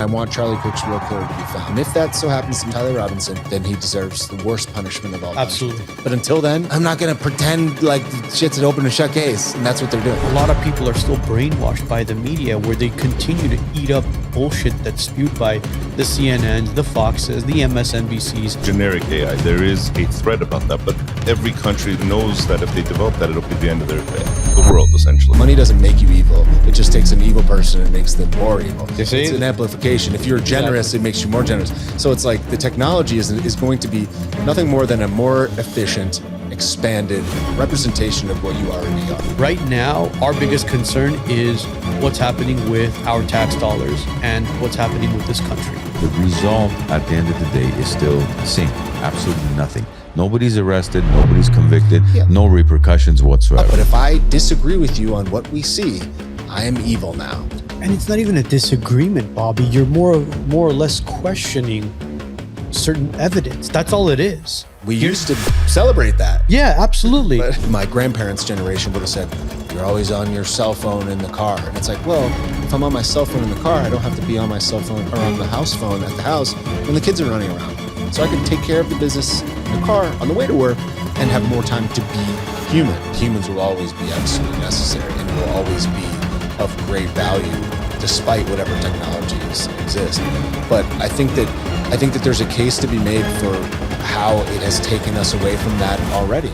I want Charlie Kirk's real killer to be found. And if that so happens to Tyler Robinson, then he deserves the worst punishment of all time. Absolutely. But until then, I'm not going to pretend like shit's an open and shut case. And that's what they're doing. A lot of people are still brainwashed by the media where they continue to eat up bullshit that's spewed by the CNNs, the Foxes, the MSNBCs. Generic AI, there is a threat about that, but every country knows that if they develop that, it'll be the end of the world, essentially. Money doesn't make you evil. It just takes an evil person and makes them more evil. You see? It's an amplification. If you're generous, it makes you more generous. So it's like the technology is going to be nothing more than a more efficient, expanded representation of what you already are. Right now, our biggest concern is what's happening with our tax dollars and what's happening with this country. The result at the end of the day is still the same. Absolutely nothing. Nobody's arrested. Nobody's convicted. Yeah. No repercussions whatsoever. But if I disagree with you on what we see, I am evil now. And it's not even a disagreement, Bobby. You're more or less questioning certain evidence. That's all it is. We used to celebrate that. Yeah, absolutely. But my grandparents' generation would have said, you're always on your cell phone in the car. And it's like, well, if I'm on my cell phone in the car, I don't have to be on my cell phone or on the house phone at the house when the kids are running around. So I can take care of the business in the car on the way to work and have more time to be human. Humans will always be absolutely necessary and will always be of great value despite whatever technologies exist. But I think that there's a case to be made for how it has taken us away from that already.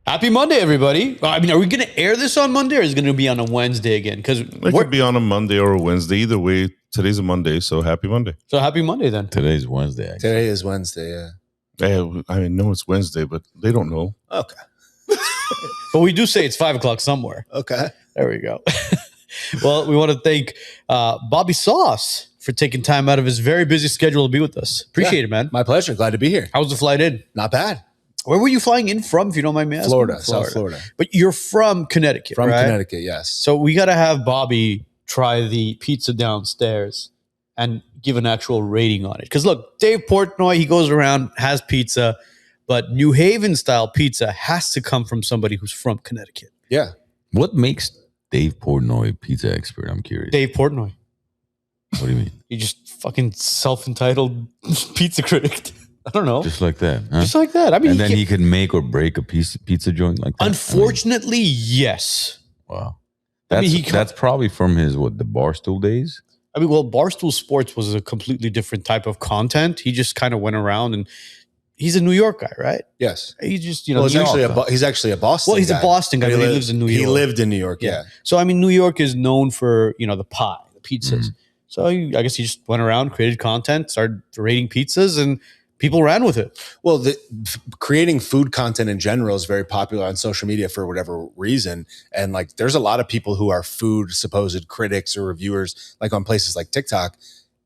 Happy Monday, everybody. I mean, are we going to air this on Monday or is it going to be on a Wednesday again? Because It could be on a Monday or a Wednesday. Either way, today's a Monday, so happy Monday. So happy Monday then. Today's Wednesday, actually. Today is Wednesday, yeah. Yeah, I know it's Wednesday, but they don't know. Okay. But we do say it's 5 o'clock somewhere. Okay. There we go. Well, we want to thank Bobby Sauce for taking time out of his very busy schedule to be with us. Appreciate it, man. My pleasure. Glad to be here. How was the flight in? Not bad. Where were you flying in from, if you don't mind me asking? Florida, South Florida. But you're from Connecticut, From right? Connecticut, yes. So we got to have Bobby try the pizza downstairs and give an actual rating on it. Because look, Dave Portnoy, he goes around, has pizza, but New Haven style pizza has to come from somebody who's from Connecticut. Yeah. What makes Dave Portnoy pizza expert? I'm curious. Dave Portnoy. What do you mean? You just fucking self-entitled pizza critic. I don't know. Just like that, huh? Just like that. I mean, and then he could make or break a pizza joint like that? Unfortunately, yes. Wow. I That's, mean, that's probably from his, the Barstool days? I mean, well, Barstool Sports was a completely different type of content. He just kind of went around and he's a New York guy, right? Yes. He just, Well, New York guy. he's actually a Boston Well, he's guy. a Boston guy, but he lives in New York. He lived in New York, yeah. So, I mean, New York is known for, the pie, the pizzas. So I guess he just went around, created content, started rating pizzas, and people ran with it. Well, creating food content in general is very popular on social media for whatever reason. And like, there's a lot of people who are food supposed critics or reviewers, like on places like TikTok,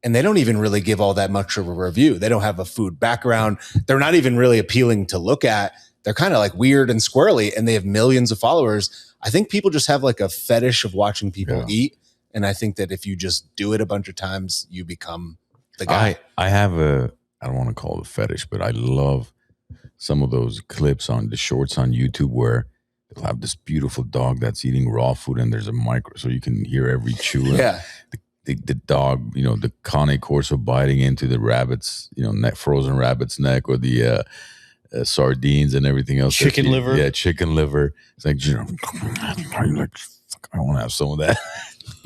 and they don't even really give all that much of a review. They don't have a food background. They're not even really appealing to look at. They're kind of like weird and squirrely, and they have millions of followers. I think people just have like a fetish of watching people eat. And I think that if you just do it a bunch of times, you become the guy. I have I don't want to call it a fetish, but I love some of those clips on the shorts on YouTube where they'll have this beautiful dog that's eating raw food and there's a micro so you can hear every chew. Yeah. The dog, the Cane Corso biting into the rabbit's, frozen rabbit's neck, or the sardines and everything else. Chicken liver. Yeah, chicken liver. It's like, I want to have some of that.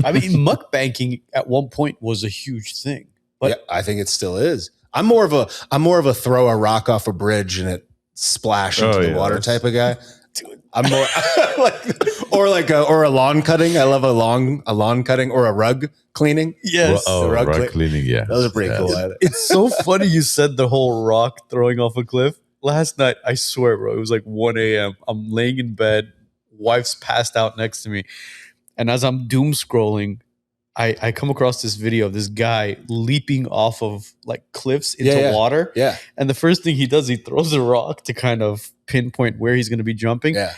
I mean, mukbanking at one point was a huge thing. But yeah, I think it still is. I'm more of a throw a rock off a bridge and it splash into the water type of guy. I'm more or a lawn cutting. I love a lawn cutting or a rug cleaning. Yes, rug cleaning. Yeah, those are pretty cool. It's so funny you said the whole rock throwing off a cliff. Last night, I swear, bro, it was like 1 a.m. I'm laying in bed, wife's passed out next to me, and as I'm doom scrolling, I come across this video of this guy leaping off of like cliffs into water. Yeah. And the first thing he does, he throws a rock to kind of pinpoint where he's going to be jumping. Yeah.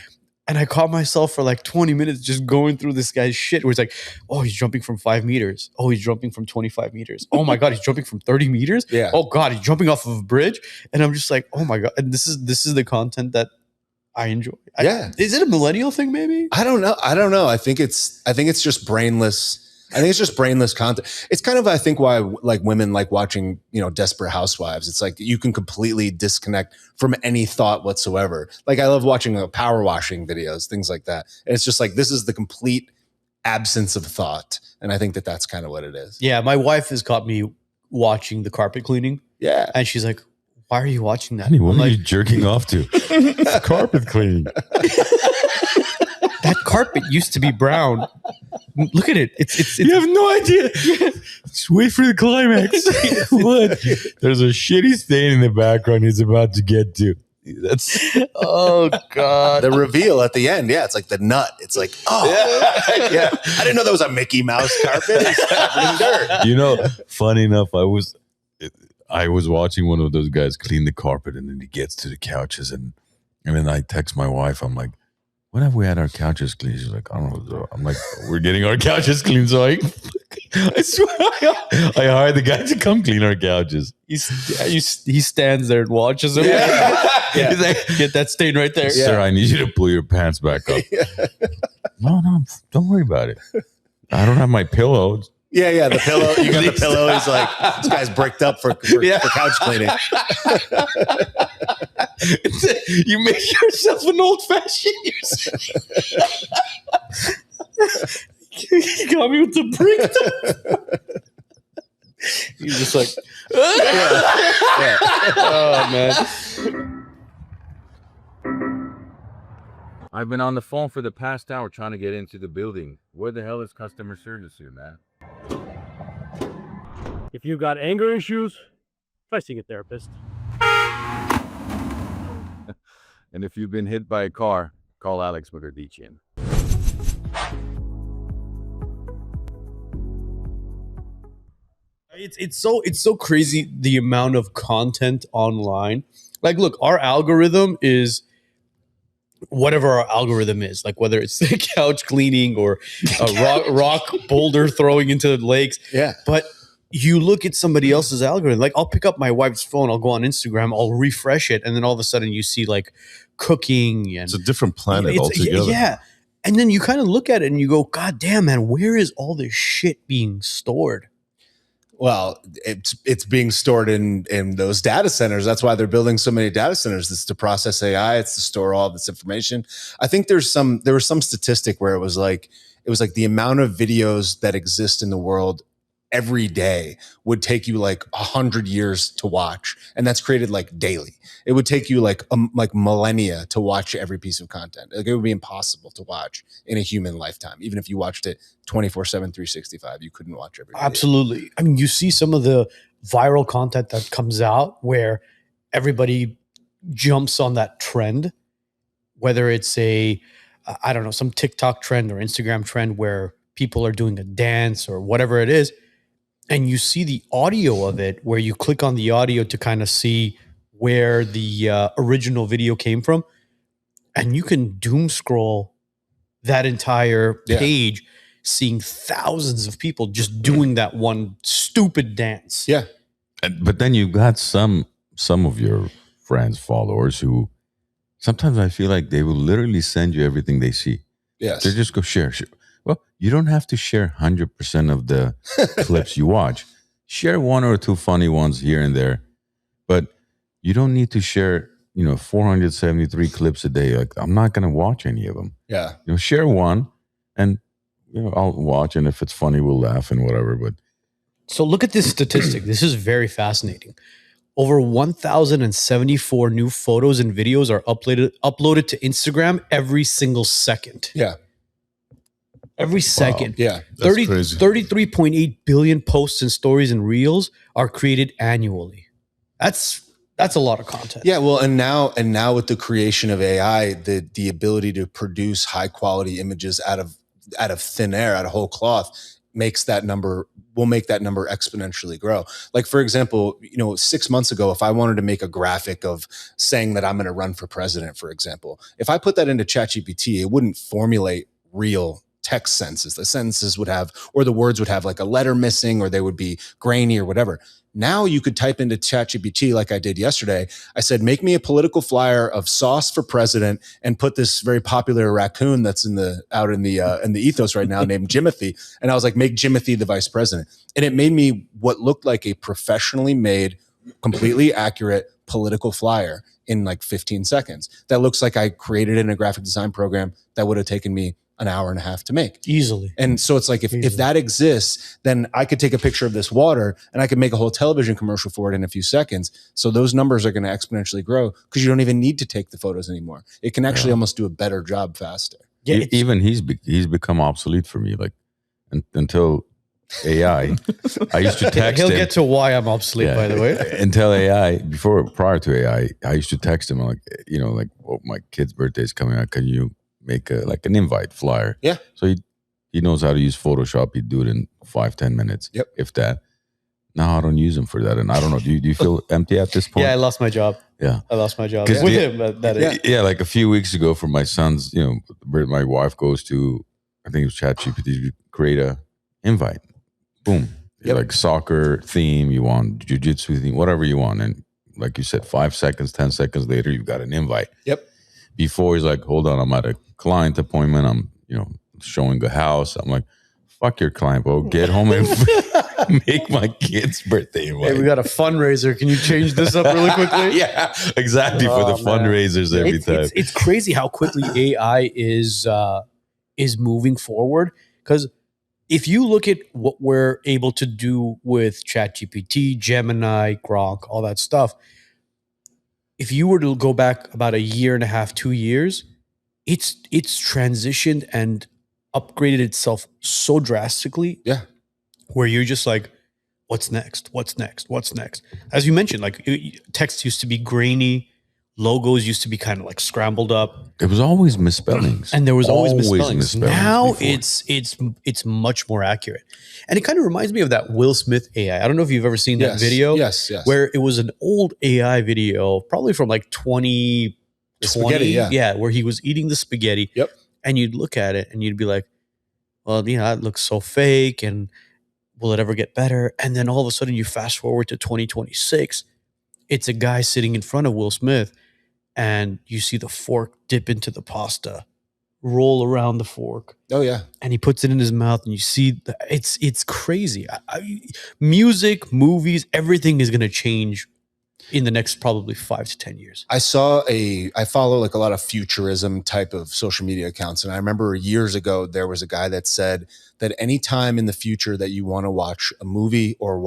And I caught myself for like 20 minutes just going through this guy's shit where it's like, oh, he's jumping from 5 meters. Oh, he's jumping from 25 meters. Oh my God, he's jumping from 30 meters. Yeah. Oh God, he's jumping off of a bridge. And I'm just like, oh my God. And this is the content that I enjoy. Yeah. Is it a millennial thing maybe? I don't know. I think it's just brainless. I think it's just brainless content. It's kind of, I think, why like women like watching, Desperate Housewives. It's like you can completely disconnect from any thought whatsoever. Like I love watching power washing videos, things like that. And it's just like, this is the complete absence of thought. And I think that that's kind of what it is. Yeah, my wife has caught me watching the carpet cleaning. Yeah. And she's like, why are you watching that? Honey, what I'm are like, you jerking off to? It's carpet cleaning. that carpet used to be brown. Look at it. It's You have no idea. Just wait for the climax. What? There's a shitty stain in the background he's about to get to. That's oh God. The reveal at the end. Yeah. It's like the nut. It's like, oh, yeah. I didn't know that was a Mickey Mouse carpet. It's covered in dirt. Funny enough, I was watching one of those guys clean the carpet, and then he gets to the couches, and then I text my wife. I'm like, when have we had our couches cleaned? She's like, I don't know. I'm like, we're getting our couches cleaned. So I swear I hired the guy to come clean our couches. He stands there and watches him. Yeah. He's like, get that stain right there. Sir, I need you to pull your pants back up. No, don't worry about it. I don't have my pillow. Yeah. The pillow. You got the pillow. He's like, this guy's bricked up for couch cleaning. You make yourself an old fashioned. You got me with the brick. He's just like, oh man. I've been on the phone for the past hour trying to get into the building. Where the hell is customer service here, man? If you've got anger issues, try seeing a therapist. And if you've been hit by a car, call Alex Megeredchian. It's so crazy the amount of content online. Like, look, our algorithm is whatever our algorithm is. Like whether it's the couch cleaning or a rock boulder throwing into lakes. Yeah. But you look at somebody else's algorithm. Like I'll pick up my wife's phone, I'll go on Instagram, I'll refresh it, and then all of a sudden you see like cooking and It's a different planet altogether. Yeah. And then you kind of look at it and you go, God damn, man, where is all this shit being stored? Well, it's being stored in those data centers. That's why they're building so many data centers. It's to process AI. It's to store all this information. I think there was some statistic where it was like the amount of videos that exist in the world every day would take you like 100 years to watch, and that's created like daily. It would take you like millennia to watch every piece of content. Like it would be impossible to watch in a human lifetime. Even if you watched it 24/7, 365, you couldn't watch every video. Absolutely. I mean, you see some of the viral content that comes out where everybody jumps on that trend, whether it's some TikTok trend or Instagram trend where people are doing a dance or whatever it is. And you see the audio of it where you click on the audio to kind of see where the original video came from. And you can doom scroll that entire page, seeing thousands of people just doing that one stupid dance. Yeah. But then you've got some of your friends, followers who sometimes I feel like they will literally send you everything they see. Yes. They just go share. Well, you don't have to share 100% of the clips you watch. Share one or two funny ones here and there, but you don't need to share, 473 clips a day. Like I'm not going to watch any of them. Yeah. Share one, and I'll watch, and if it's funny, we'll laugh and whatever. But so look at this statistic. This is very fascinating. Over 1,074 new photos and videos are uploaded to Instagram every single second. Yeah. Every second. Yeah. That's crazy. 33.8 billion posts and stories and reels are created annually. That's a lot of content. Yeah, well, and now with the creation of AI, the ability to produce high quality images out of thin air, out of whole cloth, will make that number exponentially grow. Like for example, 6 months ago, if I wanted to make a graphic of saying that I'm going to run for president, for example, if I put that into ChatGPT, it wouldn't formulate real text sentences. The sentences would have, or the words would have like a letter missing, or they would be grainy or whatever. Now you could type into ChatGPT like I did yesterday. I said, make me a political flyer of sauce for president, and put this very popular raccoon that's out in the ethos right now named Jimothy. And I was like, make Jimothy the vice president. And it made me what looked like a professionally made, completely accurate political flyer in like 15 seconds. That looks like I created it in a graphic design program that would have taken me an hour and a half to make. Easily. And so it's like, if that exists, then I could take a picture of this water and I could make a whole television commercial for it in a few seconds. So those numbers are going to exponentially grow because you don't even need to take the photos anymore. It can actually almost do a better job faster. Yeah, even he's become obsolete for me. Like until AI, I used to text He'll him. get to why I'm obsolete, by the way. Until AI, prior to AI, I used to text him like, oh, my kid's birthday is coming out. Can you make an invite flyer? Yeah. So he knows how to use Photoshop. He'd do it in 5-10 minutes. Yep. If that. Now I don't use him for that. And I don't know, do you feel empty at this point? Yeah, I lost my job. Yeah. I lost my job. 'Cause With the- him, that is. Yeah, like a few weeks ago for my son's, where my wife goes to, I think it was ChatGPT, to create a invite. Boom. Yep. Like soccer theme, you want jiu-jitsu theme, whatever you want. And like you said, 5 seconds, 10 seconds later, you've got an invite. Yep. Before he's like, hold on, I'm at a client appointment. I'm, showing the house. I'm like, fuck your client, bro. Get home and make my kid's birthday invite. Hey, we got a fundraiser. Can you change this up really quickly? Yeah, exactly. For the fundraisers every time. It's crazy how quickly AI is moving forward. Because if you look at what we're able to do with ChatGPT, Gemini, Grok, all that stuff, if you were to go back about 1.5 years, 2 years, it's transitioned and upgraded itself so drastically. Yeah. Where you're just like, what's next? What's next? What's next? As you mentioned, like text used to be grainy, logos used to be kind of like scrambled up. There was always misspellings. And there was always misspellings. Now before. it's much more accurate. And it kind of reminds me of that Will Smith AI. I don't know if you've ever seen that video. Yes. Where it was an old AI video, probably from like 2020. Spaghetti, yeah. Where he was eating the spaghetti. Yep. And you'd look at it and you'd be like, well, that looks so fake, and will it ever get better? And then all of a sudden you fast forward to 2026. It's a guy sitting in front of Will Smith, and you see the fork dip into the pasta, roll around the fork. Oh, yeah. And he puts it in his mouth, and you see it's crazy. Music, movies, everything is going to change in the next probably 5 to 10 years. I follow like a lot of futurism type of social media accounts. And I remember years ago, there was a guy that said that anytime in the future that you want to watch a movie or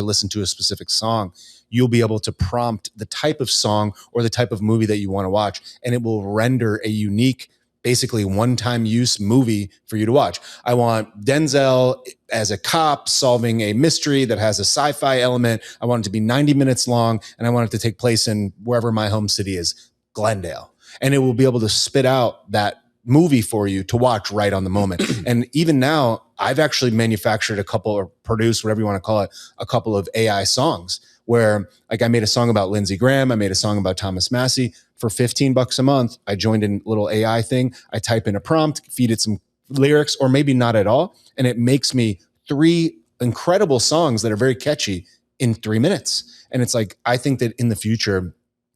listen to a specific song, you'll be able to prompt the type of song or the type of movie that you want to watch, and it will render a unique, basically one-time use movie for you to watch. I want Denzel as a cop solving a mystery that has a sci-fi element. I want it to be 90 minutes long, and I want it to take place in wherever my home city is, Glendale. And it will be able to spit out that movie for you to watch right on the moment. And even now, I've actually manufactured a couple, or produced, whatever you want to call it, a couple of AI songs where, like, I made a song about Lindsey Graham. I made a song about Thomas Massey. For $15 a month, I joined a little AI thing. I type in a prompt, feed it some lyrics, or maybe not at all, and it makes me 3 incredible songs that are very catchy in 3 minutes. And it's like, I think that in the future,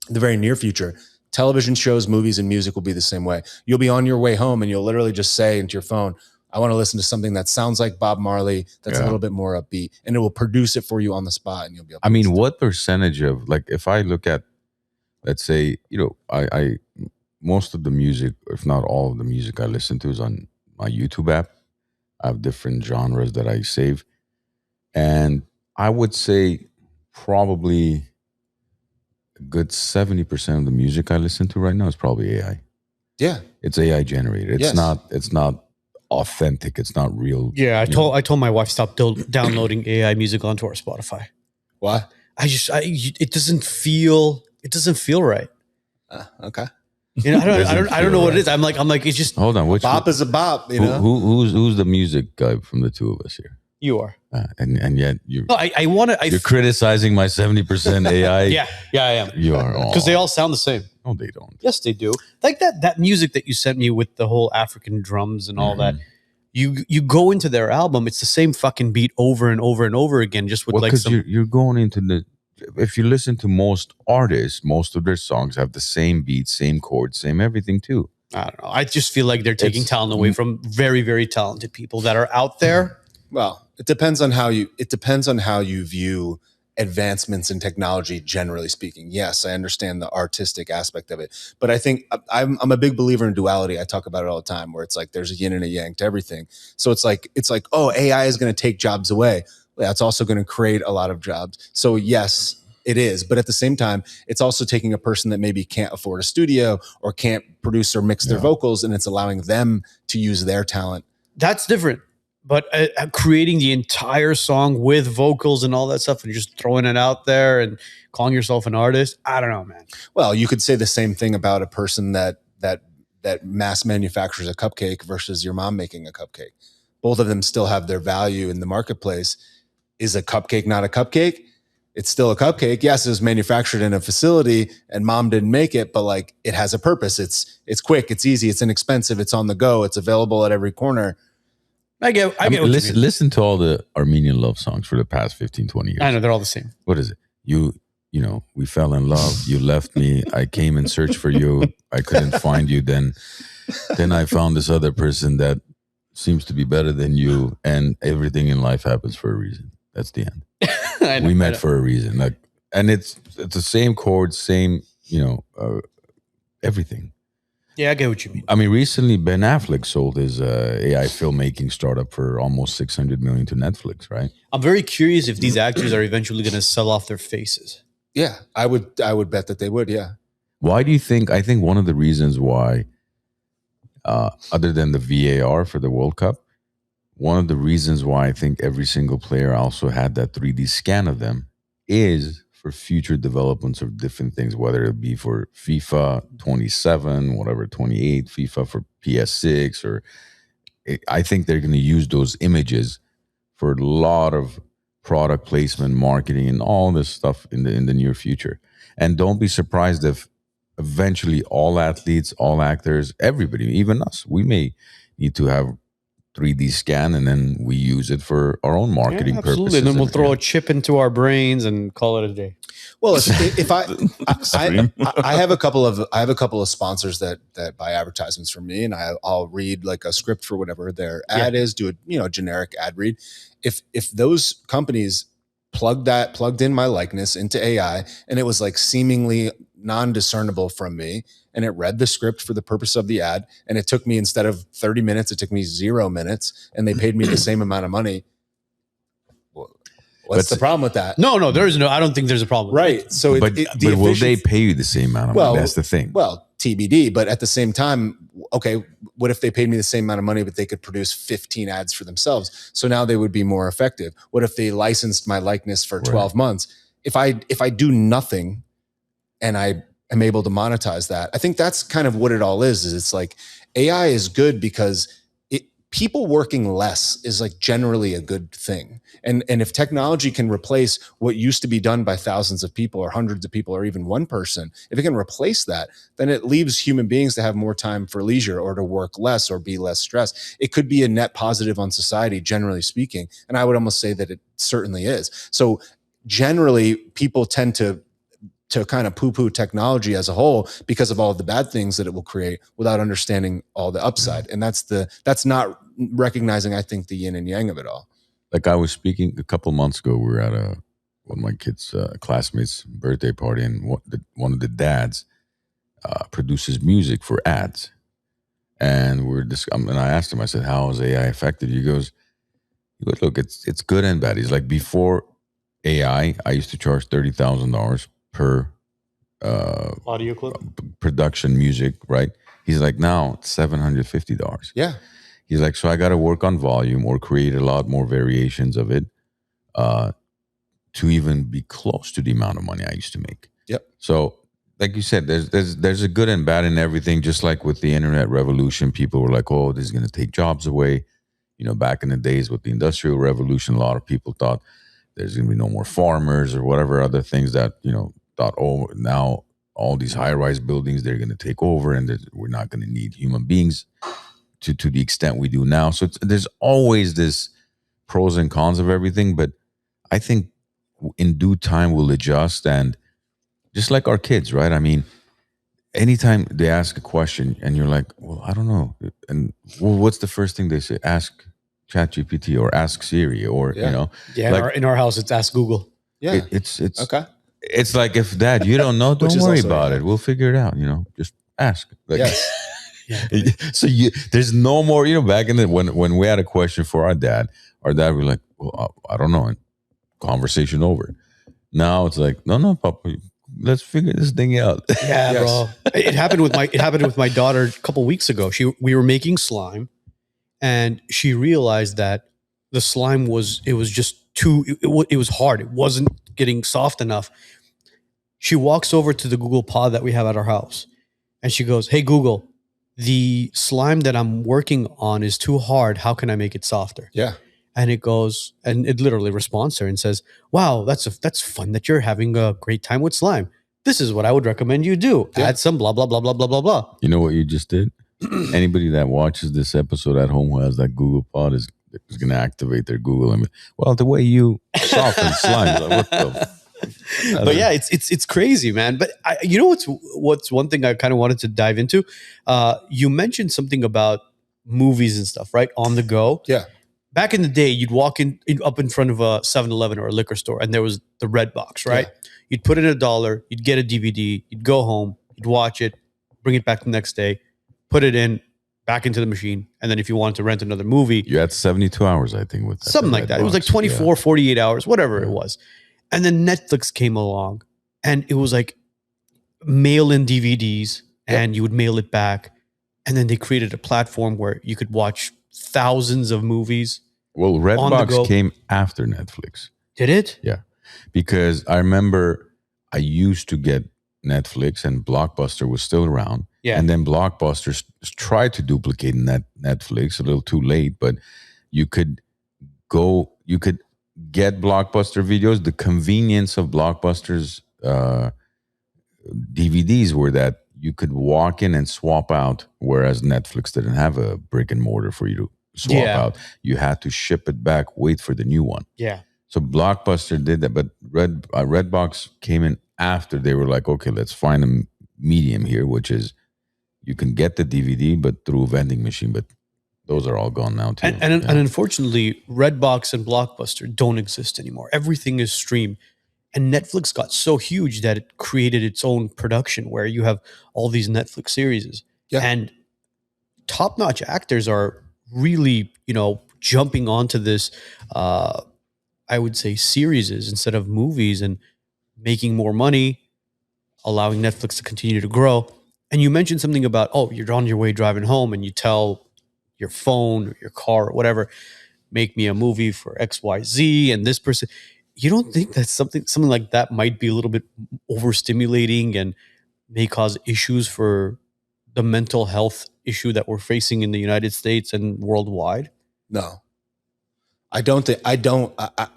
the very near future, television shows, movies, and music will be the same way. You'll be on your way home and you'll literally just say into your phone, I want to listen to something that sounds like Bob Marley, that's a little bit more upbeat, and it will produce it for you on the spot, and you'll be able to what percentage of, like, if I look at, let's say, I most of the music, if not all of the music I listen to, is on my YouTube app. I have different genres that I save. And I would say probably a good 70% of the music I listen to right now is probably AI. Yeah. It's AI generated. It's Yes. it's not authentic. It's not real. Yeah, I told my wife stop downloading AI music onto our Spotify. Why? It doesn't feel right. Okay. I don't know what it is. I'm like it's just Hold on. Which Bop is a bop, you know? who's the music guy from the two of us here? you are. And yet you're criticizing criticizing my 70% AI. Yeah, I am. You are. Because they all sound the same. No, they don't. Yes, they do. Like that music that you sent me with the whole African drums and all that. you go into their album, it's the same fucking beat over and over and over again, just with Well, like because some. you're going into the. If you listen to most artists, most of their songs have the same beat, same chords, same everything too. I don't know. I just feel like they're taking It's- talent away from very, very talented people that are out there. Well, it depends on how you view advancements in technology, generally speaking. Yes, I understand the artistic aspect of it, but I think I'm a big believer in duality. I talk about it all the time, where it's like there's a yin and a yang to everything. So it's like oh, AI is going to take jobs away. That's also going to create a lot of jobs. So yes, it is, but at the same time, it's also taking a person that maybe can't afford a studio or can't produce or mix their vocals, and it's allowing them to use their talent. That's different. But creating the entire song with vocals and all that stuff and just throwing it out there and calling yourself an artist, I don't know, man. Well, you could say the same thing about a person that mass manufactures a cupcake versus your mom making a cupcake. Both of them still have their value in the marketplace. Is a cupcake not a cupcake? It's still a cupcake. Yes, it was manufactured in a facility and mom didn't make it, but like it has a purpose. It's quick, it's easy, it's inexpensive, it's on the go, it's available at every corner. I get what you mean. Listen to all the Armenian love songs for the past 15, 20 years. I know, they're all the same. What is it? You know, we fell in love. You left me. I came and searched for you. I couldn't find you. Then I found this other person that seems to be better than you. And everything in life happens for a reason. That's the end. We met for a reason. Like, and it's the same chords, same, everything. Yeah, I get what you mean. I mean, recently Ben Affleck sold his AI filmmaking startup for almost $600 million to Netflix, right? I'm very curious if these actors are eventually going to sell off their faces. Yeah, I would bet that they would. Yeah. Why do you think? I think one of the reasons why, other than the VAR for the World Cup, one of the reasons why I think every single player also had that 3D scan of them is for future developments of different things, whether it be for FIFA 27, whatever, 28, FIFA for PS6, or I think they're going to use those images for a lot of product placement, marketing, and all this stuff in the near future. And don't be surprised if eventually all athletes, all actors, everybody, even us, we may need to have 3D scan, and then we use it for our own marketing purposes. And then we'll throw a chip into our brains and call it a day. Well, if I have a couple of sponsors that buy advertisements from me, and I'll read like a script for whatever their ad is, do a generic ad read. If those companies plugged in my likeness into AI, and it was like seemingly non-discernible from me, and it read the script for the purpose of the ad, and it took me, instead of 30 minutes, it took me 0 minutes, and they paid me the same amount of money. What's the problem with that? No, there is no. I don't think there's a problem. Right. So, but will they pay you the same amount of money? That's the thing. Well, TBD. But at the same time, okay, what if they paid me the same amount of money, but they could produce 15 ads for themselves? So now they would be more effective. What if they licensed my likeness for 12 months? If I do nothing, and I am able to monetize that, I think that's kind of what it all is it's like AI is good because people working less is like generally a good thing. And if technology can replace what used to be done by thousands of people or hundreds of people or even one person, if it can replace that, then it leaves human beings to have more time for leisure or to work less or be less stressed. It could be a net positive on society, generally speaking. And I would almost say that it certainly is. So generally, people tend to kind of poo-poo technology as a whole because of all of the bad things that it will create without understanding all the upside. And that's not recognizing, I think, the yin and yang of it all. Like I was speaking a couple months ago, we were at one of my kids' classmates' birthday party, and one of the dads produces music for ads. And and I asked him, I said, how has AI affected you? He goes, look, it's good and bad. He's like, before AI, I used to charge $30,000 per audio clip production music, right? He's like, now it's $750. Yeah. He's like, so I got to work on volume or create a lot more variations of it to even be close to the amount of money I used to make. Yep. So like you said, there's a good and bad in everything. Just like with the internet revolution, people were like, oh, this is going to take jobs away. Back in the days with the Industrial Revolution, a lot of people thought there's going to be no more farmers or whatever other things that, thought, oh, now all these high-rise buildings, they're going to take over and we're not going to need human beings. to the extent we do now. So there's always this pros and cons of everything, but I think in due time we'll adjust, and just like our kids, right? I mean, anytime they ask a question and you're like, well, I don't know, and well, what's the first thing they say? Ask ChatGPT or ask Siri, or Yeah. you know, Yeah, like, in our house, it's Ask Google. Yeah. it's Okay. it's like, if Dad, you don't know, Which don't is worry also, about yeah. it. We'll figure it out. You know, just ask. Like, Yes. so there's no more. You know, back in the when we had a question for our dad would be like, well, I don't know, and conversation over. Now it's like, no, Papa, let's figure this thing out. Yeah, Yes. bro. It happened with my daughter a couple weeks ago. We were making slime, and she realized that the slime was just too it was hard. It wasn't getting soft enough. She walks over to the Google Pod that we have at our house, and she goes, "Hey Google, the slime that I'm working on is too hard. How can I make it softer?" Yeah. And it goes, and it literally responds to her and says, "Wow, that's fun that you're having a great time with slime. This is what I would recommend you do. Yeah. Add some blah, blah, blah, blah, blah, blah, blah." You know what you just did? Anybody that watches this episode at home who has that Google Pod is going to activate their Google and be, well, the way you soften slime, like, what the But yeah, it's crazy, man. But you know what's one thing I kind of wanted to dive into? You mentioned something about movies and stuff, right? On the go. Yeah. Back in the day, you'd walk up in front of a 7-Eleven or a liquor store, and there was the red box, right? Yeah. You'd put in $1, you'd get a DVD, you'd go home, you'd watch it, bring it back the next day, put it in, back into the machine, and then if you wanted to rent another movie, You had 72 hours, I think, with that. something like that. It was like 24, 48 hours, whatever it was. And then Netflix came along, and it was like mail in DVDs, and you would mail it back. And then they created a platform where you could watch thousands of movies. Well, on the go. Redbox came after Netflix. Did it? Yeah. Because I remember I used to get Netflix, and Blockbuster was still around. Yeah. And then Blockbuster tried to duplicate Netflix, a little too late, but you could get Blockbuster videos. The convenience of Blockbuster's DVDs were that you could walk in and swap out, whereas Netflix didn't have a brick and mortar for you to swap Yeah. out. You had to ship it back, wait for the new one. Yeah. So Blockbuster did that, but Redbox came in after. They were like, okay, let's find a medium here, which is you can get the DVD, but through a vending machine. But those are all gone now too. And unfortunately, Redbox and Blockbuster don't exist anymore. Everything is streamed. And Netflix got so huge that it created its own production where you have all these Netflix series. Yeah. And top-notch actors are really, jumping onto this, I would say, series instead of movies, and making more money, allowing Netflix to continue to grow. And you mentioned something about, you're on your way driving home and you tell your phone or your car or whatever, make me a movie for XYZ and this person. You don't think that something like that might be a little bit overstimulating and may cause issues for the mental health issue that we're facing in the United States and worldwide? No, I don't think. I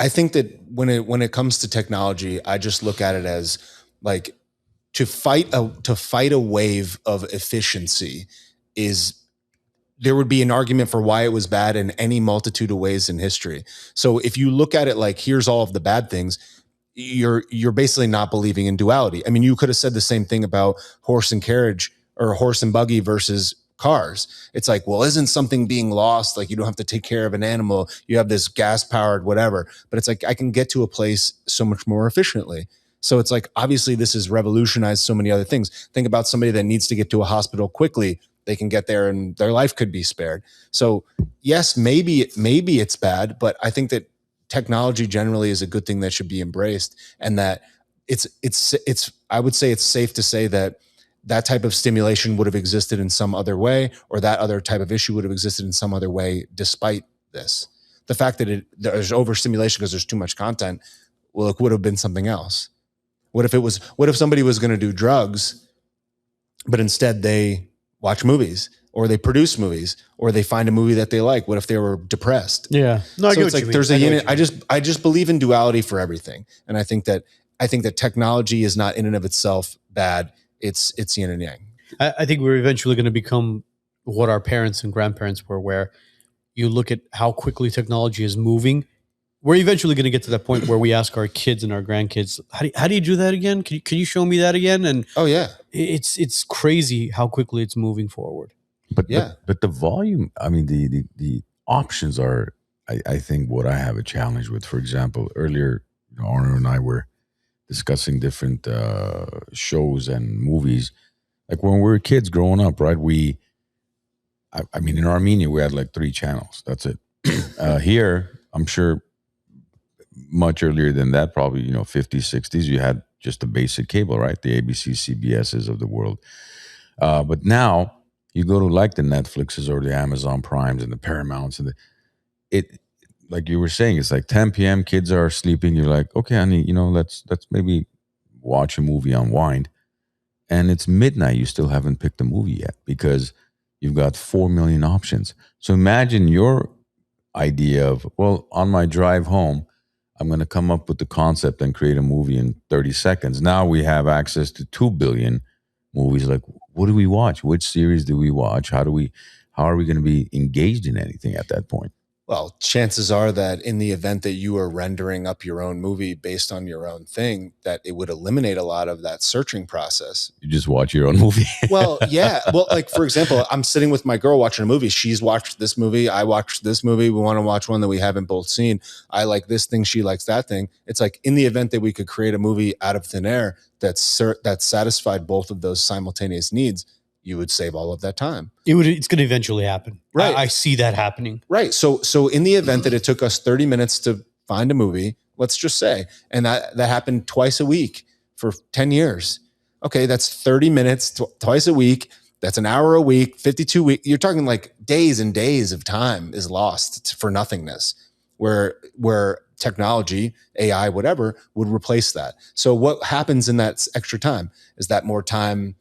think that when it comes to technology, I just look at it as like to fight a wave of efficiency is. There would be an argument for why it was bad in any multitude of ways in history. So if you look at it like, here's all of the bad things, you're basically not believing in duality. I mean, you could have said the same thing about horse and carriage or horse and buggy versus cars. It's like, well, isn't something being lost? Like, you don't have to take care of an animal. You have this gas powered whatever, but it's like, I can get to a place so much more efficiently. So it's like, obviously this has revolutionized so many other things. Think about somebody that needs to get to a hospital quickly. They can get there and their life could be spared. So yes, maybe it's bad, but I think that technology generally is a good thing that should be embraced, and that it's I would say it's safe to say that type of stimulation would have existed in some other way, or that other type of issue would have existed in some other way despite this. The fact that there's overstimulation because there's too much content, well, it would have been something else. What if somebody was going to do drugs, but instead they watch movies, or they produce movies, or they find a movie that they like? What if they were depressed? Yeah. No, I So get it's what like you mean. there's I a get what unit. you mean. I just believe in duality for everything, and I think that technology is not in and of itself bad. It's yin and yang. I think we're eventually going to become what our parents and grandparents were, where you look at how quickly technology is moving. We're eventually going to get to that point where we ask our kids and our grandkids, how do you do that again? Can you show me that again? And Oh yeah. it's crazy how quickly it's moving forward. But Yeah. but the volume, I mean, the options are, I think, what I have a challenge with. For example, earlier, Arno and I were discussing different shows and movies. Like when we were kids growing up, right? I mean, in Armenia, we had like 3 channels. That's it. Here, I'm sure much earlier than that, probably, 50s, 60s, you had just the basic cable, right? The ABC, CBSs of the world. But now you go to like the Netflixes or the Amazon Primes and the Paramounts, and it, like you were saying, it's like 10 p.m. Kids are sleeping. You're like, okay, honey, let's maybe watch a movie, unwind. And it's midnight. You still haven't picked a movie yet because you've got 4 million options. So imagine your idea of, well, on my drive home, I'm going to come up with the concept and create a movie in 30 seconds. Now we have access to 2 billion movies. Like, what do we watch? Which series do we watch? How are we going to be engaged in anything at that point? Well, chances are that in the event that you are rendering up your own movie based on your own thing, that it would eliminate a lot of that searching process. You just watch your own movie. Well, yeah. Well, like, for example, I'm sitting with my girl watching a movie. She's watched this movie. I watched this movie. We want to watch one that we haven't both seen. I like this thing. She likes that thing. It's like, in the event that we could create a movie out of thin air that satisfied both of those simultaneous needs, you would save all of that time. It's going to eventually happen. Right. I see that happening. Right. So in the event that it took us 30 minutes to find a movie, let's just say, and that happened twice a week for 10 years. Okay, that's 30 minutes twice a week. That's an hour a week, 52 weeks. You're talking like days and days of time is lost for nothingness, where technology, AI, whatever, would replace that. So what happens in that extra time? Is that more time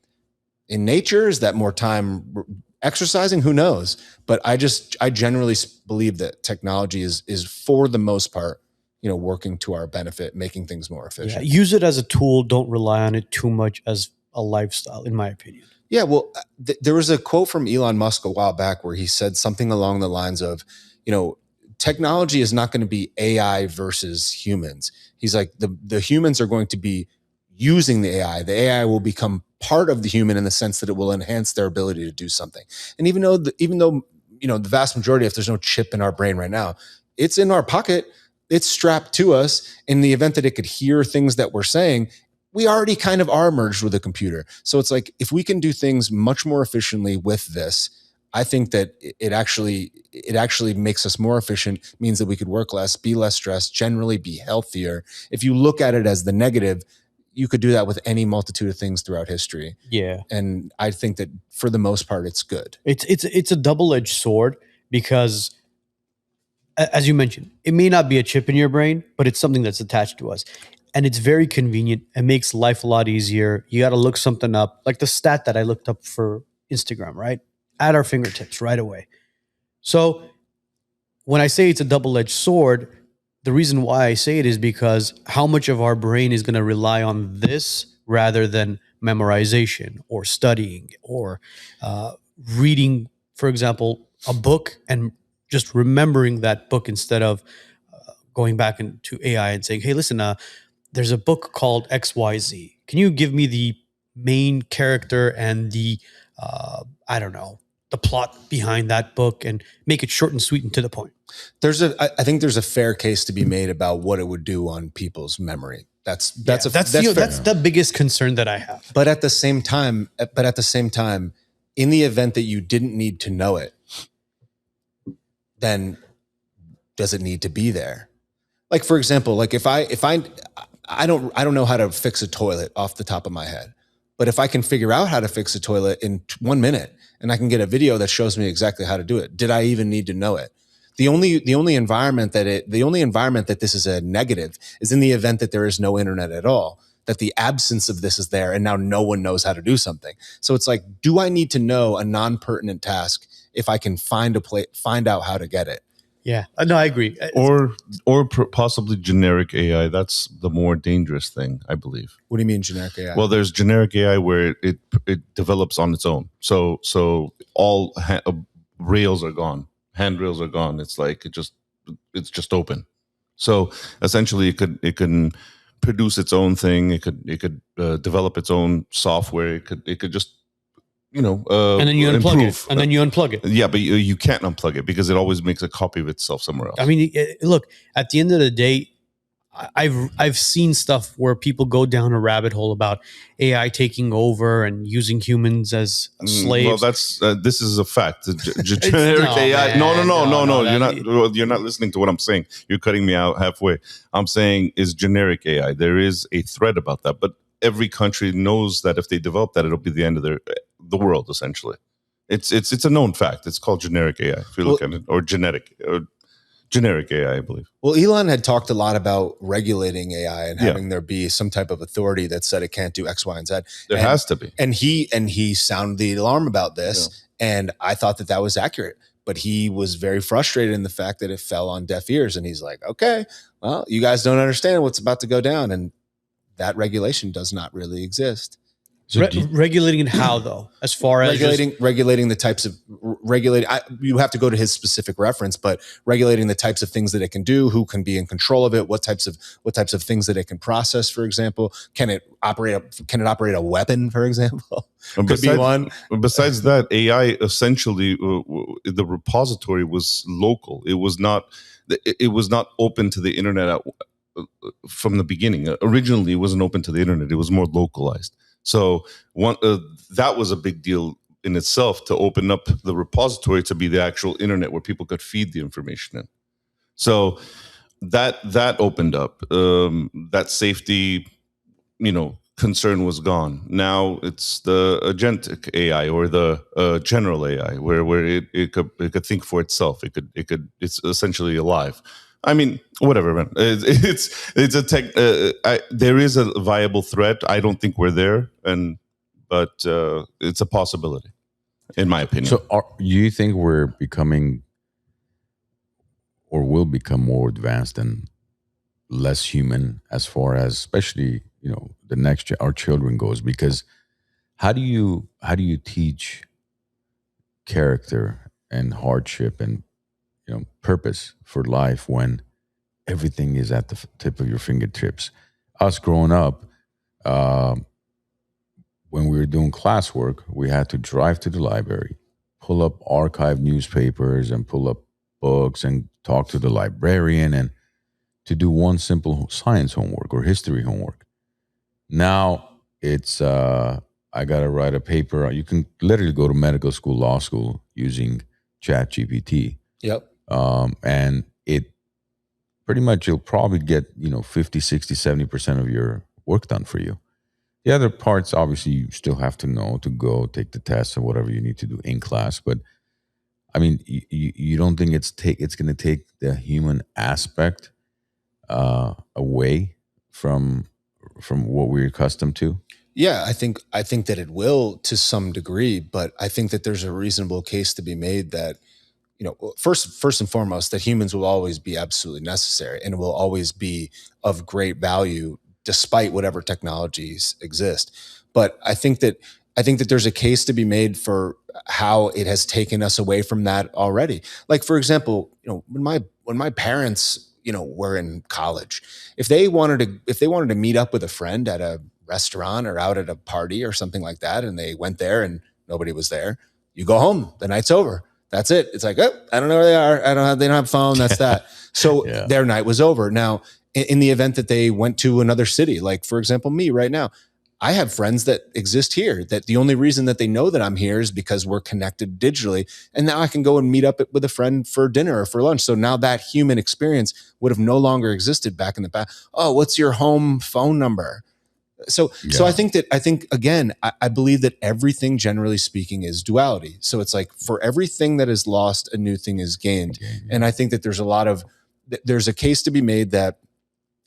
in nature? Is that more time exercising? Who knows? But I generally believe that technology is for the most part, working to our benefit, making things more efficient. Yeah, use it as a tool. Don't rely on it too much as a lifestyle, in my opinion. Yeah. Well, there was a quote from Elon Musk a while back where he said something along the lines of, technology is not going to be AI versus humans. He's like, the humans are going to be using the AI. The AI will become part of the human in the sense that it will enhance their ability to do something. And even though the vast majority, if there's no chip in our brain right now, it's in our pocket, it's strapped to us. In the event that it could hear things that we're saying, we already kind of are merged with a computer. So it's like, if we can do things much more efficiently with this, I think that it actually makes us more efficient, means that we could work less, be less stressed, generally be healthier. If you look at it as the negative, you could do that with any multitude of things throughout history. Yeah. And I think that for the most part, it's good. It's a double-edged sword because, as you mentioned, it may not be a chip in your brain, but it's something that's attached to us. And it's very convenient. It makes life a lot easier. You got to look something up, like the stat that I looked up for Instagram, right? At our fingertips right away. So when I say it's a double-edged sword, the reason why I say it is because how much of our brain is going to rely on this rather than memorization or studying or reading, for example, a book and just remembering that book instead of going back into AI and saying, hey, listen, there's a book called XYZ. Can you give me the main character and the, the plot behind that book and make it short and sweet and to the point? I think there's a fair case to be made about what it would do on people's memory. That's the biggest concern that I have. But at the same time, in the event that you didn't need to know it, then does it need to be there? Like, for example, like if I don't know how to fix a toilet off the top of my head, but if I can figure out how to fix a toilet in 1 minute and I can get a video that shows me exactly how to do it, did I even need to know it? The only environment that this is a negative is in the event that there is no internet at all, that the absence of this is there and now no one knows how to do something. So it's like, do I need to know a non-pertinent task if I can find out how to get it? Yeah. No, I agree. or possibly generic AI. That's the more dangerous thing, I believe. What do you mean generic AI? Well, there's generic AI where it develops on its own. So all rails are gone, handrails are gone. It's like it's just open. So essentially, it can produce its own thing. It could develop its own software. It could just and then you unplug improve. it. And then you unplug it. Yeah, but you can't unplug it because it always makes a copy of itself somewhere else. I mean, look, at the end of the day, I've seen stuff where people go down a rabbit hole about AI taking over and using humans as slaves. Well, that's this is a fact. Generic AI. Man, No. You're not listening to what I'm saying. You're cutting me out halfway. I'm saying is generic AI. There is a threat about that, but every country knows that if they develop that, it'll be the end of the world. Essentially, it's a known fact. It's called generic AI. If you look at it, or generic AI, I believe. Well, Elon had talked a lot about regulating AI and having there be some type of authority that said it can't do X, Y, and Z. There has to be. And he sounded the alarm about this, and I thought that was accurate. But he was very frustrated in the fact that it fell on deaf ears, and he's like, "Okay, well, you guys don't understand what's about to go down," and that regulation does not really exist. So Regulating it how though? As far as regulating the types of you have to go to his specific reference, but regulating the types of things that it can do, who can be in control of it, what types of things that it can process, for example. Can it operate a weapon, for example? Could be one. Besides that, AI essentially the repository was local. It was not open to the internet from the beginning. Originally, it wasn't open to the internet. It was more localized. So that was a big deal in itself, to open up the repository to be the actual internet where people could feed the information in. So that opened up. That safety, concern was gone. Now it's the agentic AI or the general AI, where it could think for itself. It's essentially alive. I mean, whatever, man. It's a tech. There is a viable threat. I don't think we're there, but it's a possibility, in my opinion. So, do you think we're becoming, or will become, more advanced and less human as far as, especially the next our children goes? Because how do you teach character and hardship and purpose for life when everything is at the tip of your fingertips? Us growing up, when we were doing classwork, we had to drive to the library, pull up archived newspapers and pull up books and talk to the librarian and to do one simple science homework or history homework. Now it's, I got to write a paper. You can literally go to medical school, law school using ChatGPT. Yep. And it pretty much, you'll probably get 50, 60, 70% of your work done for you. The other parts, obviously, you still have to know to go take the tests or whatever you need to do in class. But I mean, you don't think it's going to take the human aspect away from what we're accustomed to? Yeah, I think that it will to some degree, but I think that there's a reasonable case to be made that first and foremost, that humans will always be absolutely necessary and will always be of great value despite whatever technologies exist. But I think that there's a case to be made for how it has taken us away from that already. Like, for example, when my parents, were in college, if they wanted to meet up with a friend at a restaurant or out at a party or something like that, and they went there and nobody was there, you go home, the night's over. That's it. It's like, I don't know where they are. They don't have a phone. That's that. So their night was over. Now, in the event that they went to another city, like, for example, me right now, I have friends that exist here that the only reason that they know that I'm here is because we're connected digitally. And now I can go and meet up with a friend for dinner or for lunch. So now that human experience would have no longer existed back in the past. Oh, what's your home phone number? So I think again, I believe that everything, generally speaking, is duality. So it's like, for everything that is lost, a new thing is gained. And I think that there's a case to be made that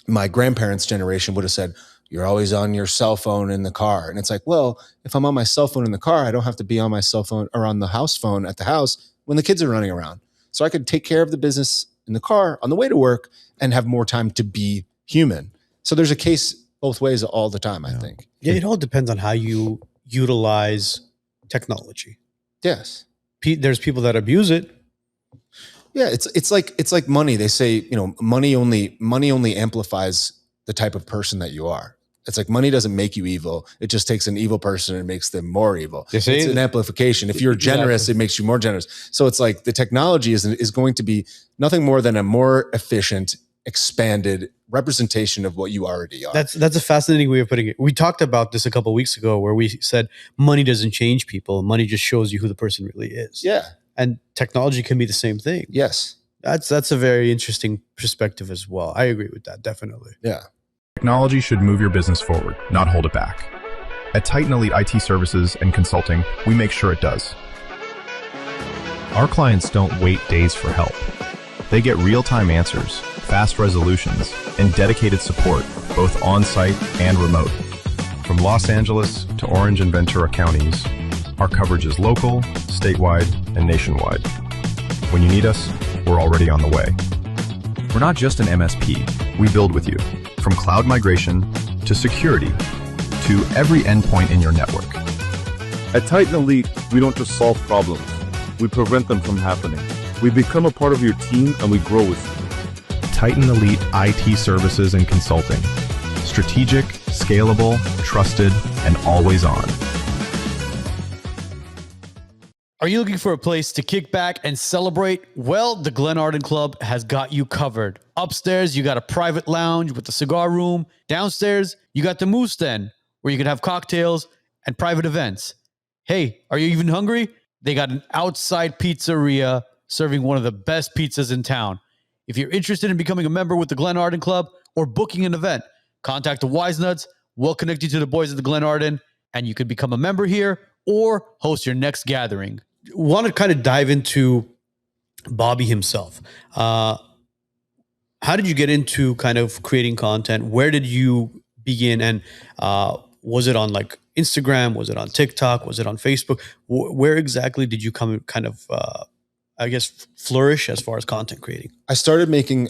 my grandparents' generation would have said, you're always on your cell phone in the car. And it's like, well, if I'm on my cell phone in the car, I don't have to be on my cell phone or on the house phone at the house when the kids are running around. So I could take care of the business in the car on the way to work and have more time to be human. So there's a case both ways all the time, I think. Yeah, it all depends on how you utilize technology. Yes. There's people that abuse it. Yeah, it's like money. They say, money only amplifies the type of person that you are. It's like money doesn't make you evil. It just takes an evil person and makes them more evil. It's an amplification. If you're generous, it makes you more generous. So it's like the technology is going to be nothing more than a more efficient, expanded representation of what you already are. That's a fascinating way of putting it. We talked about this a couple of weeks ago where we said money doesn't change people. Money just shows you who the person really is. Yeah. And technology can be the same thing. Yes. That's a very interesting perspective as well. I agree with that, definitely. Yeah. Technology should move your business forward, not hold it back. At Titan Elite IT Services and Consulting, we make sure it does. Our clients don't wait days for help. They get real-time answers, fast resolutions, and dedicated support, both on-site and remote. From Los Angeles to Orange and Ventura counties, our coverage is local, statewide, and nationwide. When you need us, we're already on the way. We're not just an MSP. We build with you. From cloud migration to security to every endpoint in your network. At Titan Elite, we don't just solve problems. We prevent them from happening. We become a part of your team and we grow with you. Titan Elite IT Services and Consulting. Strategic, scalable, trusted, and always on. Are you looking for a place to kick back and celebrate? Well, the Glenarden Club has got you covered. Upstairs, you got a private lounge with a cigar room. Downstairs, you got the Moose Den, where you can have cocktails and private events. Hey, are you even hungry? They got an outside pizzeria serving one of the best pizzas in town. If you're interested in becoming a member with the Glenarden Club or booking an event, contact the Wisenuts. We'll connect you to the boys at the Glenarden, and you can become a member here or host your next gathering. Want to kind of dive into Bobby himself. How did you get into kind of creating content? Where did you begin? And was it on like Instagram? Was it on TikTok? Was it on Facebook? Where exactly did you come kind of, flourish as far as content creating? I started making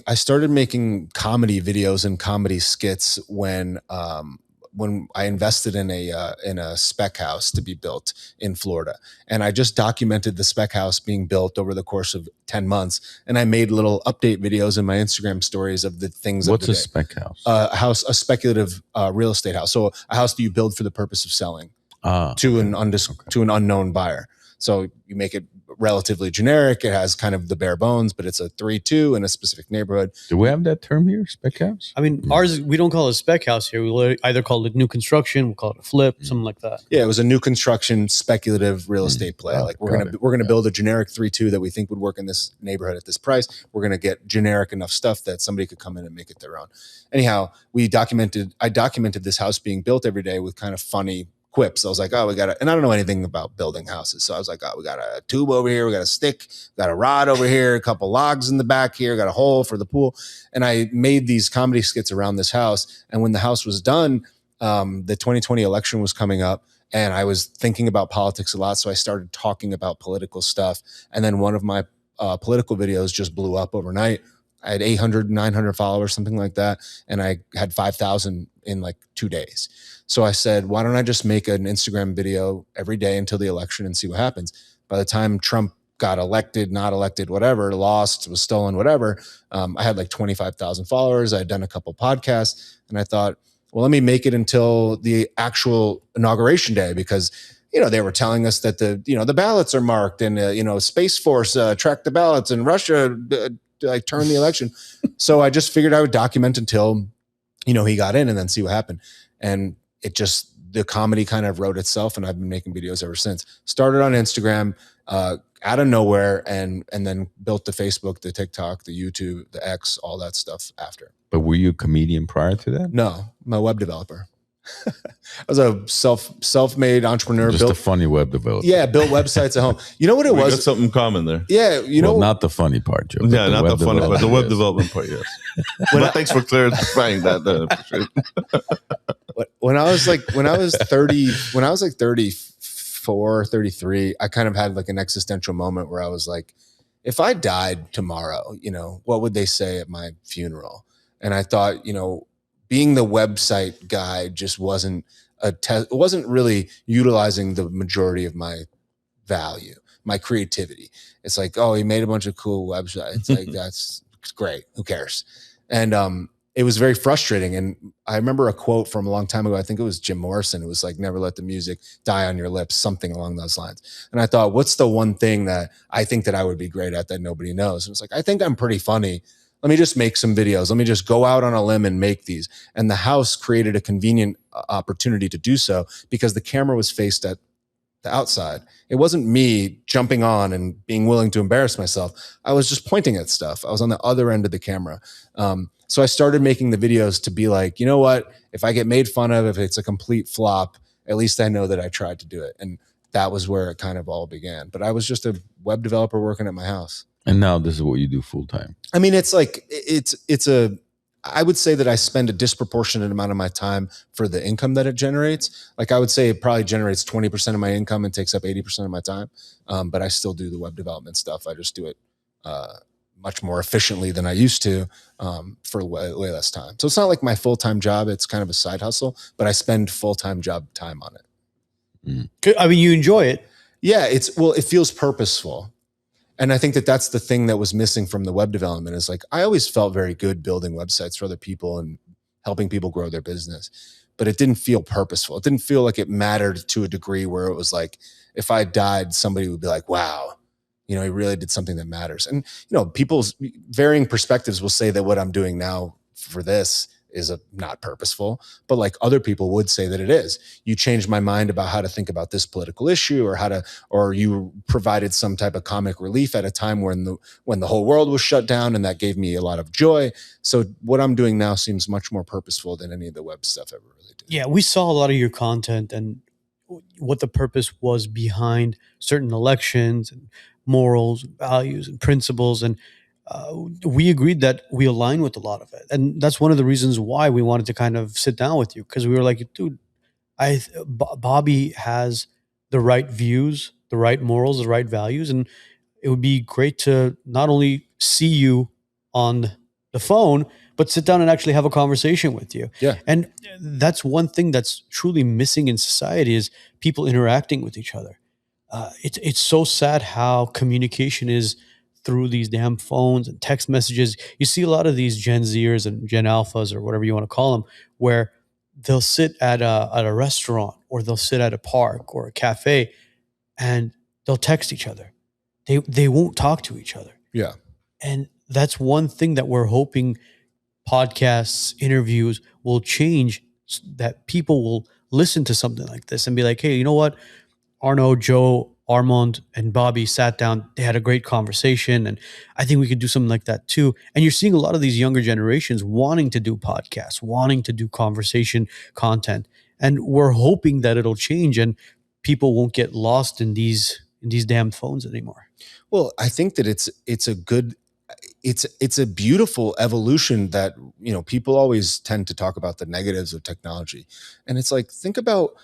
comedy videos and comedy skits when I invested in a spec house to be built in Florida. And I just documented the spec house being built over the course of 10 months. And I made little update videos in my Instagram stories of the things. What's a spec house? A speculative real estate house. So a house that you build for the purpose of selling to an unknown buyer. So you make it relatively generic. It has kind of the bare bones, but it's a 3-2 in a specific neighborhood. Do we have that term here, spec house? I mean, ours, we don't call it a spec house here. We either call it new construction, we'll call it a flip, something like that. Yeah, it was a new construction speculative real estate play. Like we're gonna build a generic 3-2 that we think would work in this neighborhood at this price. We're gonna get generic enough stuff that somebody could come in and make it their own. Anyhow, I documented this house being built every day with kind of funny quips. I was like, and I don't know anything about building houses. So I was like, we got a tube over here, we got a stick, got a rod over here, a couple logs in the back here, got a hole for the pool. And I made these comedy skits around this house. And when the house was done, the 2020 election was coming up and I was thinking about politics a lot. So I started talking about political stuff. And then one of my political videos just blew up overnight. I had 800, 900 followers, something like that. And I had 5,000 in like 2 days. So I said, why don't I just make an Instagram video every day until the election and see what happens? By the time Trump got elected, not elected, whatever, lost, was stolen, whatever, I had like 25,000 followers. I had done a couple podcasts and I thought, well, let me make it until the actual inauguration day because, they were telling us that the ballots are marked and, Space Force tracked the ballots and Russia turned the election. So I just figured I would document until, he got in and then see what happened. And the comedy kind of wrote itself and I've been making videos ever since. Started on Instagram out of nowhere and then built the Facebook, the TikTok, the YouTube, the X, all that stuff after. But were you a comedian prior to that? No, I'm a web developer. I was a self-made entrepreneur. Just a funny web developer. Yeah, built websites at home. You know what it was? We got something in common there. Yeah, not the funny part, Joe. Yeah, not the funny part. The web development part, yes. But thanks for clarifying that. When I was 34, 33, I kind of had like an existential moment where I was like, if I died tomorrow, what would they say at my funeral? And I thought, being the website guy just wasn't wasn't really utilizing the majority of my value, my creativity. It's like, oh, he made a bunch of cool websites. Like, that's great. Who cares? And it was very frustrating. And I remember a quote from a long time ago. I think it was Jim Morrison. It was like, never let the music die on your lips, something along those lines. And I thought, what's the one thing that I think that I would be great at that nobody knows? And it's like, I think I'm pretty funny. Let me just make some videos. Let me just go out on a limb and make these. And the house created a convenient opportunity to do so because the camera was faced at the outside. It wasn't me jumping on and being willing to embarrass myself. I was just pointing at stuff. I was on the other end of the camera. So I started making the videos to be like, you know what? If I get made fun of, if it's a complete flop, at least I know that I tried to do it. And that was where it kind of all began. But I was just a web developer working at my house. And now this is what you do full time. I mean, it's like, I would say that I spend a disproportionate amount of my time for the income that it generates. Like I would say it probably generates 20% of my income and takes up 80% of my time. But I still do the web development stuff. I just do it much more efficiently than I used to for way less time. So it's not like my full-time job. It's kind of a side hustle, but I spend full-time job time on it. I mean, you enjoy it. Yeah, it feels purposeful. And I think that that's the thing that was missing from the web development is like, I always felt very good building websites for other people and helping people grow their business, but it didn't feel purposeful. It didn't feel like it mattered to a degree where it was like, if I died, somebody would be like, wow, he really did something that matters. And, people's varying perspectives will say that what I'm doing now for this is not purposeful, but like other people would say that it is. You changed my mind about how to think about this political issue or you provided some type of comic relief at a time when the whole world was shut down, and that gave me a lot of joy. So what I'm doing now seems much more purposeful than any of the web stuff ever really did. Yeah, we saw a lot of your content and what the purpose was behind certain elections and morals, values, and principles. And we agreed that we align with a lot of it. And that's one of the reasons why we wanted to kind of sit down with you, because we were like, dude, Bobby has the right views, the right morals, the right values. And it would be great to not only see you on the phone, but sit down and actually have a conversation with you. Yeah. And that's one thing that's truly missing in society is people interacting with each other. It's so sad how communication is through these damn phones and text messages. You see a lot of these Gen Zers and Gen Alphas or whatever you want to call them, where they'll sit at a restaurant or they'll sit at a park or a cafe and they'll text each other. They won't talk to each other. Yeah. And that's one thing that we're hoping podcasts, interviews will change, that people will listen to something like this and be like, hey, you know what? Arno, Joe, Armand, and Bobby sat down. They had a great conversation. And I think we could do something like that too. And you're seeing a lot of these younger generations wanting to do podcasts, wanting to do conversation content. And we're hoping that it'll change and people won't get lost in these damn phones anymore. Well, I think that it's a beautiful evolution that, people always tend to talk about the negatives of technology. And it's like, think about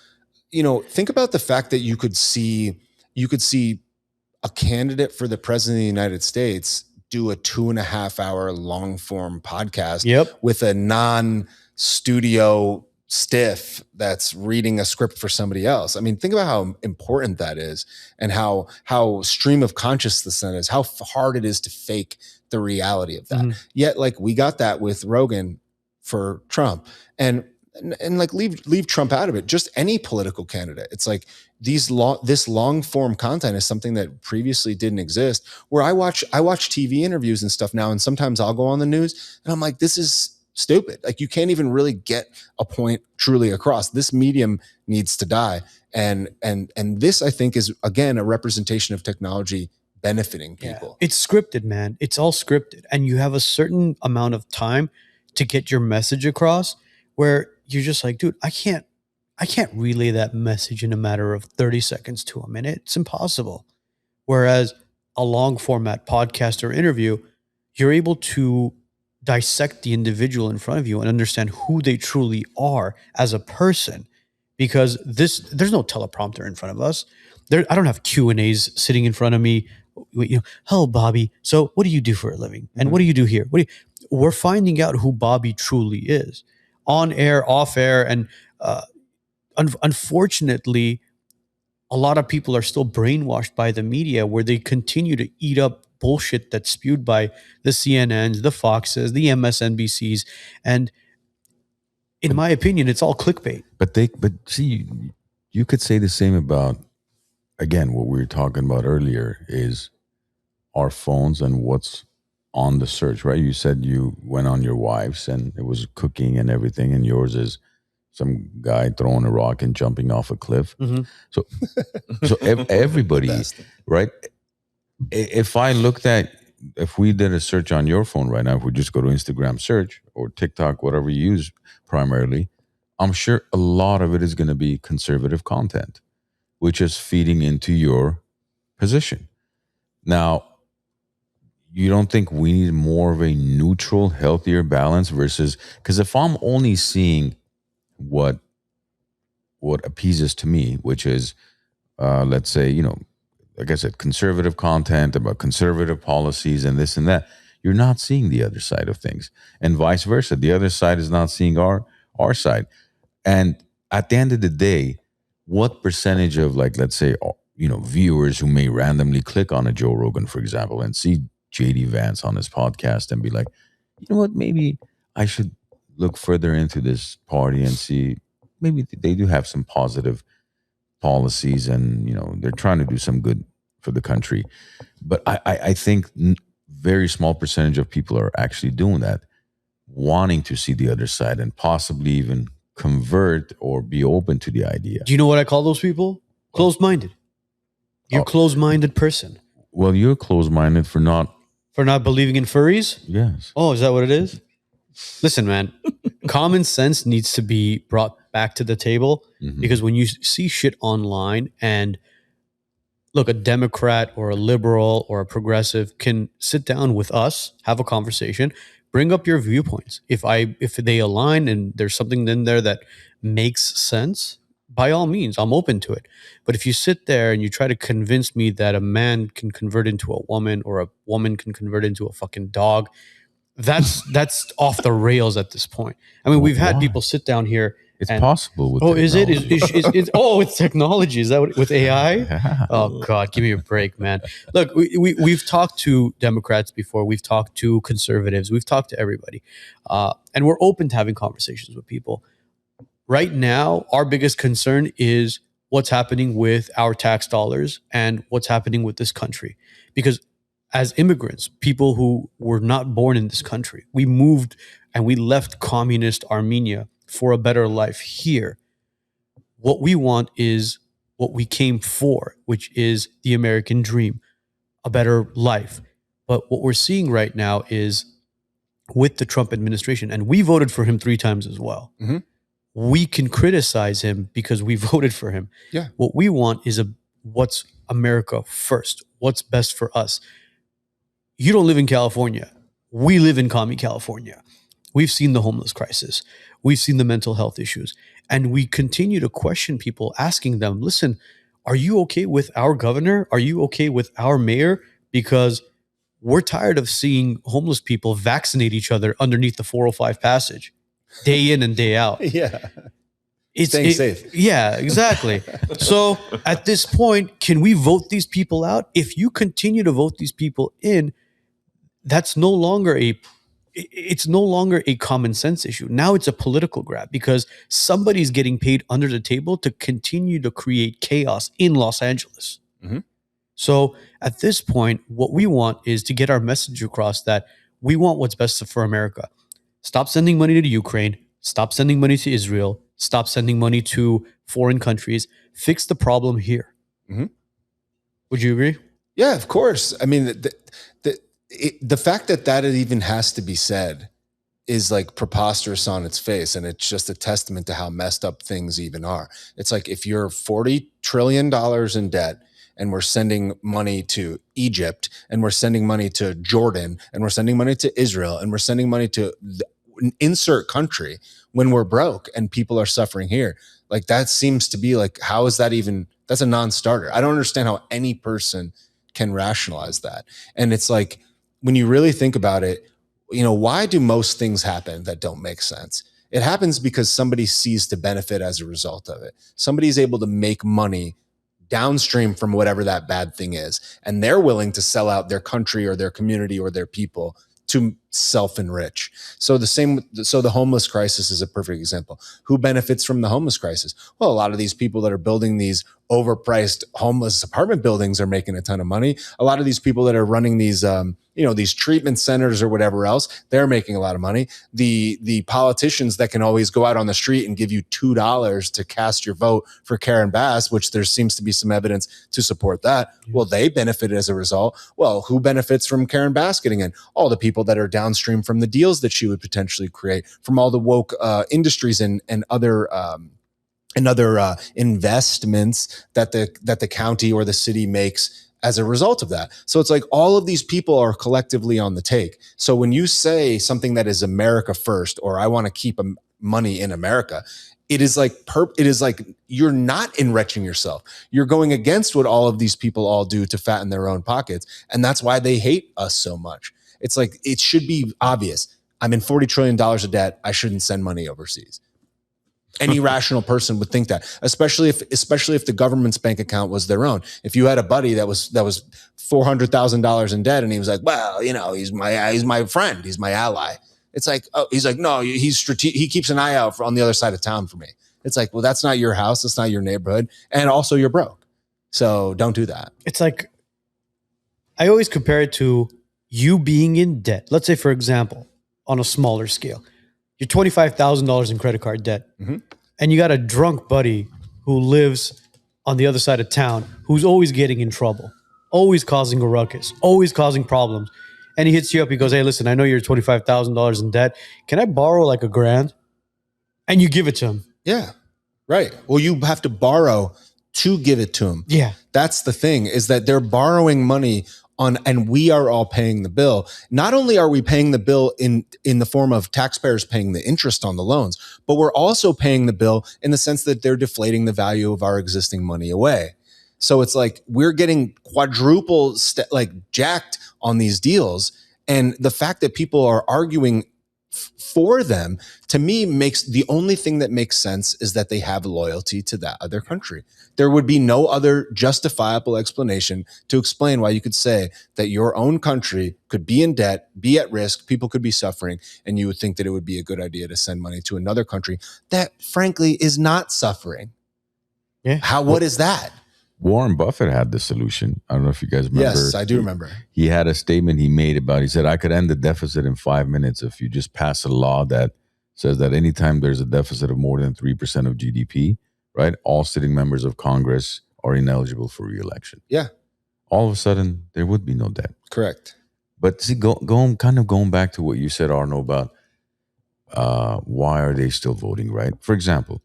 the fact that you could see a candidate for the president of the United States do a 2.5 hour long form podcast with a non-studio stiff that's reading a script for somebody else. I mean, think about how important that is and how stream of consciousness that is, how hard it is to fake the reality of that. Yet, like, we got that with Rogan for Trump, and like leave Trump out of it. Just any political candidate. It's like this long form content is something that previously didn't exist. Where I watch TV interviews and stuff now, and sometimes I'll go on the news and I'm like, this is stupid. Like, you can't even really get a point truly across. This medium needs to die. And this, I think, is again a representation of technology benefiting people. Yeah. It's scripted, man. It's all scripted. And you have a certain amount of time to get your message across where you're just like, dude, I can't relay that message in a matter of 30 seconds to a minute. It's impossible. Whereas a long format podcast or interview, you're able to dissect the individual in front of you and understand who they truly are as a person, because there's no teleprompter in front of us. I don't have Q&As sitting in front of me Hello, Bobby. So what do you do for a living? And what do you do here? We're finding out who Bobby truly is, on air, off air, and unfortunately, a lot of people are still brainwashed by the media, where they continue to eat up bullshit that's spewed by the CNNs, the Foxes, the MSNBCs, and in my opinion, it's all clickbait. But see, you could say the same about, again, what we were talking about earlier is our phones and what's on the search, right? You said you went on your wife's and it was cooking and everything, and yours is some guy throwing a rock and jumping off a cliff. Mm-hmm. So everybody, right? If we did a search on your phone right now, if we just go to Instagram search or TikTok, whatever you use primarily, I'm sure a lot of it is going to be conservative content, which is feeding into your position. Now, you don't think we need more of a neutral, healthier balance versus, because if I'm only seeing what appeases to me, which is, let's say, like I said, conservative content about conservative policies and this and that, you're not seeing the other side of things, and vice versa. The other side is not seeing our side. And at the end of the day, what percentage of, like, let's say, viewers who may randomly click on a Joe Rogan, for example, and see JD Vance on his podcast and be like, you know what, maybe I should look further into this party and see, maybe they do have some positive policies and, they're trying to do some good for the country. But I think very small percentage of people are actually doing that, wanting to see the other side and possibly even convert or be open to the idea. Do you know what I call those people? Closed-minded. You're a closed-minded person. Well, you're closed-minded for not believing in furries? Yes. Oh, is that what it is? Listen, man, common sense needs to be brought back to the table, because when you see shit online, and look, a Democrat or a liberal or a progressive can sit down with us, have a conversation, bring up your viewpoints. If they align and there's something in there that makes sense, by all means, I'm open to it. But if you sit there and you try to convince me that a man can convert into a woman or a woman can convert into a fucking dog, that's off the rails at this point. I mean, we've had people sit down here. It's possible with technology. Is it? With technology. Is that with AI? Yeah. Oh, God, give me a break, man. Look, we've talked to Democrats before. We've talked to conservatives. We've talked to everybody. And we're open to having conversations with people. Right now, our biggest concern is what's happening with our tax dollars and what's happening with this country. Because as immigrants, people who were not born in this country, we moved and we left communist Armenia for a better life here. What we want is what we came for, which is the American dream, a better life. But what we're seeing right now is with the Trump administration, and we voted for him 3 times as well. Mm-hmm. We can criticize him because we voted for him. Yeah. What we want is what's America first, what's best for us. You don't live in California. We live in commie California. We've seen the homeless crisis. We've seen the mental health issues. And we continue to question people, asking them, listen, are you okay with our governor? Are you okay with our mayor? Because we're tired of seeing homeless people vaccinate each other underneath the 405 passage, day in and day out. Yeah. Staying safe. Yeah, exactly. So at this point, can we vote these people out? If you continue to vote these people in, it's no longer a common sense issue. Now it's a political grab, because somebody's getting paid under the table to continue to create chaos in Los Angeles. Mm-hmm. So at this point, what we want is to get our message across that we want what's best for America. Stop sending money to Ukraine. Stop sending money to Israel. Stop sending money to foreign countries. Fix the problem here. Mm-hmm. Would you agree? Yeah, of course. I mean, the fact that even has to be said is like preposterous on its face. And it's just a testament to how messed up things even are. It's like, if you're $40 trillion in debt, and we're sending money to Egypt, and we're sending money to Jordan, and we're sending money to Israel, and we're sending money to insert country when we're broke and people are suffering here. Like, that seems to be like, how is that even, that's a non-starter. I don't understand how any person can rationalize that. And it's like, when you really think about it, why do most things happen that don't make sense? It happens because somebody sees to benefit as a result of it. Somebody's able to make money downstream from whatever that bad thing is, and they're willing to sell out their country or their community or their people to self-enrich. So the homeless crisis is a perfect example. Who benefits from the homeless crisis? Well, a lot of these people that are building these overpriced homeless apartment buildings are making a ton of money. A lot of these people that are running these these treatment centers or whatever else, they're making a lot of money. The politicians that can always go out on the street and give you $2 to cast your vote for Karen Bass, which there seems to be some evidence to support that. Well, they benefited as a result. Well, who benefits from Karen Bass getting in? All the people that are downstream from the deals that she would potentially create, from all the woke industries and other investments that the county or the city makes as a result of that. So it's like all of these people are collectively on the take. So when you say something that is America first, or I want to keep money in America, it is like you're not enriching yourself. You're going against what all of these people all do to fatten their own pockets. And that's why they hate us so much. It's like, it should be obvious. I'm in $40 trillion of debt. I shouldn't send money overseas. Any rational person would think that, especially if the government's bank account was their own. If you had a buddy that was $400,000 in debt, and he was like, well, he's my friend, he's my ally. It's like, oh, he's like, no, he keeps an eye out on the other side of town for me. It's like, well, that's not your house, that's not your neighborhood, and also you're broke, so don't do that. It's like, I always compare it to you being in debt. Let's say, for example, on a smaller scale, you're $25,000 in credit card debt, and you got a drunk buddy who lives on the other side of town who's always getting in trouble, always causing a ruckus, always causing problems. And he hits you up. He goes, hey, listen, I know you're $25,000 in debt. Can I borrow like $1,000? And you give it to him. Yeah, right. Well, you have to borrow to give it to him. Yeah. That's the thing, is that they're borrowing money and we are all paying the bill. Not only are we paying the bill in the form of taxpayers paying the interest on the loans, but we're also paying the bill in the sense that they're deflating the value of our existing money away. So it's like we're getting quadruple jacked on these deals. And the fact that people are arguing for them, to me, makes the only thing that makes sense is that they have loyalty to that other country. There would be no other justifiable explanation to explain why you could say that your own country could be in debt, be at risk, people could be suffering, and you would think that it would be a good idea to send money to another country that, frankly, is not suffering. Yeah. What is that? Warren Buffett had the solution. I don't know if you guys remember. Yes, I do remember. He had a statement he made about, he said, I could end the deficit in 5 minutes if you just pass a law that says that anytime there's a deficit of more than 3% of GDP, right, all sitting members of Congress are ineligible for re-election. Yeah. All of a sudden, there would be no debt. Correct. But see, going back to what you said, Arno, about why are they still voting, right? For example,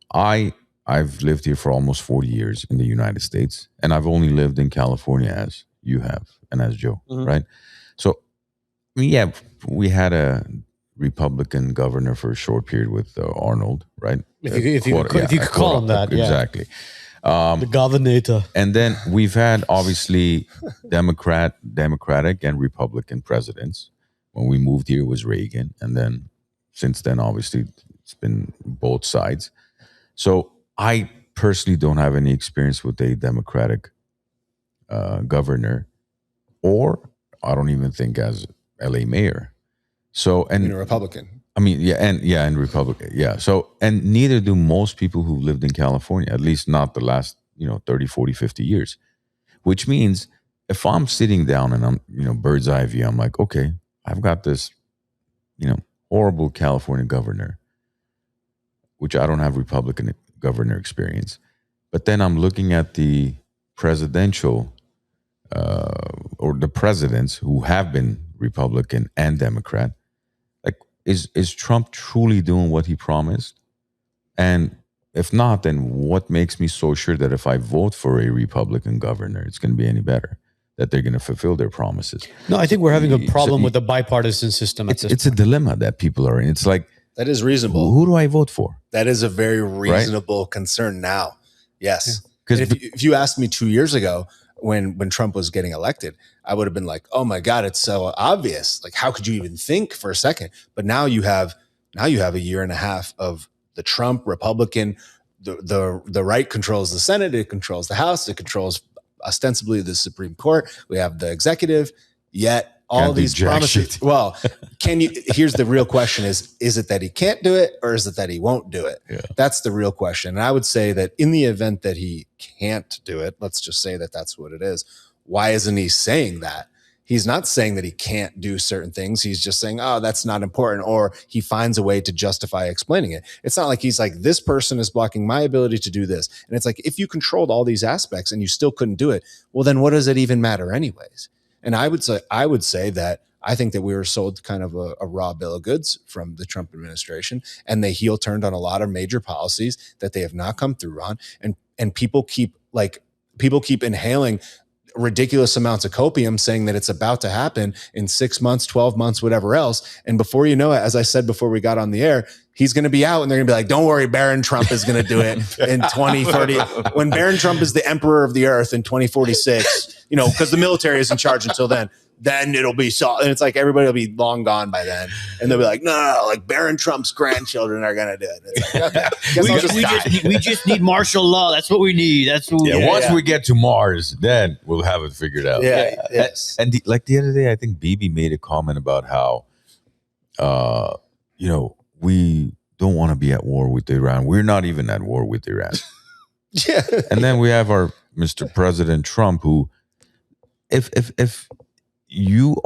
I've lived here for almost 40 years in the United States, and I've only lived in California as you have and as Joe, right? So, yeah, we had a Republican governor for a short period with Arnold, right? If you could call him that, exactly. The governor. And then we've had, obviously, Democratic and Republican presidents. When we moved here, it was Reagan. And then since then, obviously, it's been both sides. So I personally don't have any experience with a Democratic governor, or I don't even think as LA mayor. So, and a Republican. I mean, and Republican. Yeah. So, and neither do most people who lived in California, at least not the last, 30, 40, 50 years, which means if I'm sitting down and I'm, bird's eye view, I'm like, okay, I've got this, horrible California governor, which I don't have Republican governor experience. But then I'm looking at the presidential or the presidents who have been Republican and Democrat. Like, is Trump truly doing what he promised? And if not, then what makes me so sure that if I vote for a Republican governor, it's going to be any better, that they're going to fulfill their promises? No, I think we're having a problem with the bipartisan system. It's a dilemma that people are in. It's like, that is reasonable. Who do I vote for? That is a very reasonable concern now. Yes. Because if you asked me 2 years ago, when Trump was getting elected, I would have been like, oh my God, it's so obvious. Like, how could you even think for a second? But now you have a year and a half of the Trump Republican, the right controls the Senate, it controls the House, it controls ostensibly the Supreme Court. We have the executive, yet all these promises. Well, here's the real question is it that he can't do it or is it that he won't do it? Yeah. That's the real question. And I would say that in the event that he can't do it, let's just say that that's what it is. Why isn't he saying that? He's not saying that he can't do certain things. He's just saying, oh, that's not important. Or he finds a way to justify explaining it. It's not like he's like, this person is blocking my ability to do this. And it's like, if you controlled all these aspects and you still couldn't do it, well, then what does it even matter anyways? And I would say that I think that we were sold kind of a raw bill of goods from the Trump administration, and they heel turned on a lot of major policies that they have not come through on. And people keep inhaling ridiculous amounts of copium saying that it's about to happen in 6 months, 12 months, whatever else. And before you know it, as I said before we got on the air, he's going to be out and they're going to be like, don't worry, Barron Trump is going to do it in 2030. When Barron Trump is the emperor of the earth in 2046, because the military is in charge until then it'll be solved. And it's like, everybody will be long gone by then. And they'll be like, no, like Barron Trump's grandchildren are going to do it. It's like, okay, we just need martial law. That's what we need. That's what once we get to Mars, then we'll have it figured out. Yeah. Yes. And the other day, I think Bibi made a comment about how, we don't want to be at war with Iran. We're not even at war with Iran. Yeah. And then we have our Mr. President Trump, who, if you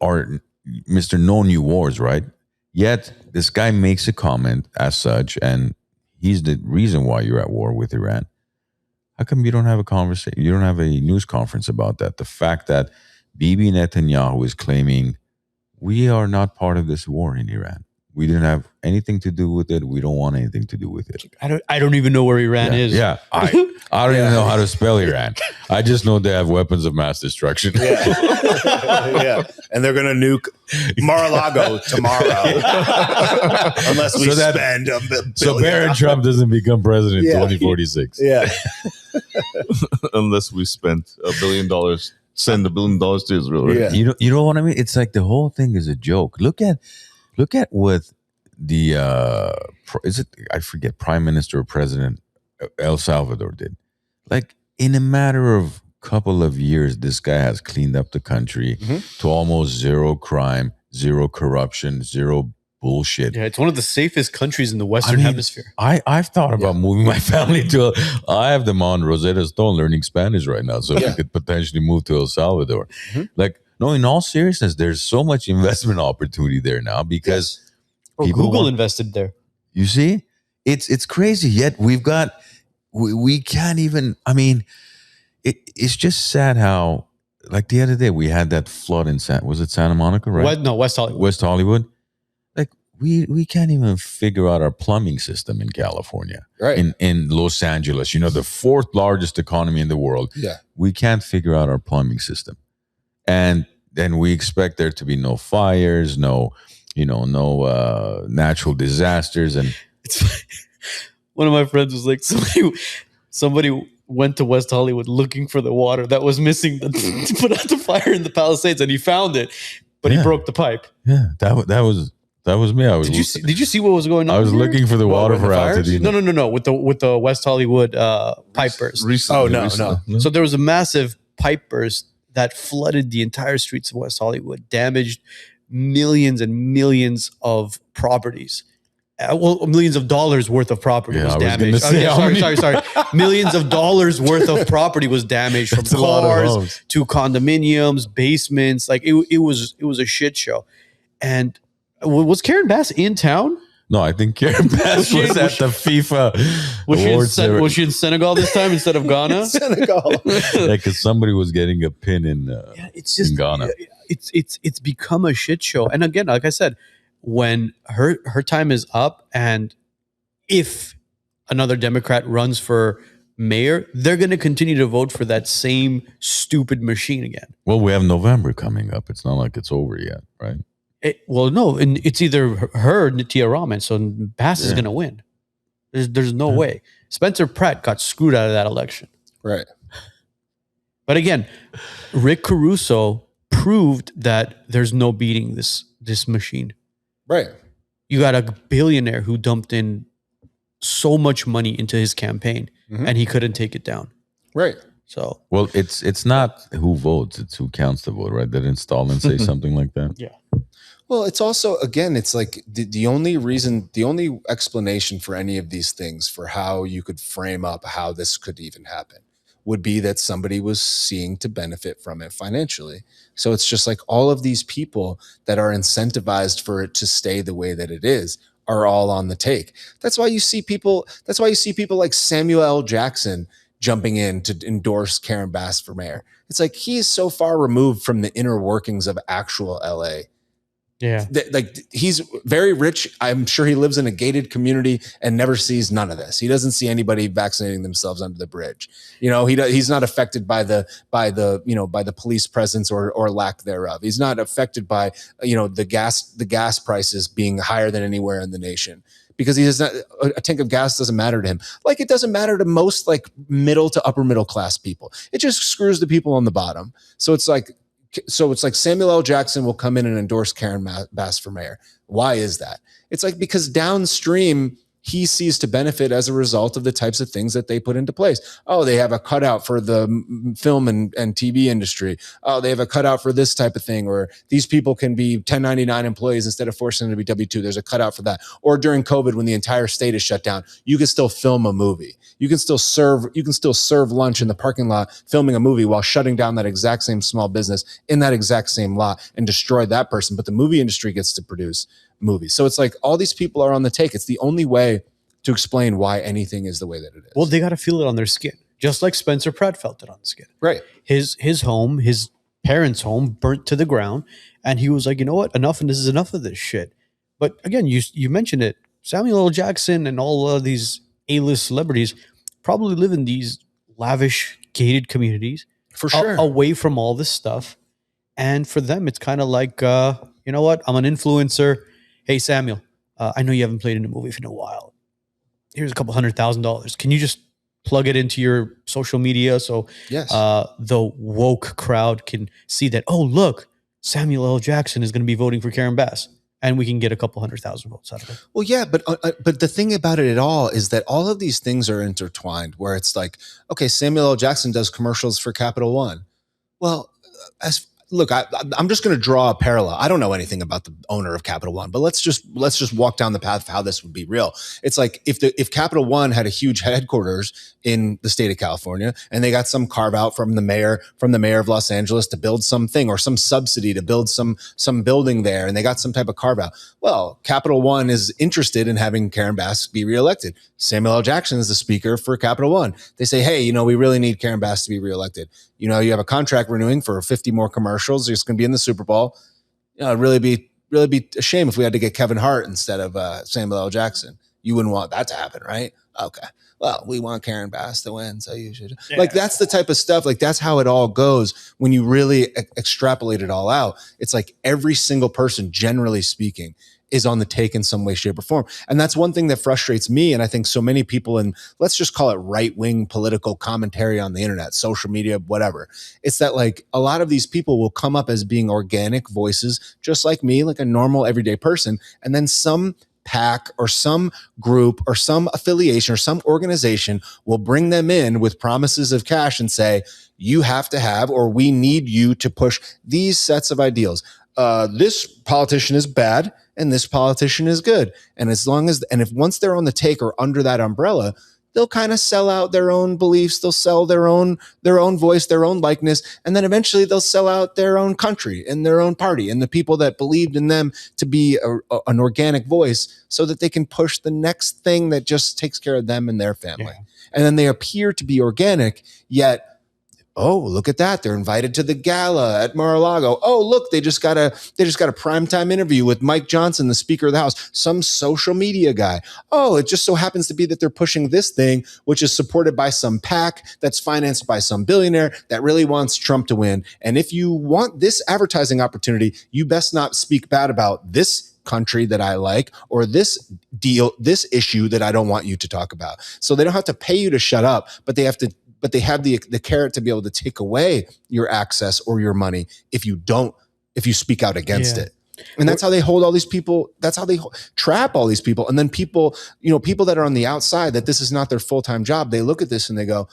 are Mr. No New Wars, right? Yet this guy makes a comment as such, and he's the reason why you're at war with Iran. How come you don't have a conversation? You don't have a news conference about that? The fact that Bibi Netanyahu is claiming we are not part of this war in Iran. We didn't have anything to do with it. We don't want anything to do with it. I don't even know where Iran is. Yeah, I don't even know how to spell Iran. I just know they have weapons of mass destruction. Yeah. And they're going to nuke Mar-a-Lago tomorrow. Unless we spend $1 billion. So Barron Trump doesn't become president in 2046. Yeah. Unless we spent $1 billion, send $1 billion to Israel. Right? Yeah. You know what I mean? It's like the whole thing is a joke. Look at what the I forget, Prime Minister or President El Salvador did. Like, in a matter of couple of years, this guy has cleaned up the country to almost zero crime, zero corruption, zero bullshit. Yeah, it's one of the safest countries in the Western Hemisphere. I've thought about moving my family to I have them on Rosetta Stone learning Spanish right now, so we could potentially move to El Salvador. Like, no, in all seriousness, there's so much investment opportunity there now because Google invested there. You see, it's crazy. Yet we can't even. I mean, it's just sad how, like the other day, we had that flood in Santa Monica, right? West Hollywood. West Hollywood. Like we can't even figure out our plumbing system in California, right? In Los Angeles, the fourth largest economy in the world. Yeah, we can't figure out our plumbing system. And then we expect there to be no fires, no natural disasters. And it's funny. One of my friends was like, somebody went to West Hollywood looking for the water that was missing to put out the fire in the Palisades, and he found it, but he broke the pipe. Yeah, that was me. Did you see what was going on? I was looking for the water for Altadena. No. With the West Hollywood pipe burst. Recently. No. So there was a massive pipe burst that flooded the entire streets of West Hollywood, damaged millions and millions of properties. Millions of dollars worth of property was damaged. Sorry. Millions of dollars worth of property was damaged, from cars to condominiums, basements. Like it was a shit show. And was Karen Bass in town? No, I think Karen Bass was at the FIFA. Was she in Senegal this time instead of Ghana? Senegal. Because somebody was getting a pin in Ghana. It's become a shit show. And again, like I said, when her time is up, and if another Democrat runs for mayor, they're going to continue to vote for that same stupid machine again. Well, we have November coming up. It's not like it's over yet, right? No, and it's either her or Tia Rahman, so Bass is going to win. There's no way. Spencer Pratt got screwed out of that election. Right. But again, Rick Caruso proved that there's no beating this machine. Right. You got a billionaire who dumped in so much money into his campaign, and he couldn't take it down. Right. So, Well, it's not who votes; it's who counts the vote, right? Didn't Stalin say something like that? yeah. Well, it's also, again, it's like the only explanation for any of these things, for how you could frame up how this could even happen, would be that somebody was seeing to benefit from it financially. So it's just like all of these people that are incentivized for it to stay the way that it is are all on the take. That's why you see people like Samuel L. Jackson jumping in to endorse Karen Bass for mayor. It's like he is so far removed from the inner workings of actual LA. Yeah. Like, he's very rich. I'm sure he lives in a gated community and never sees none of this. He doesn't see anybody vaccinating themselves under the bridge. He's not affected by the police presence or lack thereof. He's not affected by, the gas prices being higher than anywhere in the nation, because he does not, a tank of gas doesn't matter to him. Like, it doesn't matter to most like middle to upper middle class people. It just screws the people on the bottom. So it's like Samuel L. Jackson will come in and endorse Karen Bass for mayor. Why is that? It's like, because downstream, he sees to benefit as a result of the types of things that they put into place. Oh, they have a cutout for the film and TV industry. Oh, they have a cutout for this type of thing. Or these people can be 1099 employees instead of forcing them to be W-2. There's a cutout for that. Or during COVID, when the entire state is shut down, you can still film a movie. You can still serve lunch in the parking lot, filming a movie while shutting down that exact same small business in that exact same lot and destroy that person. But the movie industry gets to produce movies. So it's like all these people are on the take. It's the only way to explain why anything is the way that it is. Well, they got to feel it on their skin, just like Spencer Pratt felt it on the skin. Right. His home, his parents' home, burnt to the ground, and he was like, you know what? Enough of this shit. But again, you mentioned it. Samuel L. Jackson and all of these A-list celebrities probably live in these lavish gated communities, for sure, away from all this stuff. And for them, it's kind of like, you know what? I'm an influencer. Hey, Samuel, I know you haven't played in a movie in a while. Here's a couple $100,000. Can you just plug it into your social media so yes, the woke crowd can see that, oh, look, Samuel L. Jackson is going to be voting for Karen Bass, and we can get a couple 100,000 votes out of it. Well, yeah, but the thing about it all is that all of these things are intertwined, where it's like, okay, Samuel L. Jackson does commercials for Capital One. Well, look, I'm just going to draw a parallel. I don't know anything about the owner of Capital One, but let's just walk down the path of how this would be real. It's like if Capital One had a huge headquarters in the state of California, and they got some carve out from the mayor of Los Angeles to build something, or some subsidy to build some building there, and they got some type of carve out. Well, Capital One is interested in having Karen Bass be reelected. Samuel L. Jackson is the speaker for Capital One. They say, hey, we really need Karen Bass to be reelected. You have a contract renewing for 50 more commercials. It's going to be in the Super Bowl. It'd really be a shame if we had to get Kevin Hart instead of Samuel L. Jackson. You wouldn't want that to happen, right? Okay. Well, we want Karen Bass to win, so you should. Yeah. Like, that's the type of stuff. Like, that's how it all goes when you really extrapolate it all out. It's like every single person, generally speaking, is on the take in some way, shape, or form. And that's one thing that frustrates me, and I think so many people in, let's just call it right-wing political commentary on the internet, social media, whatever. It's that, like, a lot of these people will come up as being organic voices, just like me, like a normal everyday person, and then some PAC or some group or some affiliation or some organization will bring them in with promises of cash and say, you have to have, or we need you to push these sets of ideals. This politician is bad and this politician is good. And if once they're on the take or under that umbrella, they'll kind of sell out their own beliefs. They'll sell their own voice, their own likeness. And then eventually they'll sell out their own country and their own party and the people that believed in them to be an organic voice, so that they can push the next thing that just takes care of them and their family. Yeah. And then they appear to be organic, yet, oh, look at that, they're invited to the gala at Mar-a-Lago. Oh, look, they just got a primetime interview with Mike Johnson, the Speaker of the House, some social media guy. Oh, it just so happens to be that they're pushing this thing, which is supported by some PAC that's financed by some billionaire that really wants Trump to win. And if you want this advertising opportunity, you best not speak bad about this country that I like, or this issue that I don't want you to talk about. So they don't have to pay you to shut up, but they have to but they have the carrot to be able to take away your access or your money if you speak out against it. And that's how they hold all these people. That's how they trap all these people. And then people that are on the outside, that this is not their full-time job, they look at this and they go,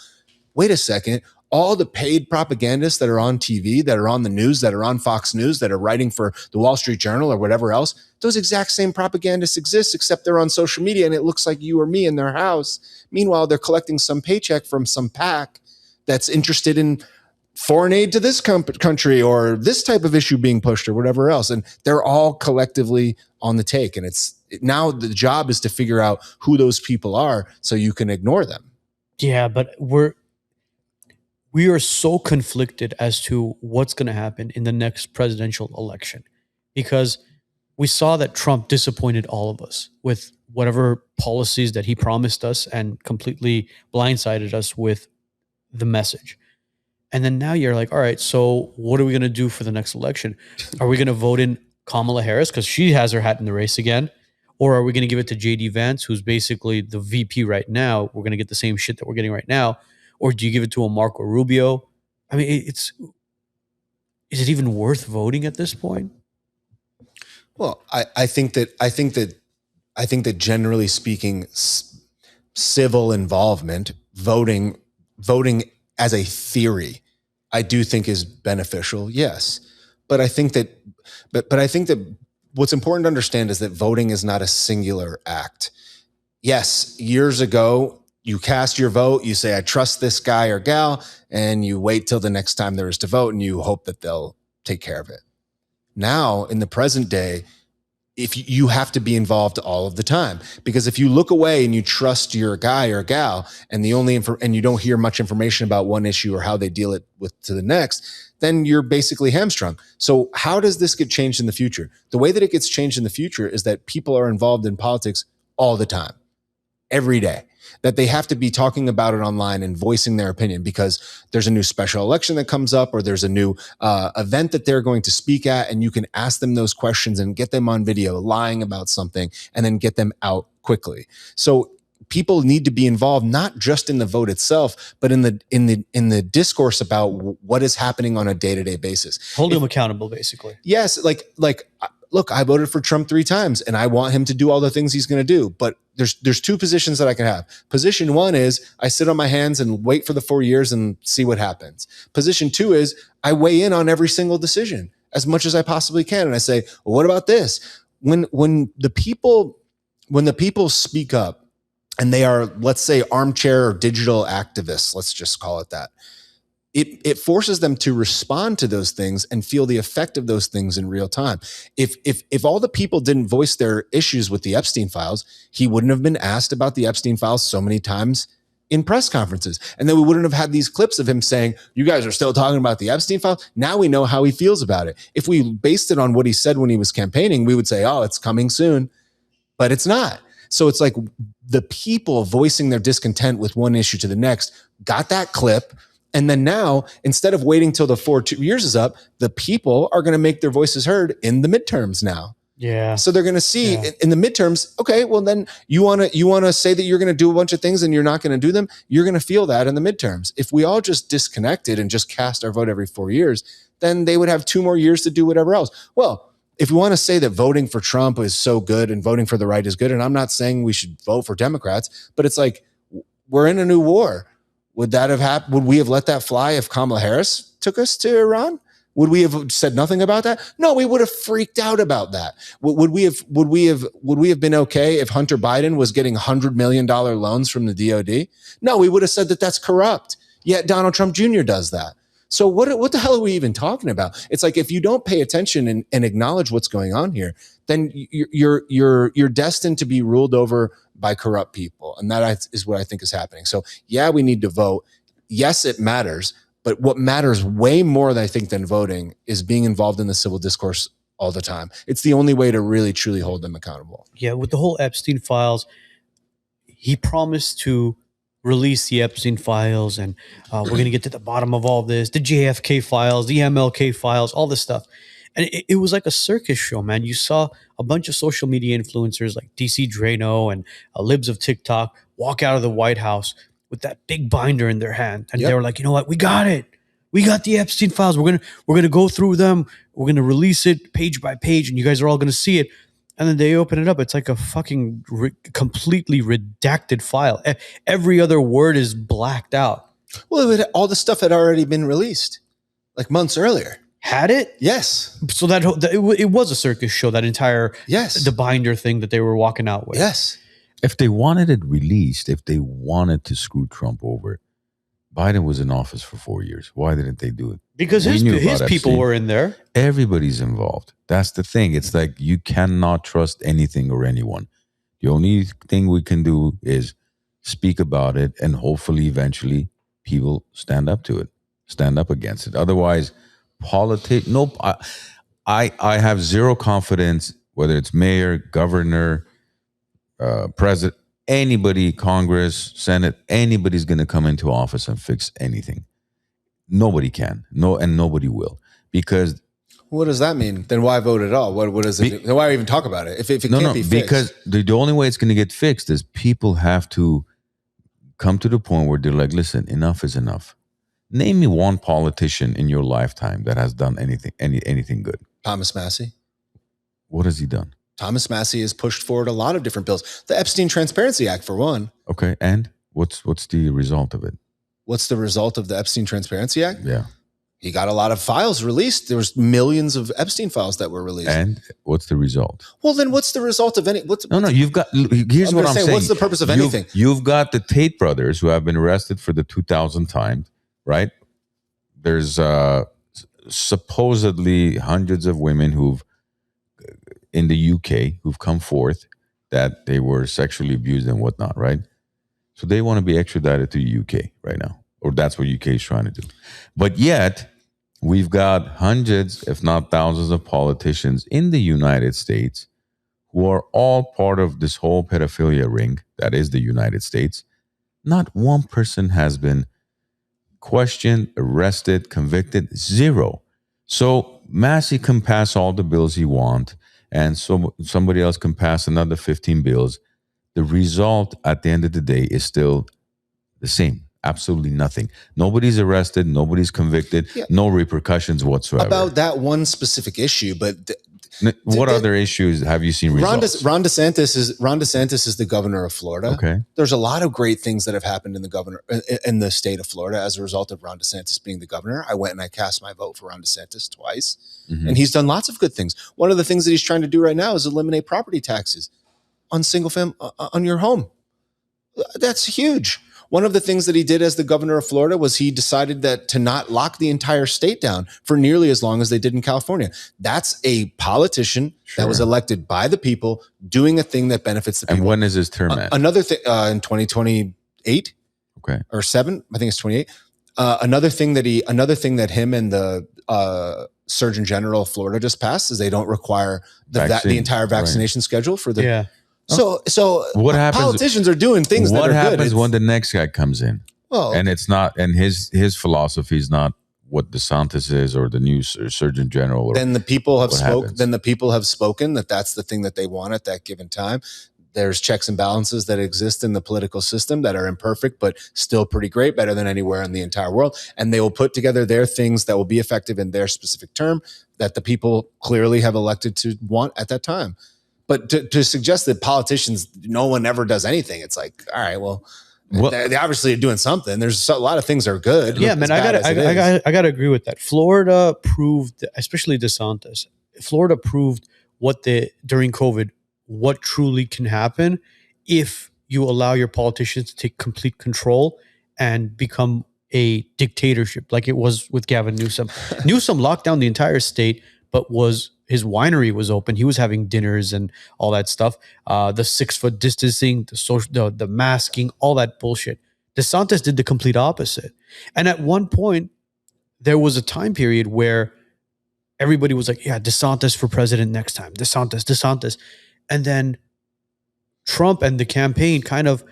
wait a second, all the paid propagandists that are on TV, that are on the news, that are on Fox News, that are writing for the Wall Street Journal or whatever else, those exact same propagandists exist, except they're on social media and it looks like you or me in their house. Meanwhile, they're collecting some paycheck from some PAC that's interested in foreign aid to this country or this type of issue being pushed or whatever else. And they're all collectively on the take. And now the job is to figure out who those people are so you can ignore them. Yeah, but we are so conflicted as to what's going to happen in the next presidential election, because we saw that Trump disappointed all of us with whatever policies that he promised us and completely blindsided us with the message. And then now you're like, all right, so what are we going to do for the next election? Are we going to vote in Kamala Harris because she has her hat in the race again? Or are we going to give it to J.D. Vance, who's basically the VP right now? We're going to get the same shit that we're getting right now. Or do you give it to a Marco Rubio? I mean, is it even worth voting at this point? Well, I think that generally speaking, civil involvement, voting as a theory, I do think is beneficial. Yes, but I think that what's important to understand is that voting is not a singular act. Yes, years ago, you cast your vote, you say, I trust this guy or gal, and you wait till the next time there is to vote and you hope that they'll take care of it. Now, in the present day, if you have to be involved all of the time, because if you look away and you trust your guy or gal and and you don't hear much information about one issue or how they deal it with to the next, then you're basically hamstrung. So how does this get changed in the future? The way that it gets changed in the future is that people are involved in politics all the time, every day, that they have to be talking about it online and voicing their opinion because there's a new special election that comes up or there's a new event that they're going to speak at, and you can ask them those questions and get them on video lying about something and then get them out quickly. So people need to be involved, not just in the vote itself, but in the discourse about what is happening on a day-to-day basis. Hold them accountable, basically. Yes, look, I voted for Trump 3 times and I want him to do all the things he's going to do. But there's 2 positions that I can have. Position 1 is I sit on my hands and wait for the 4 years and see what happens. Position 2 is I weigh in on every single decision as much as I possibly can. And I say, well, what about this? When the people speak up and they are, let's say, armchair or digital activists, let's just call it that, it forces them to respond to those things and feel the effect of those things in real time. If all the people didn't voice their issues with the Epstein files, he wouldn't have been asked about the Epstein files so many times in press conferences. And then we wouldn't have had these clips of him saying, you guys are still talking about the Epstein files. Now we know how he feels about it. If we based it on what he said when he was campaigning, we would say, oh, it's coming soon, but it's not. So it's like the people voicing their discontent with one issue to the next got that clip. And then now, instead of waiting till the 4 years is up, the people are going to make their voices heard in the midterms now. Yeah. So they're going to see in the midterms, okay, well then you want to say that you're going to do a bunch of things and you're not going to do them. You're going to feel that in the midterms. If we all just disconnected and just cast our vote every 4 years, then they would have 2 more years to do whatever else. Well, if we want to say that voting for Trump is so good and voting for the right is good, and I'm not saying we should vote for Democrats, but it's like we're in a new war. Would that have happened? Would we have let that fly if Kamala Harris took us to Iran? Would we have said nothing about that? No, we would have freaked out about that. Would we have been okay if Hunter Biden was getting $100 million loans from the DOD? No, we would have said that that's corrupt. Yet Donald Trump Jr. does that. So what the hell are we even talking about? It's like if you don't pay attention and acknowledge what's going on here, then you're destined to be ruled over by corrupt people. And that is what I think is happening. So yeah, we need to vote. Yes, it matters. But what matters way more, I think, than voting is being involved in the civil discourse all the time. It's the only way to really, truly hold them accountable. Yeah, with the whole Epstein files, he promised to release the Epstein files and we're going to get to the bottom of all this, the JFK files, the MLK files, all this stuff. And it was like a circus show, man. You saw a bunch of social media influencers like DC Drano and Libs of TikTok walk out of the White House with that big binder in their hand, and Yep. they were like, you know what, we got it. We got the Epstein files. We're gonna go through them. We're gonna release it page by page, and you guys are all gonna see it. And then they open it up. It's like a fucking completely redacted file. Every other word is blacked out. Well, all the stuff had already been released like months earlier. Had it? Yes. So it was a circus show. That entire the binder thing that they were walking out with. Yes. If they wanted it released, if they wanted to screw Trump over, Biden was in office for 4 years. Why didn't they do it? Because We his knew about people Epstein. were in there. Everybody's involved. That's the thing. It's like you cannot trust anything or anyone. The only thing we can do is speak about it, and hopefully eventually people stand up to it, stand up against it. Otherwise, nope. I have zero confidence, whether it's mayor, governor, president, anybody, Congress, Senate, anybody's going to come into office and fix anything. Nobody can. And nobody will. Because what does that mean? Then why vote at all? What does it? Then why even talk about it if it can't be fixed? Because the only way it's going to get fixed is people have to come to the point where they're like, listen, enough is enough. Name me one politician in your lifetime that has done anything good. Thomas Massey. What has he done? Thomas Massey has pushed forward a lot of different bills. The Epstein Transparency Act, for one. Okay, and what's the result of it? What's the result of the Epstein Transparency Act? Yeah. He got a lot of files released. There was millions of Epstein files that were released. And what's the result? Well, then what's the result of any? You've got, here's what I'm saying. What's the purpose of anything? You've got the Tate brothers who have been arrested for the 2000 times, right? There's supposedly hundreds of women in the UK who've come forth that they were sexually abused and whatnot, right? So they want to be extradited to the UK right now, or that's what UK is trying to do. But yet, we've got hundreds, if not thousands, of politicians in the United States who are all part of this whole pedophilia ring that is the United States. Not one person has been questioned, arrested, convicted, zero. So Massey can pass all the bills he wants, and so somebody else can pass another 15 bills. The result at the end of the day is still the same. Absolutely nothing. Nobody's arrested. Nobody's convicted. Yeah. No repercussions whatsoever. About that one specific issue, but what other issues have you seen results? Ron DeSantis is the governor of Florida. Okay. There's a lot of great things that have happened in the state of Florida as a result of Ron DeSantis being the governor. I went and I cast my vote for Ron DeSantis twice, and he's done lots of good things. One of the things that he's trying to do right now is eliminate property taxes on on your home. That's huge. One of the things that he did as the governor of Florida was he decided that to not lock the entire state down for nearly as long as they did in California. That's a politician that was elected by the people doing a thing that benefits the people. And when is his term at? Another thing in 2028. Okay. Or 7, I think it's 28. Another thing that him and the Surgeon General of Florida just passed is they don't require the entire vaccination schedule for the. Yeah. So what happens? Politicians are doing things that are good. What happens when the next guy comes in? Well, and it's not, and his philosophy is not what DeSantis is or the new Surgeon General. Then the people have spoken. Then the people have spoken that that's the thing that they want at that given time. There's checks and balances that exist in the political system that are imperfect, but still pretty great, better than anywhere in the entire world. And they will put together their things that will be effective in their specific term that the people clearly have elected to want at that time. But to suggest that politicians, no one ever does anything, it's like, all right, well, they obviously are doing something. There's a lot of things that are good. Yeah, man, I gotta agree with that. Florida proved, especially DeSantis, Florida proved during COVID, what truly can happen if you allow your politicians to take complete control and become a dictatorship, like it was with Gavin Newsom. Newsom locked down the entire state, but his winery was open. He was having dinners and all that stuff. The 6 foot distancing, the masking, all that bullshit. DeSantis did the complete opposite. And at one point, there was a time period where everybody was like, yeah, DeSantis for president next time. DeSantis. And then Trump and the campaign kind of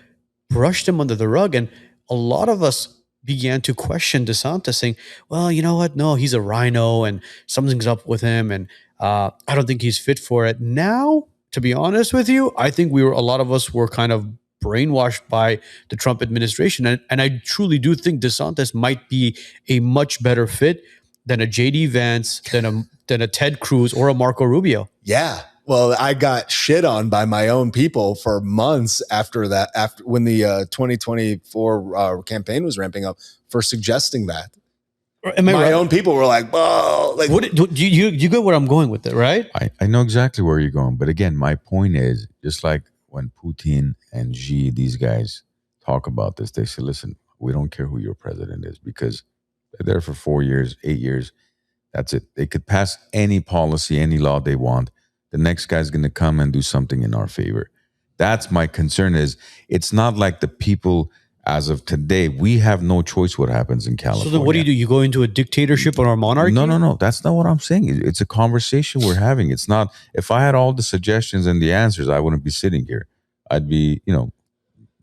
brushed him under the rug. And a lot of us began to question DeSantis, saying, well, you know what? No, he's a rhino and something's up with him. And I don't think he's fit for it. Now, to be honest with you, I think a lot of us were kind of brainwashed by the Trump administration. And I truly do think DeSantis might be a much better fit than a JD Vance, than a Ted Cruz or a Marco Rubio. Yeah. Well, I got shit on by my own people for months after when the 2024 campaign was ramping up for suggesting that. My own people were like, "Oh, like what, you get where I'm going with it, right?" I know exactly where you're going. But again, my point is, just like when Putin and Xi, these guys talk about this, they say, listen, we don't care who your president is because they're there for 4 years, 8 years. That's it. They could pass any policy, any law they want. The next guy's going to come and do something in our favor. That's my concern. Is it's not like the people as of today, we have no choice what happens in California. So then what do? You go into a dictatorship or a monarchy? No. That's not what I'm saying. It's a conversation we're having. It's not, if I had all the suggestions and the answers, I wouldn't be sitting here. I'd be,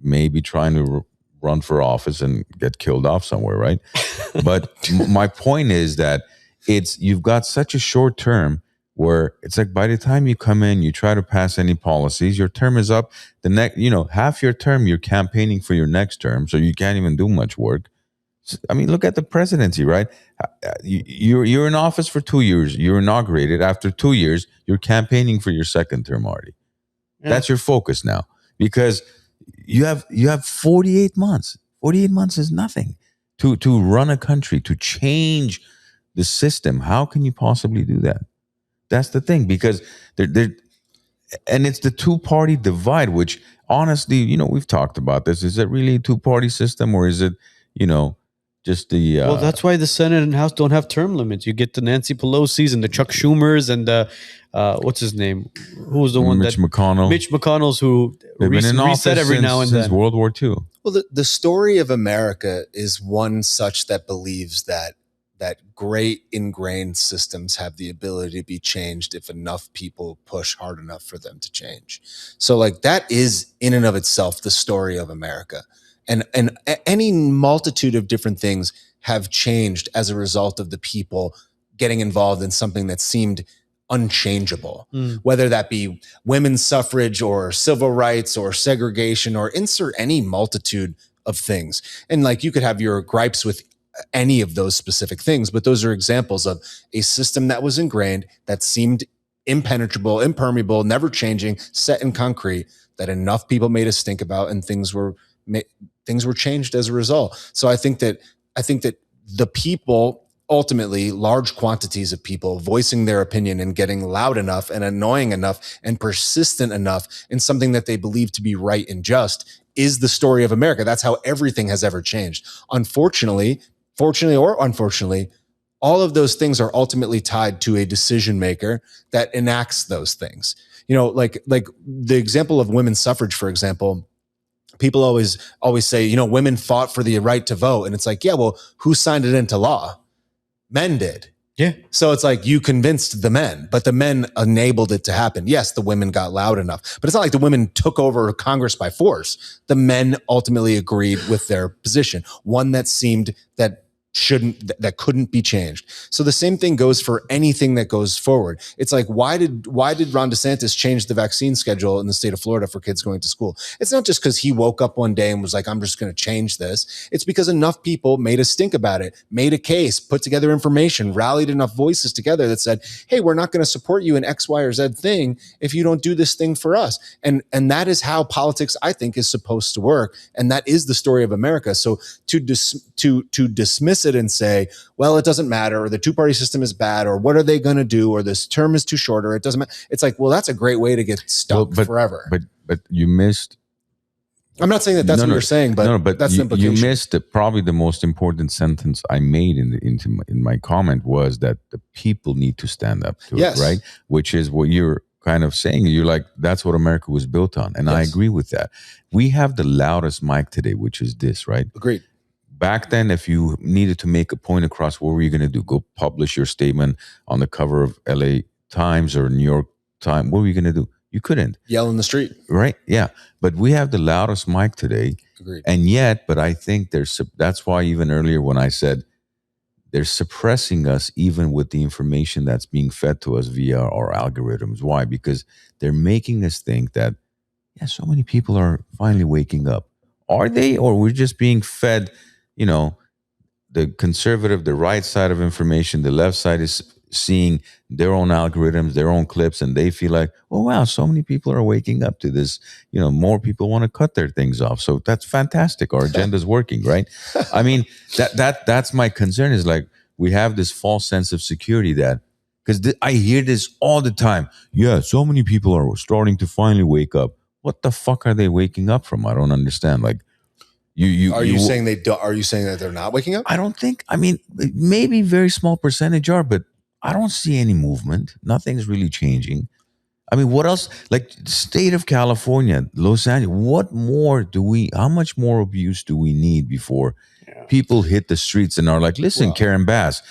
maybe trying to run for office and get killed off somewhere, right? But my point is that you've got such a short term where it's like by the time you come in, you try to pass any policies, your term is up. The next, half your term, you're campaigning for your next term, so you can't even do much work. I mean, look at the presidency, right? You're in office for 2 years. You're inaugurated. After 2 years, you're campaigning for your second term already. Yeah. That's your focus now because you have 48 months. 48 months is nothing to run a country, to change the system. How can you possibly do that? That's the thing, because and it's the two-party divide, which honestly, we've talked about this. Is it really a two-party system, or is it, just the... well, that's why the Senate and House don't have term limits. You get the Nancy Pelosi's and the Chuck Schumers and the, what's his name? Who was the one Mitch McConnell. Mitch McConnell's who reset every now and then. Since World War II. Well, the story of America is one such that believes that great ingrained systems have the ability to be changed if enough people push hard enough for them to change. So like that is in and of itself the story of America. And any multitude of different things have changed as a result of the people getting involved in something that seemed unchangeable, whether that be women's suffrage or civil rights or segregation or insert any multitude of things. And like you could have your gripes with any of those specific things, but those are examples of a system that was ingrained, that seemed impenetrable, impermeable, never changing, set in concrete, that enough people made us think about, and things were changed as a result. So I think that the people, ultimately large quantities of people voicing their opinion and getting loud enough and annoying enough and persistent enough in something that they believe to be right and just, is the story of America. That's how everything has ever changed. Fortunately or unfortunately, all of those things are ultimately tied to a decision maker that enacts those things. Like the example of women's suffrage, for example, people always say, women fought for the right to vote. And it's like, yeah, well, who signed it into law? Men did. Yeah. So it's like you convinced the men, but the men enabled it to happen. Yes, the women got loud enough, but it's not like the women took over Congress by force. The men ultimately agreed with their position, one that seemed that couldn't be changed. So the same thing goes for anything that goes forward. It's like, why did Ron DeSantis change the vaccine schedule in the state of Florida for kids going to school? It's not just because he woke up one day and was like, I'm just going to change this. It's because enough people made us think about it, made a case, put together information, rallied enough voices together that said, hey, we're not going to support you in X, Y, or Z thing if you don't do this thing for us. And that is how politics, I think, is supposed to work. And that is the story of America. So to dismiss it and say, well, it doesn't matter, or the two-party system is bad, or what are they going to do, or this term is too short, or it doesn't matter. It's like, well, that's a great way to get stuck forever. But you missed. I'm not saying that's what you're saying, but that's the implication. You missed probably the most important sentence I made in my comment was that the people need to stand up to it, right? Which is what you're kind of saying. You're like, that's what America was built on. And I agree with that. We have the loudest mic today, which is this, right? Agreed. Back then, if you needed to make a point across, what were you going to do? Go publish your statement on the cover of LA Times or New York Times. What were you going to do? You couldn't. Yell in the street. Right? Yeah. But we have the loudest mic today. Agreed. And yet, but I think that's why even earlier when I said they're suppressing us even with the information that's being fed to us via our algorithms. Why? Because they're making us think that, yeah, so many people are finally waking up. Are they, or we're just being fed, you know, the conservative, the right side of information, the left side is seeing their own algorithms, their own clips, and they feel like, oh wow, so many people are waking up to this. You know, more people want to cut their things off. So that's fantastic. Our agenda's working, right? I mean, that's my concern is like we have this false sense of security that because I hear this all the time. Yeah, so many people are starting to finally wake up. What the fuck are they waking up from? I don't understand. Like, Are you saying they do, are you saying that they're not waking up? I don't think. I mean, maybe very small percentage are, but I don't see any movement. Nothing's really changing. I mean, what else? Like state of California, Los Angeles. What more do we? How much more abuse do we need before people hit the streets and are like, listen, Karen Bass,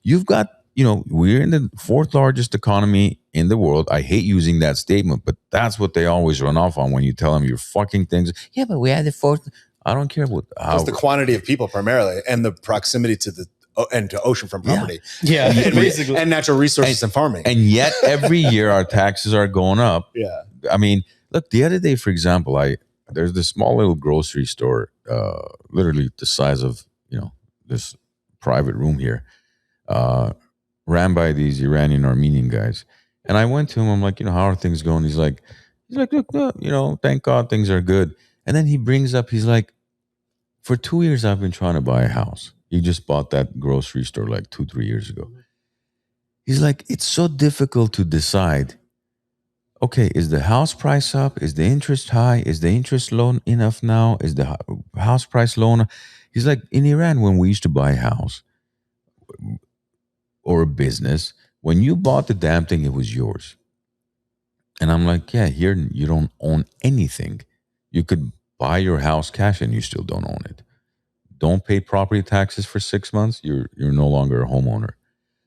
you've got. You know, we're in the fourth largest economy in the world. I hate using that statement, but that's what they always run off on when you tell them you're fucking things. Yeah, but we had the fourth. I don't care what. It's the quantity of people primarily and the proximity to the and to oceanfront property. Yeah, basically. And natural resources and farming. And yet every year our taxes are going up. Yeah. I mean, look, the other day, for example, there's this small little grocery store, literally the size of, you know, this private room here. Ran by these Iranian Armenian guys. And I went to him, I'm like, you know, how are things going? He's like, look, you know, thank God things are good. And then he brings up, he's like, for 2 years, I've been trying to buy a house. He just bought that grocery store like 2-3 years ago. He's like, it's so difficult to decide, okay, is the house price up? Is the interest high? Is the interest low enough now? Is the house price low enough? He's like, in Iran, when we used to buy a house, or a business, when you bought the damn thing, it was yours. And I'm like, yeah, here you don't own anything. You could buy your house cash and you still don't own it. Don't pay property taxes for 6 months, you're no longer a homeowner.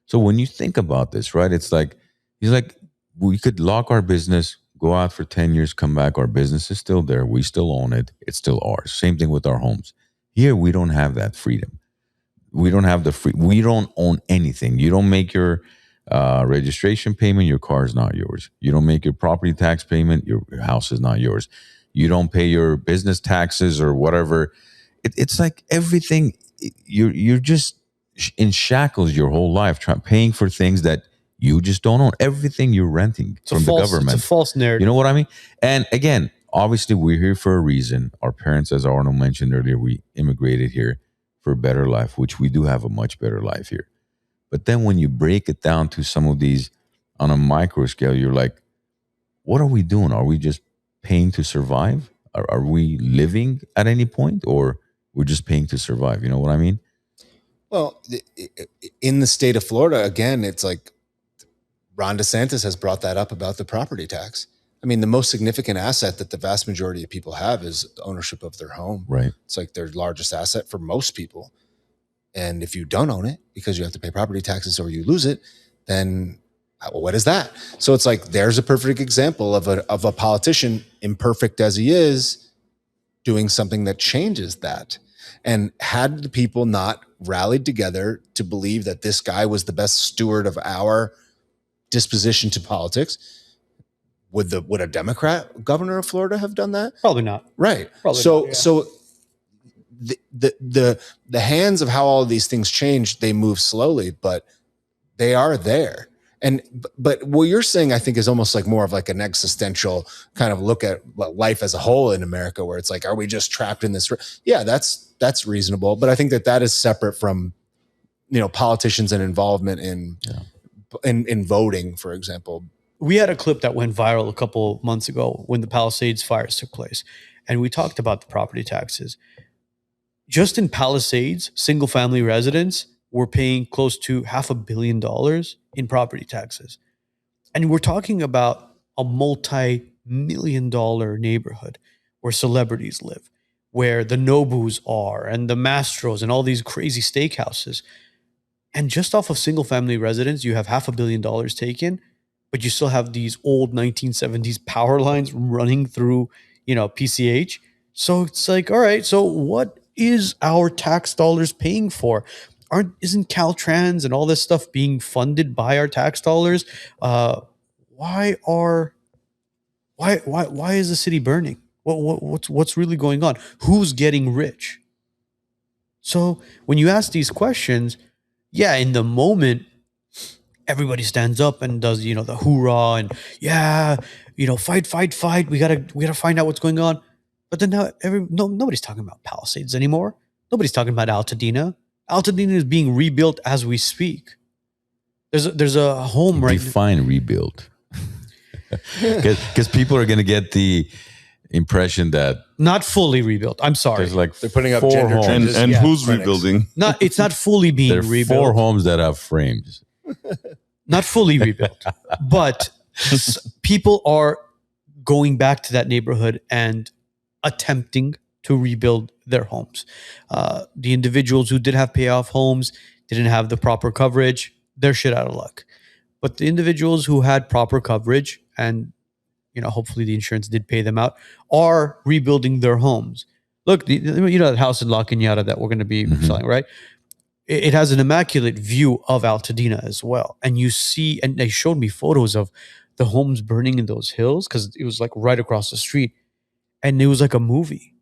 So when you think about this, right, it's like, he's like, we could lock our business, go out for 10 years, come back, our business is still there, we still own it, it's still ours. Same thing with our homes. Here, we don't have that freedom. We don't have we don't own anything. You don't make your registration payment, your car is not yours. You don't make your property tax payment, your house is not yours. You don't pay your business taxes or whatever. It's like everything, you're just in shackles your whole life, paying for things that you just don't own. Everything you're renting from the government. It's a false narrative. You know what I mean? And again, obviously we're here for a reason. Our parents, as Arnold mentioned earlier, we immigrated here for a better life, which we do have a much better life here. But then when you break it down to some of these on a micro scale, you're like, what are we doing? Are we just paying to survive? Are we living at any point, or we're just paying to survive? You know what I mean? Well, in the state of Florida, again, it's like Ron DeSantis has brought that up about the property tax. I mean, the most significant asset that the vast majority of people have is the ownership of their home. Right. It's like their largest asset for most people. And if you don't own it because you have to pay property taxes or you lose it, then what is that? So it's like, there's a perfect example of a politician, imperfect as he is, doing something that changes that. And had the people not rallied together to believe that this guy was the best steward of our disposition to politics, would a Democrat governor of Florida have done that? Probably not. Right. Probably So not, yeah. so the hands of how all of these things change, they move slowly, but they are there. And but what you're saying, I think, is almost like more of like an existential kind of look at life as a whole in America, where it's like, are we just trapped in this? Yeah, that's reasonable. But I think that is separate from, you know, politicians and involvement in voting, for example. We had a clip that went viral a couple months ago when the Palisades fires took place, and we talked about the property taxes. Just in Palisades, single-family residents were paying close to $500 million in property taxes. And we're talking about a multi-million-dollar neighborhood where celebrities live, where the Nobus are and the Mastros and all these crazy steakhouses. And just off of single-family residents, you have $500 million taken, but you still have these old 1970s power lines running through, you know, PCH. So it's like, all right, so what is our tax dollars paying for? Isn't Caltrans and all this stuff being funded by our tax dollars? Why are Why is the city burning? What's really going on? Who's getting rich? So when you ask these questions, yeah, in the moment, everybody stands up and does, the hoorah and fight. We gotta find out what's going on. But then now nobody's talking about Palisades anymore. Nobody's talking about Altadena. Altadena is being rebuilt as we speak. There's a home right now. Define rebuild. Because people are going to get the impression that Not fully rebuilt. I'm sorry. there's like They're putting up 4 gender homes. transition. And Yeah, who's clinics. rebuilding? It's not fully being There are rebuilt. 4 homes that have frames. Not fully rebuilt, but people are going back to that neighborhood and attempting to rebuild their homes. The individuals who did have payoff homes didn't have the proper coverage. They're shit out of luck. But the individuals who had proper coverage and hopefully the insurance did pay them out are rebuilding their homes. Look, that house in La Cañada that we're going to be selling, right? It has an immaculate view of Altadena as well. And you see, and they showed me photos of the homes burning in those hills because it was like right across the street. And it was like a movie.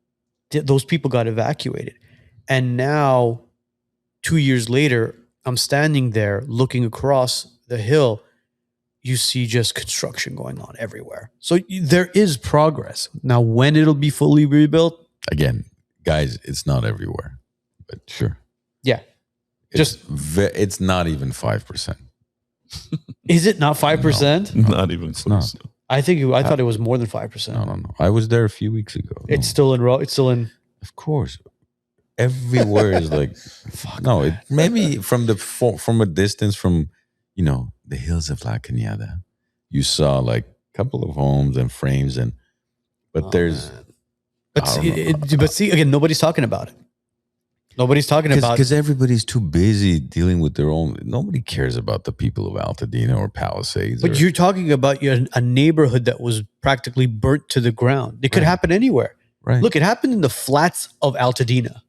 Those people got evacuated. And now, 2 years later, I'm standing there looking across the hill. You see just construction going on everywhere. So there is progress. Now, when it'll be fully rebuilt, Again, guys, it's not everywhere. But sure. yeah. It's not even 5%. Is it not 5%? Not even close. not. I thought it was more than 5%. No. I was there a few weeks ago. It's still in. Of course. Everywhere is like, no, maybe from a distance from, the hills of La Cañada, you saw like a couple of homes and frames but there's, Man. I don't know. But see, again, nobody's talking about it. Nobody's talking about because everybody's too busy dealing with their own. Nobody cares about the people of Altadena or Palisades. But you're talking about a neighborhood that was practically burnt to the ground. It could happen anywhere. right. Look, it happened in the flats of Altadena.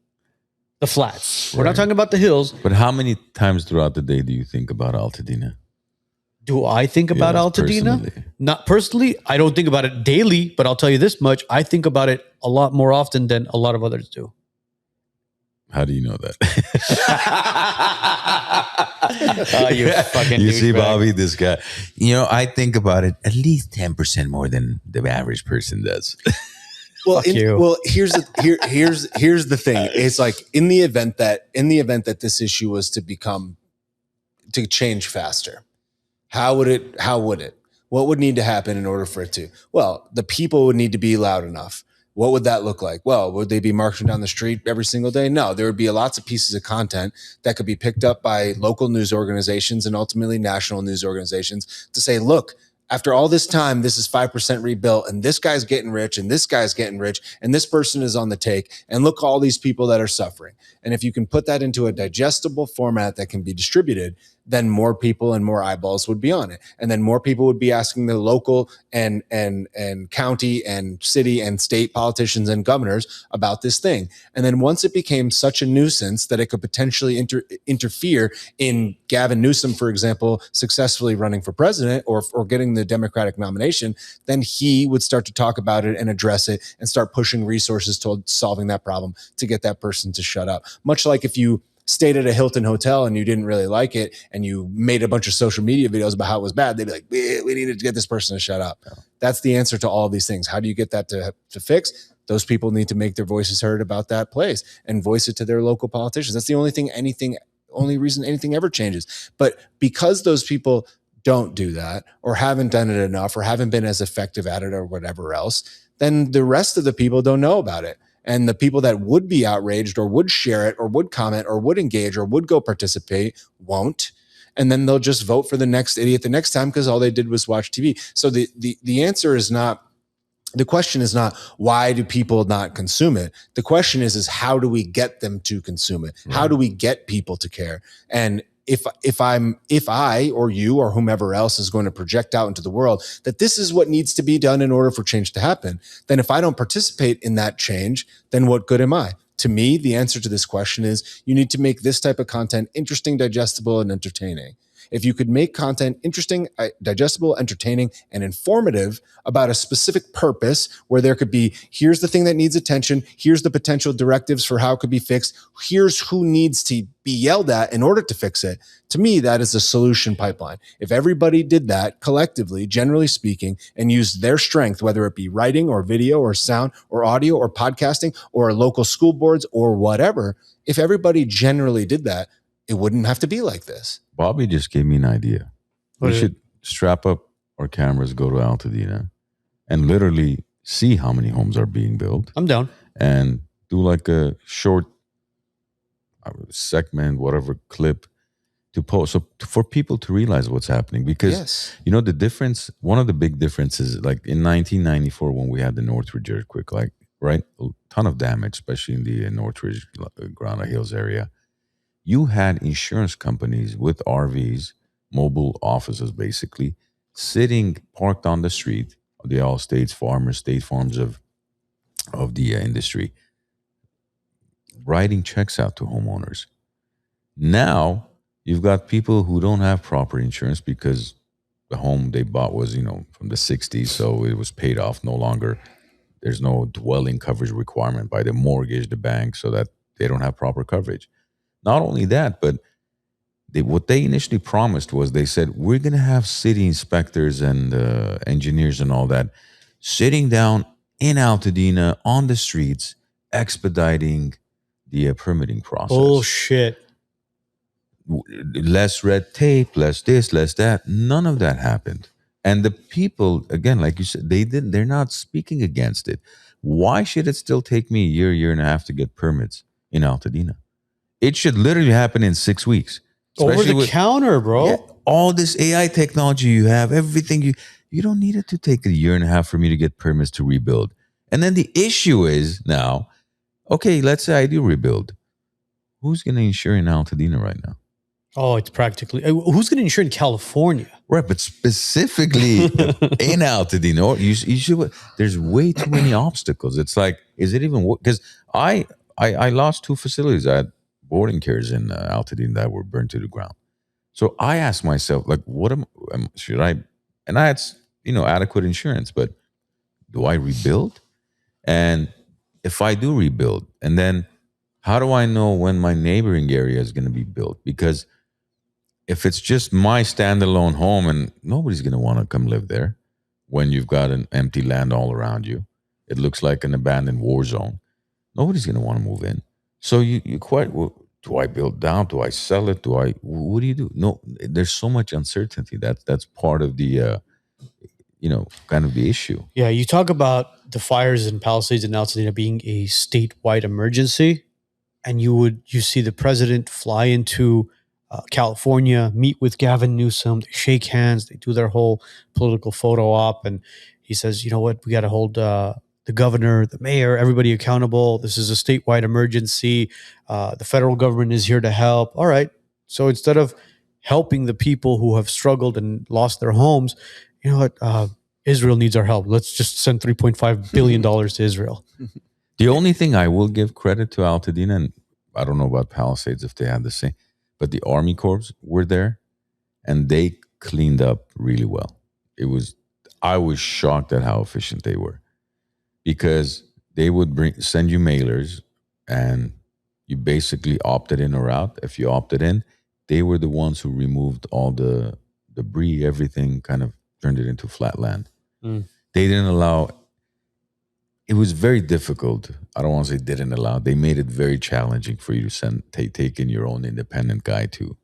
The flats. We're not Right. talking about the hills. But how many times throughout the day do you think about Altadena? Do I think about Yes, Altadena? personally. Not personally. I don't think about it daily, but I'll tell you this much. I think about it a lot more often than a lot of others do. How do you know that? Oh, you fucking You see, douchebag. Bobby, this guy. I think about it at least 10% more than the average person does. Well, Fuck you. here's the thing. It's like in the event that this issue was to change faster, how would it? What would need to happen in order for it to? Well, the people would need to be loud enough. What would that look like? Well, would they be marching down the street every single day? No, there would be lots of pieces of content that could be picked up by local news organizations and ultimately national news organizations to say, look, after all this time, this is 5% rebuilt, and this guy's getting rich, and this guy's getting rich, and this person is on the take, and look all these people that are suffering. And if you can put that into a digestible format that can be distributed, then more people and more eyeballs would be on it. And then more people would be asking the local and county and city and state politicians and governors about this thing. And then once it became such a nuisance that it could potentially interfere in Gavin Newsom, for example, successfully running for president or getting the Democratic nomination, then he would start to talk about it and address it and start pushing resources toward solving that problem to get that person to shut up. Much like if you stayed at a Hilton hotel and you didn't really like it and you made a bunch of social media videos about how it was bad, they'd be like, we needed to get this person to shut up. Yeah. That's the answer to all of these things. How do you get that to fix? Those people need to make their voices heard about that place and voice it to their local politicians. That's the only reason anything ever changes. But because those people don't do that or haven't done it enough or haven't been as effective at it or whatever else, then the rest of the people don't know about it. And the people that would be outraged or would share it or would comment or would engage or would go participate won't. And then they'll just vote for the next idiot the next time because all they did was watch TV. So the answer is not, the question is not why do people not consume it? The question is how do we get them to consume it? Right. How do we get people to care? And if I or you or whomever else is going to project out into the world that this is what needs to be done in order for change to happen, then if I don't participate in that change, then what good am I? To me, the answer to this question is you need to make this type of content interesting, digestible, and entertaining. If you could make content interesting, digestible, entertaining, and informative about a specific purpose where there could be, here's the thing that needs attention, here's the potential directives for how it could be fixed, here's who needs to be yelled at in order to fix it. To me, that is a solution pipeline. If everybody did that collectively, generally speaking, and used their strength, whether it be writing or video or sound or audio or podcasting or local school boards or whatever, if everybody generally did that, it wouldn't have to be like this. Bobby just gave me an idea. What We is should strap up our cameras, go to Altadena, and literally see how many homes are being built, I'm down. and do like a short segment, whatever clip to post, so for people to realize what's happening. Because Yes. you know the difference. One of the big differences, like in 1994 when we had the Northridge earthquake, like right, a ton of damage, especially in the Northridge, Granada Hills area. You had insurance companies with RVs, mobile offices, basically sitting parked on the street. The all states farmers, state farms of the industry, writing checks out to homeowners. Now you've got people who don't have proper insurance because the home they bought was, from the 60s, so it was paid off. No longer, there's no dwelling coverage requirement by the mortgage, the bank, so that they don't have proper coverage. Not only that, but what they initially promised was, they said, we're going to have city inspectors and engineers and all that sitting down in Altadena on the streets, expediting the permitting process. Bullshit. Less red tape, less this, less that. None of that happened. And the people, again, like you said, they're not speaking against it. Why should it still take me a year and a half to get permits in Altadena? It should literally happen in 6 weeks. Over the counter, bro. Yeah, all this AI technology you have, everything you don't need it to take a year and a half for me to get permits to rebuild. And then the issue is now, okay, let's say I do rebuild. Who's going to insure in Altadena right now? Oh, it's practically. Who's going to insure in California? Right, but specifically in Altadena, you should. There's way too many obstacles. It's like, is it even? Because I lost 2 facilities. I had boarding cares in Altadena that were burned to the ground. So I asked myself, like, should I? And I had, adequate insurance, but do I rebuild? And if I do rebuild, and then how do I know when my neighboring area is going to be built? Because if it's just my standalone home and nobody's going to want to come live there when you've got an empty land all around you, it looks like an abandoned war zone. Nobody's going to want to move in. So you quite, well, do I build down? Do I sell it? What do you do? No, there's so much uncertainty. That's part of the, kind of the issue. Yeah, you talk about the fires in Palisades and Altadena being a statewide emergency, and you see the president fly into California, meet with Gavin Newsom, they shake hands, they do their whole political photo op, and he says, you know what, we got to hold the governor, the mayor, everybody accountable. This is a statewide emergency. The federal government is here to help. All right. So instead of helping the people who have struggled and lost their homes, you know what, Israel needs our help. Let's just send $3.5 billion to Israel. The only thing I will give credit to Altadena, and I don't know about Palisades if they had the same, but the Army Corps were there and they cleaned up really well. I was shocked at how efficient they were, because they would send you mailers and you basically opted in or out. If you opted in, they were the ones who removed all the debris, everything, kind of turned it into flat land. They didn't allow. It was very difficult. I don't want to say didn't allow. They made it very challenging for you to take in your own independent guy to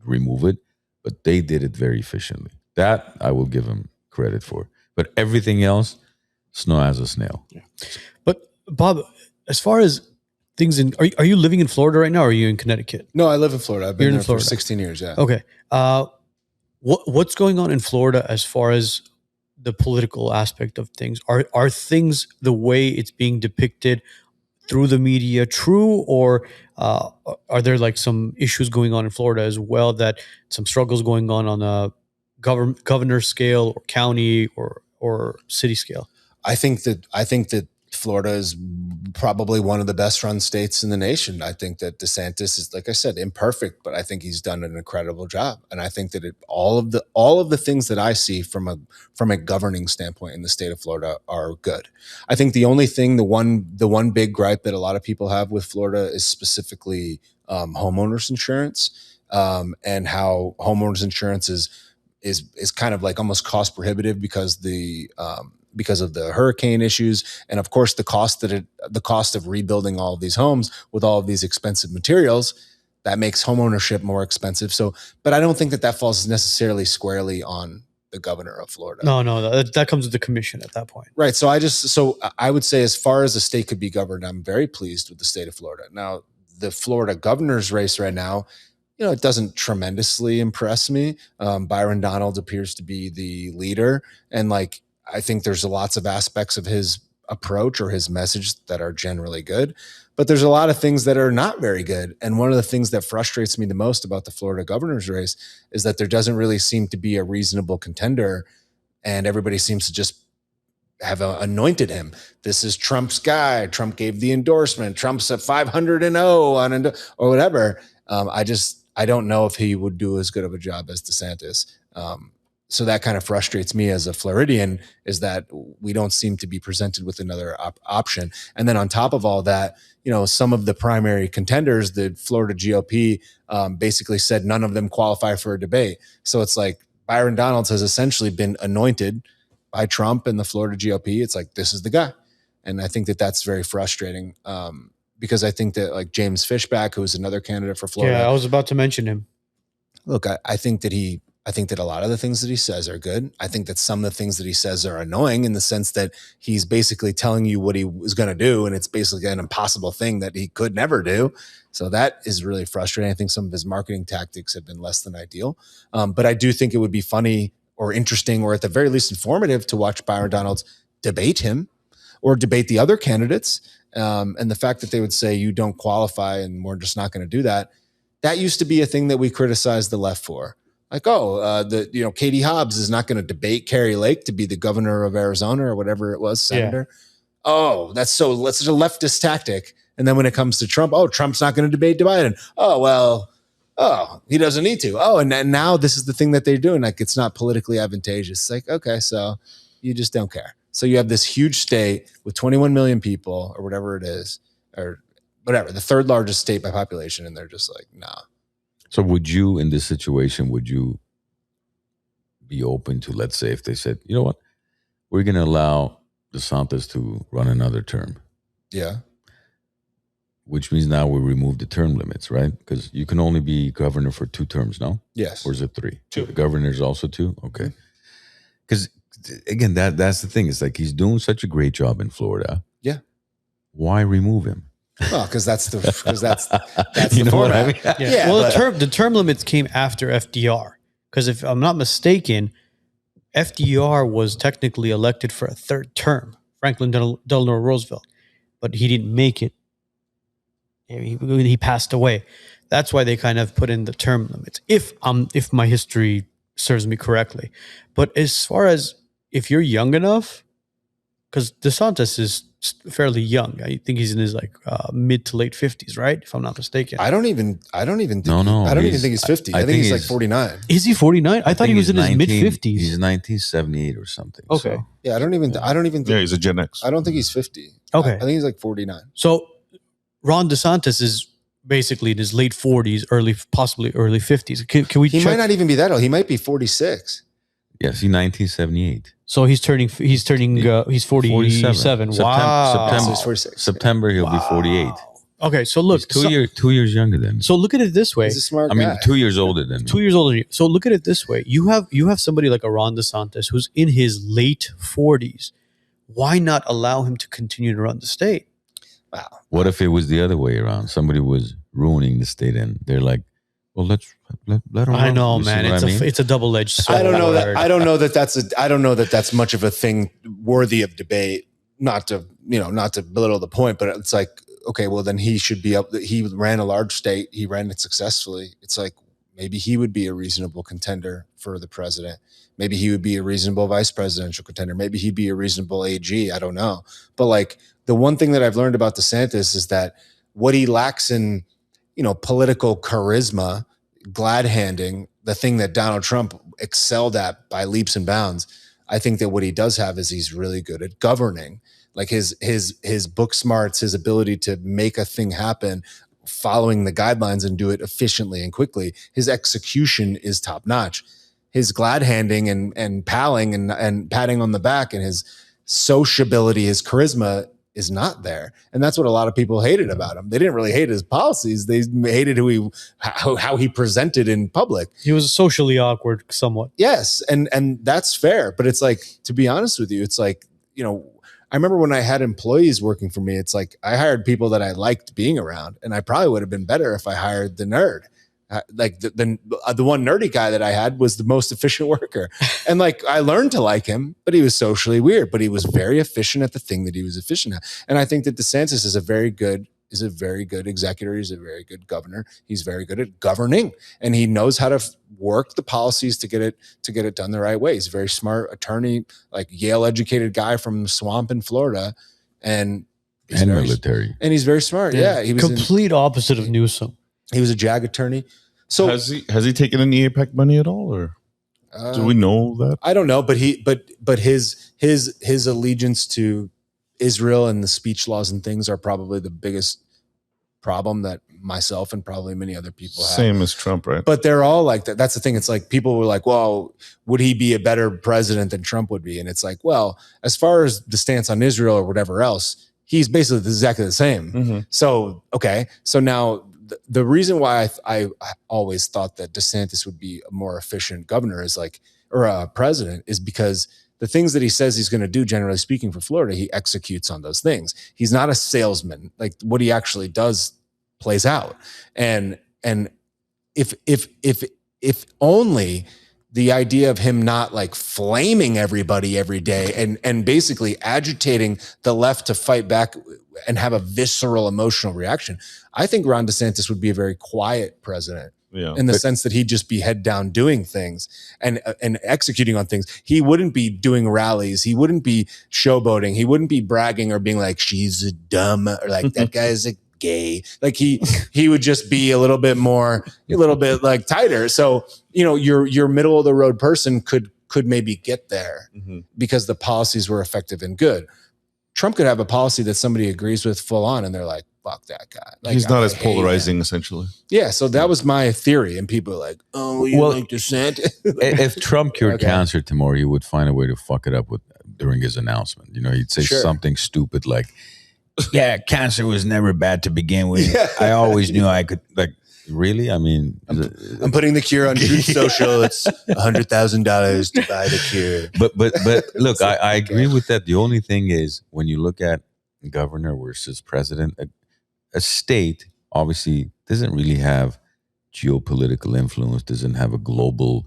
remove it, but they did it very efficiently. That I will give them credit for. But everything else, snow as a snail. Yeah. But Bob, as far as things are you living in Florida right now, or are you in Connecticut? No, I live in Florida. I've been You're in there Florida. for 16 years. Yeah. Okay. What's going on in Florida as far as the political aspect of things? Are things the way it's being depicted through the media true, or are there like some issues going on in Florida as well, that some struggles going on a governor scale or county or city scale? I think that Florida is probably one of the best run states in the nation. I think that DeSantis is, like I said, imperfect, but I think he's done an incredible job. And I think that all of the things that I see from a governing standpoint in the state of Florida are good. I think the only thing, the one big gripe that a lot of people have with Florida is specifically homeowners insurance, and how homeowners insurance is kind of like almost cost prohibitive because of the hurricane issues, and of course the cost of rebuilding all of these homes with all of these expensive materials, that makes homeownership more expensive. So, but I don't think that falls necessarily squarely on the governor of Florida. No, that comes with the commission at that point. Right. So I would say, as far as the state could be governed, I'm very pleased with the state of Florida. Now, the Florida governor's race right now, it doesn't tremendously impress me. Byron Donalds appears to be the leader, and I think there's lots of aspects of his approach or his message that are generally good, but there's a lot of things that are not very good. And one of the things that frustrates me the most about the Florida governor's race is that there doesn't really seem to be a reasonable contender, and everybody seems to just have anointed him. This is Trump's guy. Trump gave the endorsement. Trump's at 500-0 or whatever. I don't know if he would do as good of a job as DeSantis. So that kind of frustrates me as a Floridian, is that we don't seem to be presented with another option. And then on top of all that, some of the primary contenders, the Florida GOP, basically said none of them qualify for a debate. So it's like Byron Donalds has essentially been anointed by Trump and the Florida GOP. It's like, this is the guy. And I think that that's very frustrating, because I think that James Fishback, who is another candidate for Florida. Yeah, I was about to mention him. Look, I think that a lot of the things that he says are good. I think that some of the things that he says are annoying, in the sense that he's basically telling you what he was going to do, and it's basically an impossible thing that he could never do. So that is really frustrating. I think some of his marketing tactics have been less than ideal. But I do think it would be funny or interesting, or at the very least informative, to watch Byron Donalds debate him or debate the other candidates. And the fact that they would say you don't qualify and we're just not going to do that. That used to be a thing that we criticized the left for. Katie Hobbs is not going to debate Carrie Lake to be the governor of Arizona or whatever it was, senator. Yeah. Oh, that's such a leftist tactic. And then when it comes to Trump, Trump's not going to debate Biden. He doesn't need to. And now this is the thing that they're doing. It's not politically advantageous. It's okay, so you just don't care. So you have this huge state with 21 million people or whatever it is, or whatever, the third largest state by population. And they're just like, nah. So would you, in this situation, be open to, let's say, if they said, you know what, we're going to allow DeSantis to run another term? Yeah. Which means now we remove the term limits, right? Because you can only be governor for 2 terms, no? Yes. Or is it 3? 2. The governor's also 2? Okay. Because, again, that's the thing. It's he's doing such a great job in Florida. Yeah. Why remove him? Well, because that's the you the know format. what I mean? Yeah. Well, the term limits came after FDR, because if I'm not mistaken, FDR was technically elected for a 3rd term, Franklin Delano Roosevelt, but he didn't make it. He passed away. That's why they kind of put in the term limits, if my history serves me correctly. But as far as if you're young enough, because DeSantis is fairly young. I think he's in his mid to late 50s, right? If I'm not mistaken. I don't even think I don't even think he's 50. I think he's 49. Is he 49? I thought he was in his mid 50s. He's 1978 or something. Okay. So. Yeah, I don't even think he's a Gen X. I don't think he's 50. Okay. I think he's 49. So Ron DeSantis is basically in his late 40s, possibly early 50s. Can we check? He might not even be that old. He might be 46. Yes, he's 1978. So he's 47. Wow. September he'll be 48. Okay, so look, he's 2 years younger than me. So look at it this way. He's a smart guy. 2 years older than me. 2 years older than you. So look at it this way. You have somebody like a Ron DeSantis who's in his late 40s. Why not allow him to continue to run the state? Wow. What if it was the other way around? Somebody was ruining the state, and they're like, "Well, let him." I know, man. It's a double-edged sword. I don't know that that's much of a thing worthy of debate. Not to belittle the point, but it's like, okay, well then he should be up. He ran a large state. He ran it successfully. It's like, maybe he would be a reasonable contender for the president. Maybe he would be a reasonable vice presidential contender. Maybe he'd be a reasonable AG. I don't know. But like the one thing that I've learned about DeSantis is that what he lacks in, political charisma, glad handing, the thing that Donald Trump excelled at by leaps and bounds. I think that what he does have is he's really good at governing. Like his book smarts, his ability to make a thing happen, following the guidelines and do it efficiently and quickly. His execution is top notch. His glad handing and palling and patting on the back and his sociability, his charisma is not there. And that's what a lot of people hated about him. They didn't really hate his policies. They hated how he presented in public. He was socially awkward somewhat. Yes. And that's fair. But it's like, to be honest with you, it's like, I remember when I had employees working for me, it's like I hired people that I liked being around, and I probably would have been better if I hired the nerd. Like the one nerdy guy that I had was the most efficient worker. And like, I learned to like him, but he was socially weird, but he was very efficient at the thing that he was efficient at. And I think that DeSantis is a very good executor. He's a very good governor. He's very good at governing, and he knows how to work the policies to get it done the right way. He's a very smart attorney, like Yale educated guy from the swamp in Florida, and military. And he's very smart. Yeah. He was complete opposite of Newsom. He was a JAG attorney. So has he taken any AIPAC money at all, or do we know that? I don't know, but his allegiance to Israel and the speech laws and things are probably the biggest problem that myself and probably many other people have. Same as Trump, right? But they're all like that. That's the thing. It's like people were like, well, would he be a better president than Trump would be? And it's like, well, as far as the stance on Israel or whatever else, he's basically exactly the same. Mm-hmm. So, okay. So now the reason why I always thought that DeSantis would be a more efficient governor or a president is because the things that he says he's going to do, generally speaking, for Florida, he executes on those things. He's not a salesman. Like what he actually does plays out. And if only the idea of him not like flaming everybody every day and basically agitating the left to fight back and have a visceral emotional reaction, I think Ron DeSantis would be a very quiet president. Yeah. In the sense that he'd just be head down doing things and executing on things. He wouldn't be doing rallies. He wouldn't be showboating. He wouldn't be bragging or being like, she's a dumb, or like that guy's a gay. Like he would just be a little bit like tighter. So, your middle of the road person could maybe get there because the policies were effective and good. Trump could have a policy that somebody agrees with full on and they're like, fuck that guy. Like, he's not as polarizing, essentially. Yeah, so that was my theory, and people are like, "Oh, you like DeSantis?" If Trump cured cancer tomorrow, he would find a way to fuck it up during his announcement. He'd say something stupid like, "Yeah, cancer was never bad to begin with. Yeah. I always knew I could." Like, really? I mean, I'm putting the cure on Truth Social. It's $100,000 to buy the cure. But look, I agree with that. The only thing is when you look at governor versus president. A state obviously doesn't really have geopolitical influence, doesn't have a global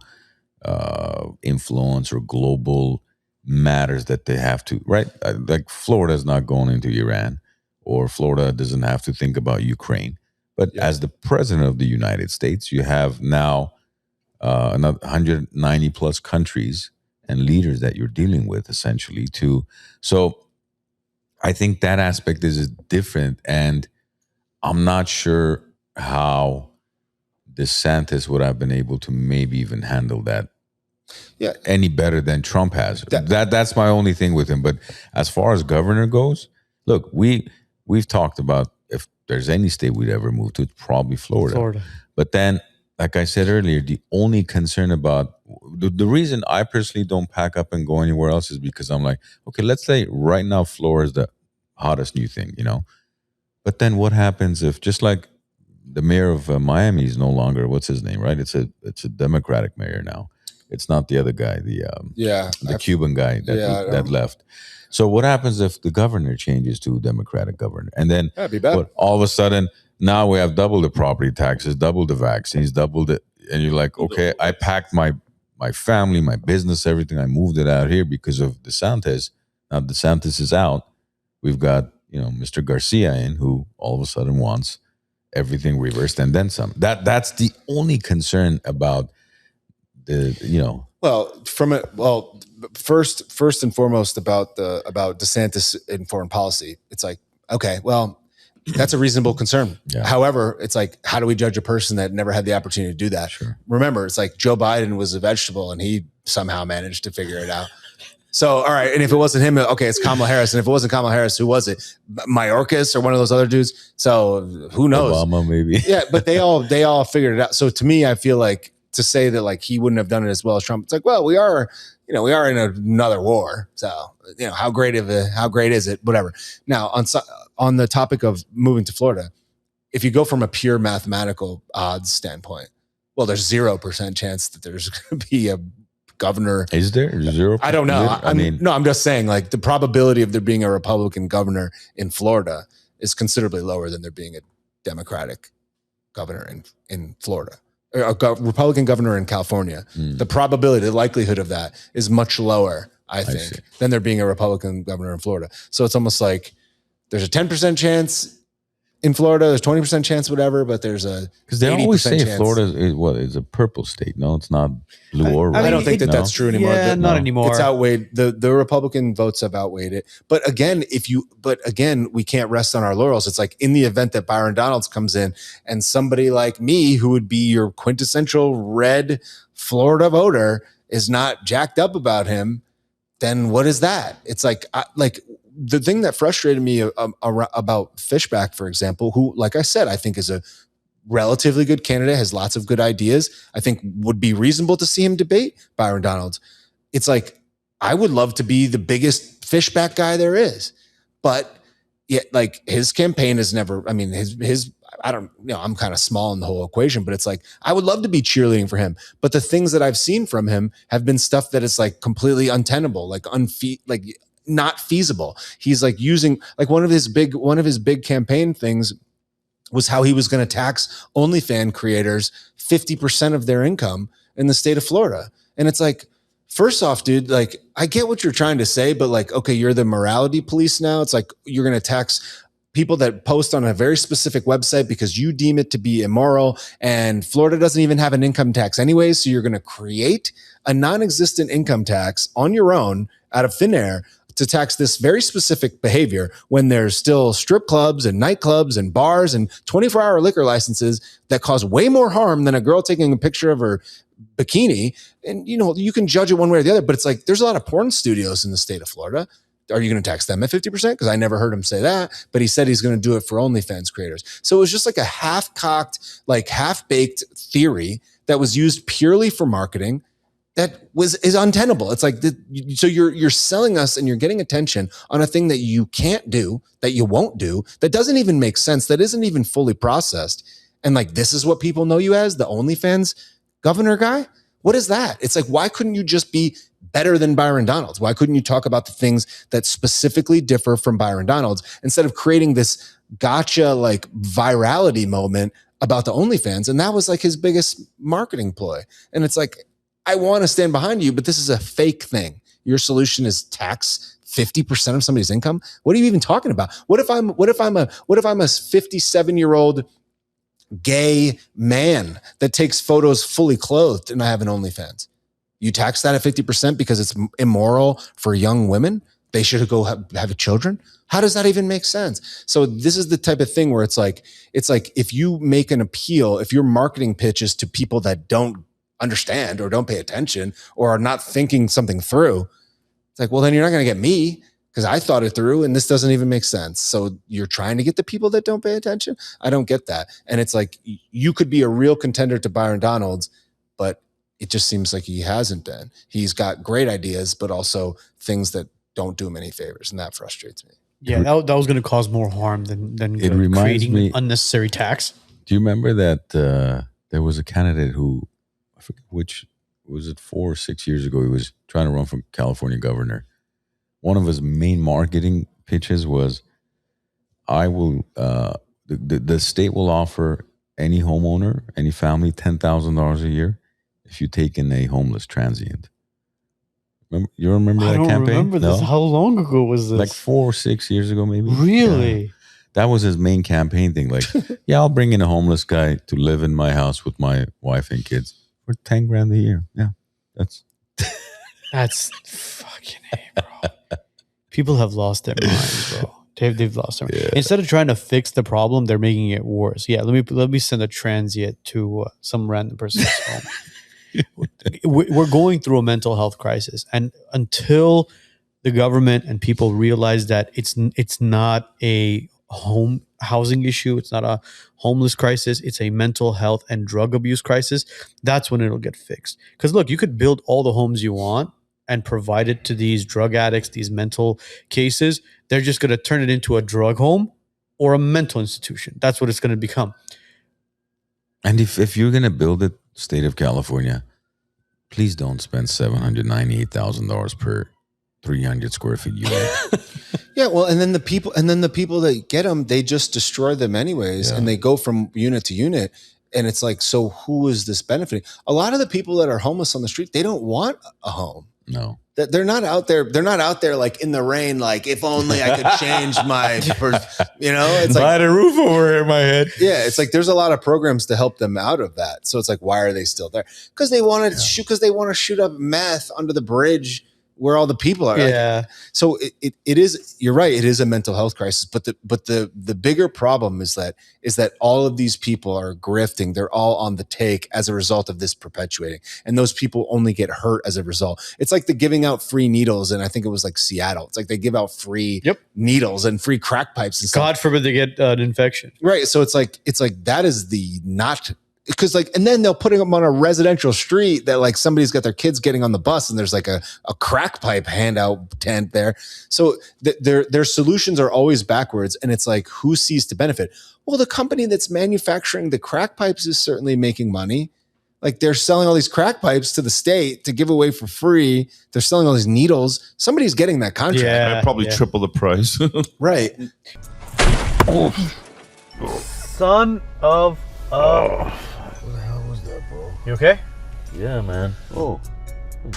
influence or global matters that they have to, right? Like Florida's not going into Iran, or Florida doesn't have to think about Ukraine. But as the president of the United States, you have now another 190 plus countries and leaders that you're dealing with essentially too. So I think that aspect is different, and I'm not sure how DeSantis would have been able to maybe even handle that any better than Trump has. That's my only thing with him. But as far as governor goes, look, we've talked about if there's any state we'd ever move to, it's probably Florida. But then, like I said earlier, the only concern about the reason I personally don't pack up and go anywhere else is because I'm like, okay, let's say right now Florida is the hottest new thing, But then what happens if, just like the mayor of Miami is no longer, what's his name, right? It's a Democratic mayor now. It's not the other guy, the Cuban guy that left. So what happens if the governor changes to a Democratic governor? And then all of a sudden, now we have double the property taxes, double the vaccines, double the, and you're like, okay, I packed my family, my business, everything. I moved it out here because of DeSantis. Now DeSantis is out. We've got Mr. Garcia in, who all of a sudden wants everything reversed and then some. That's the only concern about the, First and foremost about DeSantis in foreign policy. It's like, okay, well, that's a reasonable concern. Yeah. However, it's like, how do we judge a person that never had the opportunity to do that? Sure. Remember, it's like Joe Biden was a vegetable and he somehow managed to figure it out. So, all right. And if it wasn't him, okay, it's Kamala Harris. And if it wasn't Kamala Harris, who was it? Mayorkas or one of those other dudes? So who knows? Obama, maybe. Yeah, but they all figured it out. So to me, I feel like to say that like he wouldn't have done it as well as Trump, it's like, well, we are in another war. So, how great is it? Whatever. Now, on the topic of moving to Florida, if you go from a pure mathematical odds standpoint, well, there's 0% chance that there's going to be a governor. Is there 0%? I don't know. I'm just saying, like, the probability of there being a Republican governor in Florida is considerably lower than there being a Democratic governor in Florida. Or a Republican governor in California. The probability, the likelihood of that is much lower, I think, than there being a Republican governor in Florida. So it's almost like there's a 10% chance in Florida, there's 20% chance, whatever, but there's a because they always say chance. Florida is a purple state. No, it's not blue or red. I don't think that's true anymore. Yeah, not anymore. It's outweighed. The Republican votes have outweighed it. But again, we can't rest on our laurels. It's like in the event that Byron Donalds comes in and somebody like me, who would be your quintessential red Florida voter, is not jacked up about him, then what is that? It's like the thing that frustrated me about Fishback, for example, who, like I said, I think is a relatively good candidate, has lots of good ideas. I think would be reasonable to see him debate Byron Donalds. It's like, I would love to be the biggest Fishback guy there is, but yet, like, his campaign is never, I mean, his, I don't, I'm kind of small in the whole equation, but it's like, I would love to be cheerleading for him. But the things that I've seen from him have been stuff that is like completely untenable, like not feasible. He's like using, like, one of his big campaign things was how he was going to tax OnlyFans creators 50% of their income in the state of Florida. And it's like, first off, dude, like, I get what you're trying to say, but like, okay, you're the morality police now. It's like, you're going to tax people that post on a very specific website because you deem it to be immoral, and Florida doesn't even have an income tax anyway. So you're going to create a non-existent income tax on your own out of thin air to tax this very specific behavior when there's still strip clubs and nightclubs and bars and 24-hour liquor licenses that cause way more harm than a girl taking a picture of her bikini. And, you can judge it one way or the other, but it's like, there's a lot of porn studios in the state of Florida. Are you going to tax them at 50%? Because I never heard him say that, but he said he's going to do it for OnlyFans creators. So it was just like a half-cocked, like half-baked theory that was used purely for marketing that is untenable. It's like, so you're selling us and you're getting attention on a thing that you can't do, that you won't do, that doesn't even make sense, that isn't even fully processed. And like, this is what people know you as, the OnlyFans governor guy? What is that? It's like, why couldn't you just be better than Byron Donalds? Why couldn't you talk about the things that specifically differ from Byron Donalds instead of creating this gotcha, like, virality moment about the OnlyFans? And that was like his biggest marketing ploy. And it's like, I want to stand behind you, but this is a fake thing. Your solution is tax 50% of somebody's income. What are you even talking about? What if I'm a 57-year-old gay man that takes photos fully clothed and I have an OnlyFans? You tax that at 50% because it's immoral for young women? They should go have children? How does that even make sense? So this is the type of thing where it's like if you make an appeal, if your marketing pitch is to people that don't understand or don't pay attention or are not thinking something through, it's like, well, then you're not going to get me because I thought it through and this doesn't even make sense. So you're trying to get the people that don't pay attention? I don't get that. And it's like, you could be a real contender to Byron Donalds, but it just seems like he hasn't been. He's got great ideas, but also things that don't do him any favors. And that frustrates me. Yeah, that was going to cause more harm than it reminds creating me, unnecessary tax. Do you remember that there was a candidate who, I forget which, was it 4 or 6 years ago, he was trying to run for California governor. One of his main marketing pitches was, I will, the state will offer any homeowner, any family, $10,000 a year if you take in a homeless transient. You remember that campaign? I don't remember this. No? How long ago was this? Like 4 or 6 years ago, maybe. Really? That was his main campaign thing. Like, yeah, I'll bring in a homeless guy to live in my house with my wife and kids for 10 grand a year. Yeah, That's fucking A, bro. People have lost their minds, bro. They've lost their minds. Instead of trying to fix the problem, they're making it worse. Yeah, let me send a transient to some random person's home. We're going through a mental health crisis, and until the government and people realize that it's not a home housing issue, it's not a homeless crisis, it's a mental health and drug abuse crisis, that's when it'll get fixed. Because look, you could build all the homes you want and provide it to these drug addicts, these mental cases. They're just going to turn it into a drug home or a mental institution. That's what it's going to become. And if you're going to build it, state of California, please don't spend $798,000 per 300 square feet unit. Yeah, well, and then the people that get them, they just destroy them anyways, and they go from unit to unit. And it's like, so who is this benefiting? A lot of the people that are homeless on the street, they don't want a home. No. They're not out there. They're not out there like in the rain. Like, if only I could change my, it's like a roof over my head. Yeah, it's like there's a lot of programs to help them out of that. So it's like, why are they still there? Because they want to shoot. Because they want to shoot up meth under the bridge where all the people are. Yeah. Like, so it is. You're right. It is a mental health crisis. But the bigger problem is that all of these people are grifting. They're all on the take as a result of this perpetuating, and those people only get hurt as a result. It's like the giving out free needles, and I think it was like Seattle. It's like they give out free needles and free crack pipes and stuff. God forbid they get an infection. Right. So it's like that is the not. Because and then they'll put them on a residential street that like somebody's got their kids getting on the bus and there's like a crack pipe handout tent there. So their solutions are always backwards, and it's like, who sees to benefit? Well, the company that's manufacturing the crack pipes is certainly making money. Like, they're selling all these crack pipes to the state to give away for free. They're selling all these needles. Somebody's getting that contract. Yeah, probably triple the price. Right. Son of a... You okay? Yeah, man. Oh,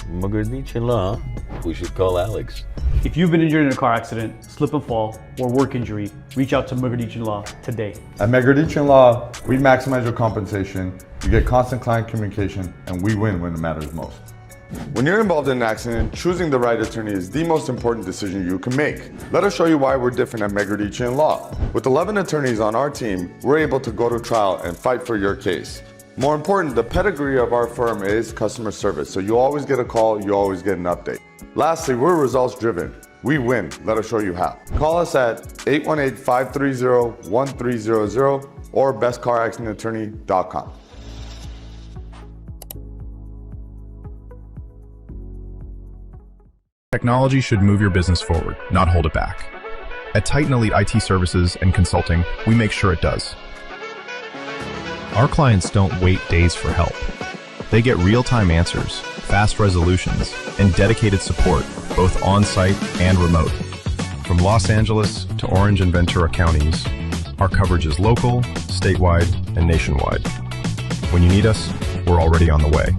Megeredchian Law. We should call Alex. If you've been injured in a car accident, slip and fall, or work injury, reach out to Megeredchian Law today. At Megeredchian Law, we maximize your compensation, you get constant client communication, and we win when it matters most. When you're involved in an accident, choosing the right attorney is the most important decision you can make. Let us show you why we're different at Megeredchian Law. With 11 attorneys on our team, we're able to go to trial and fight for your case. More important, the pedigree of our firm is customer service, so you always get a call, you always get an update. Lastly, we're results driven. We win. Let us show you how. Call us at 818-530-1300 or bestcaraccidentattorney.com. Technology should move your business forward, not hold it back. At Titan Elite IT Services and Consulting, we make sure it does. Our clients don't wait days for help. They get real-time answers, fast resolutions, and dedicated support, both on-site and remote. From Los Angeles to Orange and Ventura counties, our coverage is local, statewide, and nationwide. When you need us, we're already on the way.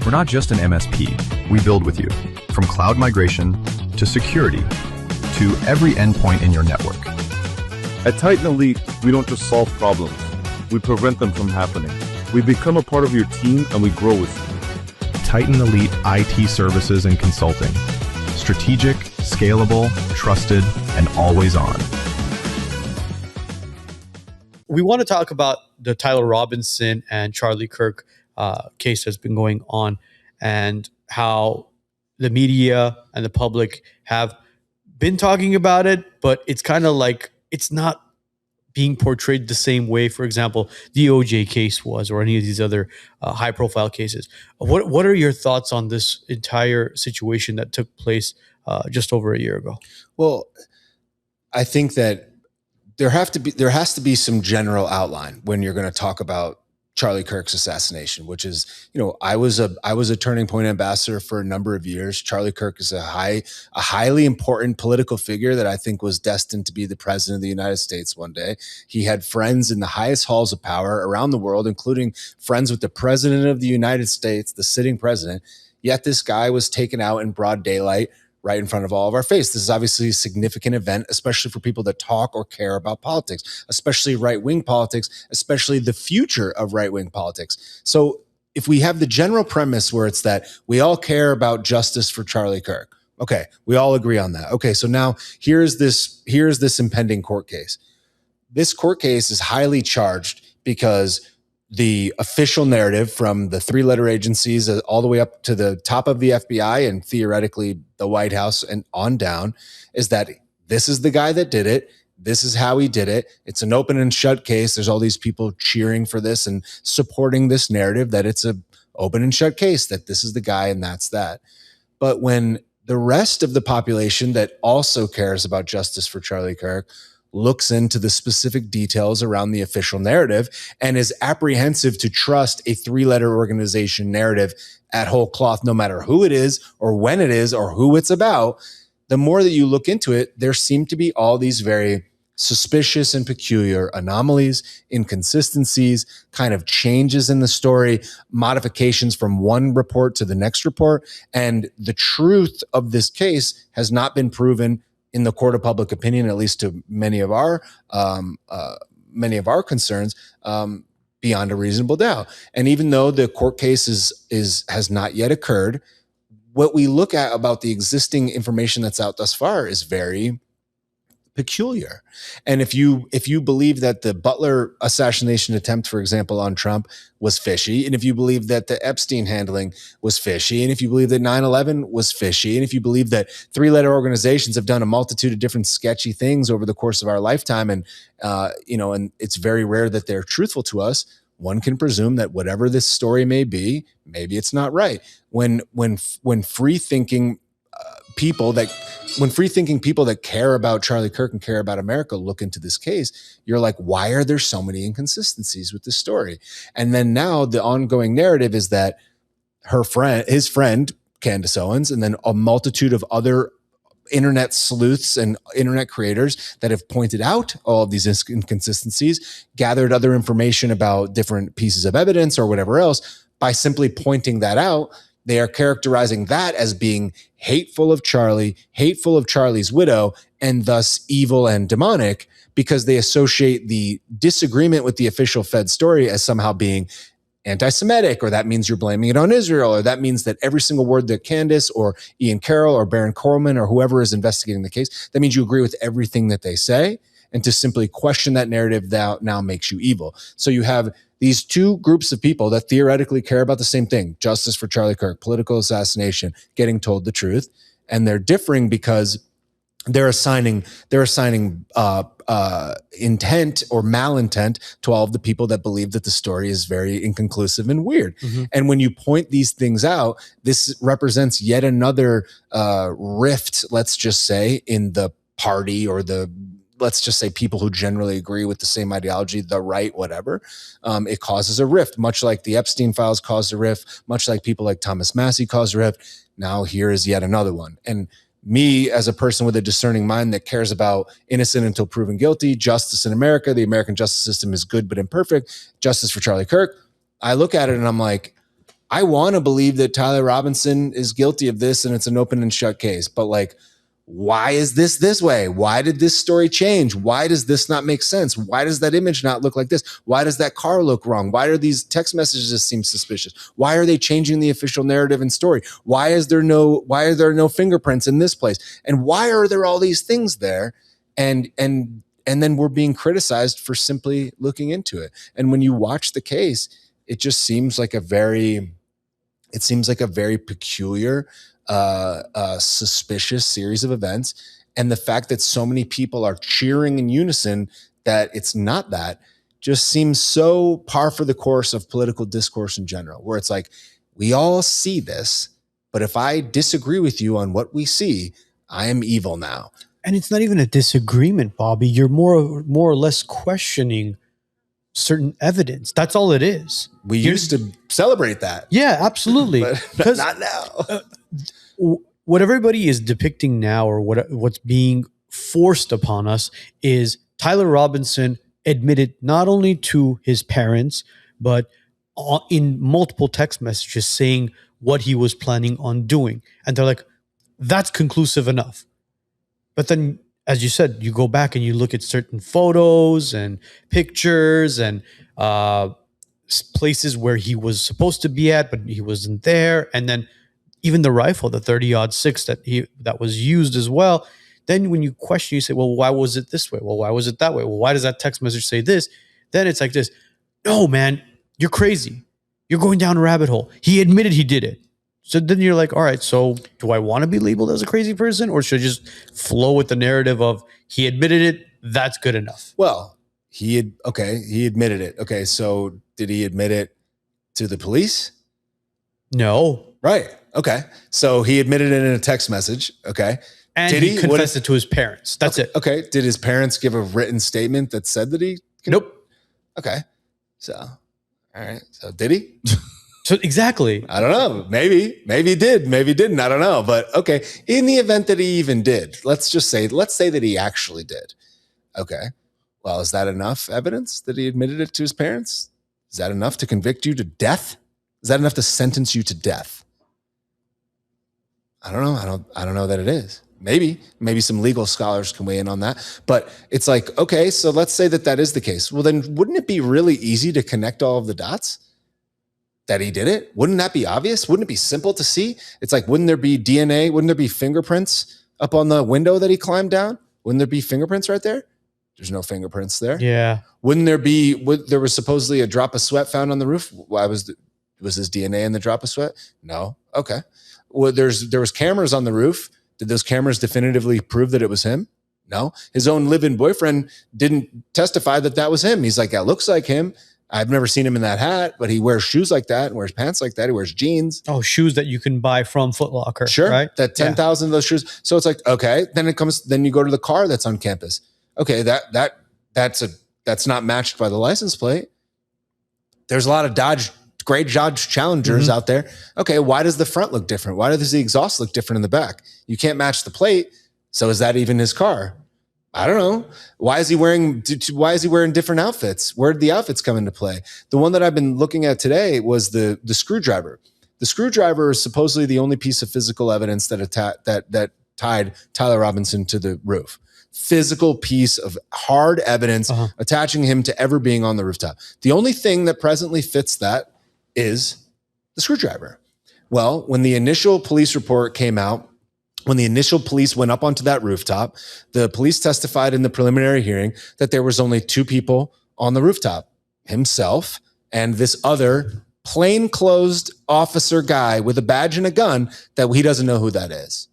We're not just an MSP. We build with you, from cloud migration to security to every endpoint in your network. At Titan Elite, we don't just solve problems. We prevent them from happening. We become a part of your team and we grow with you. Titan Elite IT Services and Consulting. Strategic, scalable, trusted, and always on. We want to talk about the Tyler Robinson and Charlie Kirk case that's been going on, and how the media and the public have been talking about it, but it's kind of like it's not being portrayed the same way, for example, the OJ case was, or any of these other high-profile cases. What are your thoughts on this entire situation that took place just over a year ago? Well, I think that there has to be some general outline when you're going to talk about Charlie Kirk's assassination, which is, I was a Turning Point ambassador for a number of years. Charlie Kirk is a highly important political figure that I think was destined to be the president of the United States one day. He had friends in the highest halls of power around the world, including friends with the president of the United States, the sitting president. Yet this guy was taken out in broad daylight, right in front of all of our face. This is obviously a significant event, especially for people that talk or care about politics, especially right-wing politics, especially the future of right-wing politics. So if we have the general premise where it's that we all care about justice for Charlie Kirk, okay, we all agree on that. Okay, so now here's this impending court case. This court case is highly charged because the official narrative from the three-letter agencies all the way up to the top of the FBI and theoretically the White House and on down is that this is the guy that did it. This is how he did it. It's an open and shut case. There's all these people cheering for this and supporting this narrative that it's an open and shut case, that this is the guy and that's that. But when the rest of the population that also cares about justice for Charlie Kirk looks into the specific details around the official narrative and is apprehensive to trust a three-letter organization narrative at whole cloth, no matter who it is or when it is or who it's about, the more that you look into it, there seem to be all these very suspicious and peculiar anomalies, inconsistencies, kind of changes in the story, modifications from one report to the next report. And the truth of this case has not been proven in the court of public opinion, at least to many of our concerns, beyond a reasonable doubt. And even though the court case has not yet occurred, what we look at about the existing information that's out thus far is very peculiar. And if you believe that the Butler assassination attempt, for example, on Trump was fishy, and if you believe that the Epstein handling was fishy, and if you believe that 9/11 was fishy, and if you believe that three-letter organizations have done a multitude of different sketchy things over the course of our lifetime, and and it's very rare that they're truthful to us, one can presume that whatever this story may be, maybe it's not right. When free-thinking people that care about Charlie Kirk and care about America look into this case, you're like, why are there so many inconsistencies with this story? And then now the ongoing narrative is that his friend, Candace Owens, and then a multitude of other internet sleuths and internet creators that have pointed out all of these inconsistencies, gathered other information about different pieces of evidence or whatever else. By simply pointing that out, they are characterizing that as being hateful of Charlie, hateful of Charlie's widow, and thus evil and demonic, because they associate the disagreement with the official Fed story as somehow being anti-Semitic, or that means you're blaming it on Israel, or that means that every single word that Candace or Ian Carroll or Baron Coleman or whoever is investigating the case, that means you agree with everything that they say. And to simply question that narrative now makes you evil. So you have these two groups of people that theoretically care about the same thing: justice for Charlie Kirk, political assassination, getting told the truth. And they're differing because they're assigning intent or malintent to all of the people that believe that the story is very inconclusive and weird. Mm-hmm. And when you point these things out, this represents yet another rift, let's just say, in the party, or let's just say people who generally agree with the same ideology, the right, whatever. It causes a rift, much like the Epstein files caused a rift, much like people like Thomas Massie caused a rift. Now here is yet another one. And me, as a person with a discerning mind that cares about innocent until proven guilty, justice in America, the American justice system is good but imperfect, justice for Charlie Kirk, I look at it and I'm like, I want to believe that Tyler Robinson is guilty of this and it's an open and shut case. But like, why is this way? Why did this story change? Why does this not make sense? Why does that image not look like this? Why does that car look wrong? Why do these text messages seem suspicious? Why are they changing the official narrative and story? Why are there no fingerprints in this place? And why are there all these things there? And then we're being criticized for simply looking into it. And when you watch the case, it just seems like a very peculiar, suspicious series of events. And the fact that so many people are cheering in unison that it's not that just seems so par for the course of political discourse in general, where it's like, we all see this, but if I disagree with you on what we see, I am evil now. And it's not even a disagreement, Bobby. You're more or less questioning certain evidence. That's all it is. We used to celebrate that. Yeah, absolutely. but not now. What everybody is depicting now, or what's being forced upon us, is Tyler Robinson admitted not only to his parents, but in multiple text messages saying what he was planning on doing. And they're like, that's conclusive enough. But then, as you said, you go back and you look at certain photos and pictures and places where he was supposed to be at, but he wasn't there. And then even the rifle, the 30-06 that was used as well. Then when you question, you say, well, why was it this way? Well, why was it that way? Well, why does that text message say this? Then it's like this. No, man, you're crazy. You're going down a rabbit hole. He admitted he did it. So then you're like, all right, so do I want to be labeled as a crazy person, or should I just flow with the narrative of he admitted it, that's good enough? Well, he admitted it. Okay, so did he admit it to the police? No. Right. Okay. So he admitted it in a text message. Okay. And he confessed it to his parents. That's it. Okay. Did his parents give a written statement that said that he? Nope. Okay. So, all right. So did he? So exactly. I don't know. Maybe he did. Maybe he didn't. I don't know. But okay. In the event that he even did, let's say that he actually did. Okay. Well, is that enough evidence that he admitted it to his parents? Is that enough to convict you to death? Is that enough to sentence you to death? I don't know. I don't know that it is. Maybe some legal scholars can weigh in on that. But it's like, okay, so let's say that is the case. Well, then wouldn't it be really easy to connect all of the dots? That he did it? Wouldn't that be obvious? Wouldn't it be simple to see? It's like, wouldn't there be DNA? Wouldn't there be fingerprints up on the window that he climbed down? Wouldn't there be fingerprints right there? There's no fingerprints there. Yeah. Wouldn't there be, there was supposedly a drop of sweat found on the roof. Why was his DNA in the drop of sweat? No. Okay. Well, there was cameras on the roof. Did those cameras definitively prove that it was him? No. His own live-in boyfriend didn't testify that was him. He's like, that looks like him. I've never seen him in that hat, but he wears shoes like that and wears pants like that. He wears jeans. Oh, shoes that you can buy from Foot Locker. Sure. Right? That 10,000 of those shoes. So it's like, okay, then you go to the car that's on campus. Okay, that's not matched by the license plate. There's a lot of great Dodge Challengers out there. Okay, why does the front look different? Why does the exhaust look different in the back? You can't match the plate. So is that even his car? I don't know. Why is he wearing different outfits? Where did the outfits come into play? The one that I've been looking at today was the screwdriver. The screwdriver is supposedly the only piece of physical evidence that tied Tyler Robinson to the roof. Physical piece of hard evidence attaching him to ever being on the rooftop. The only thing that presently fits that is the screwdriver. Well, when the initial police report came out, when the initial police went up onto that rooftop, the police testified in the preliminary hearing that there was only two people on the rooftop, himself and this other plainclothes officer guy with a badge and a gun that he doesn't know who that is.